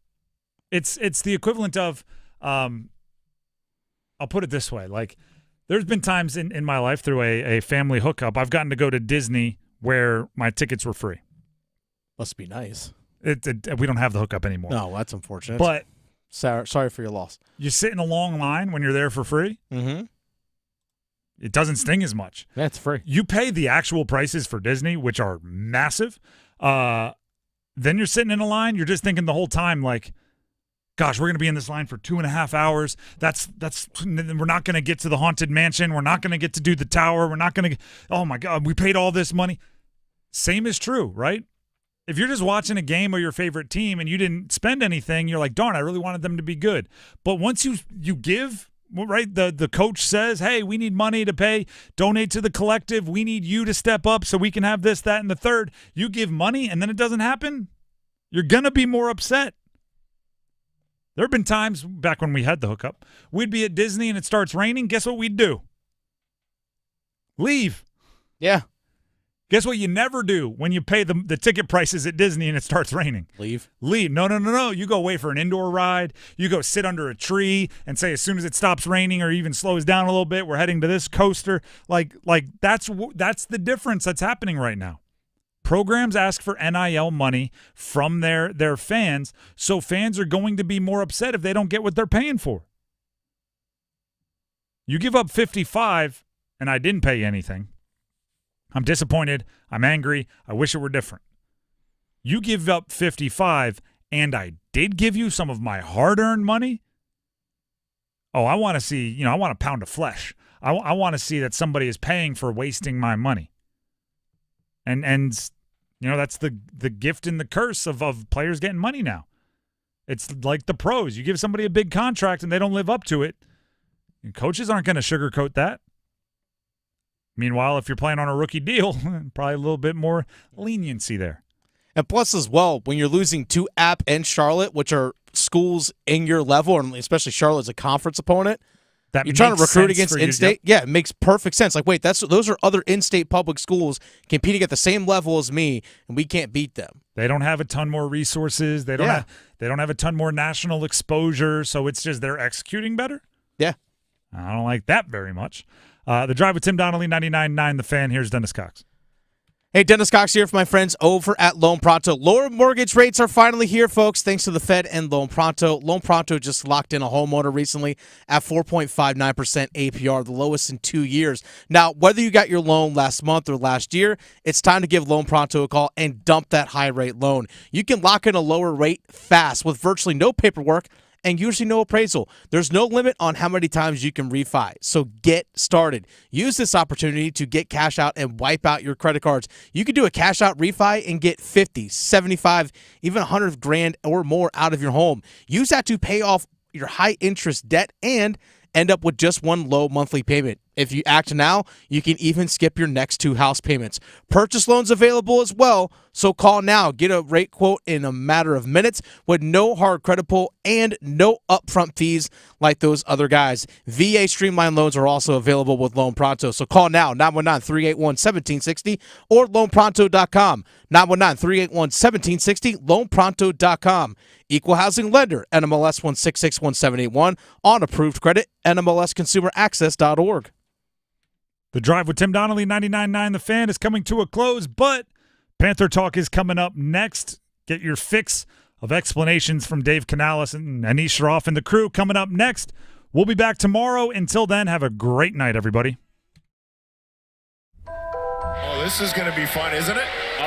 It's the equivalent of, I'll put it this way, like, there's been times in my life through a family hookup, I've gotten to go to Disney where my tickets were free. Must be nice. We don't have the hookup anymore. No, that's unfortunate. But sorry for your loss. You sit in a long line when you're there for free. Mm-hmm. It doesn't sting as much. That's free. You pay the actual prices for Disney, which are massive. Then you're sitting in a line. You're just thinking the whole time, like, gosh, we're going to be in this line for 2.5 hours. We're not going to get to the Haunted Mansion. We're not going to get to do the tower. We're not going to. Oh my God, we paid all this money. Same is true, right? If you're just watching a game of your favorite team and you didn't spend anything, you're like, darn, I really wanted them to be good. But once you give, right, the coach says, hey, we need money to pay, donate to the collective. We need you to step up so we can have this, that, and the third. You give money and then it doesn't happen, you're going to be more upset. There have been times back when we had the hookup, we'd be at Disney and it starts raining. Guess what we'd do? Leave. Yeah. Guess what you never do when you pay the ticket prices at Disney and it starts raining? Leave. No. You go away for an indoor ride. You go sit under a tree and say, as soon as it stops raining or even slows down a little bit, we're heading to this coaster. Like that's the difference that's happening right now. Programs ask for NIL money from their fans, so fans are going to be more upset if they don't get what they're paying for. You give up 55 and I didn't pay anything. I'm disappointed. I'm angry. I wish it were different. You give up 55 and I did give you some of my hard-earned money. Oh, I want to see, I want a pound of flesh. I want to see that somebody is paying for wasting my money. And that's the gift and the curse of players getting money now. It's like the pros. You give somebody a big contract and they don't live up to it. And coaches aren't going to sugarcoat that. Meanwhile, if you're playing on a rookie deal, probably a little bit more leniency there. And plus as well, when you're losing to App and Charlotte, which are schools in your level, and especially Charlotte's a conference opponent, you're trying to recruit against in-state. Yeah, it makes perfect sense. Like, wait, those are other in-state public schools competing at the same level as me, and we can't beat them. They don't have a ton more resources. They don't have a ton more national exposure, so it's just they're executing better? Yeah. I don't like that very much. The Drive with Tim Donnelly, 99.9 The Fan. Here's Dennis Cox. Hey, Dennis Cox here for my friends over at Loan Pronto. Lower mortgage rates are finally here, folks, thanks to the Fed and Loan Pronto. Loan Pronto just locked in a homeowner recently at 4.59% APR, the lowest in 2 years. Now, whether you got your loan last month or last year, it's time to give Loan Pronto a call and dump that high-rate loan. You can lock in a lower rate fast with virtually no paperwork and usually no appraisal. There's no limit on how many times you can refi. So get started. Use this opportunity to get cash out and wipe out your credit cards. You can do a cash out refi and get 50, 75, even 100 grand or more out of your home. Use that to pay off your high interest debt and end up with just one low monthly payment. If you act now, you can even skip your next 2 house payments. Purchase loans available as well, so call now. Get a rate quote in a matter of minutes with no hard credit pull and no upfront fees like those other guys. VA Streamline loans are also available with Loan Pronto, so call now, 919-381-1760 or loanpronto.com. 919-381-1760, loanpronto.com. Equal housing lender, NMLS 1661781, on approved credit, NMLSconsumeraccess.org. The Drive with Tim Donnelly, 99.9 The Fan, is coming to a close, but Panther Talk is coming up next. Get your fix of explanations from Dave Canales and Anish Shroff and the crew coming up next. We'll be back tomorrow. Until then, have a great night, everybody. Oh, this is going to be fun, isn't it?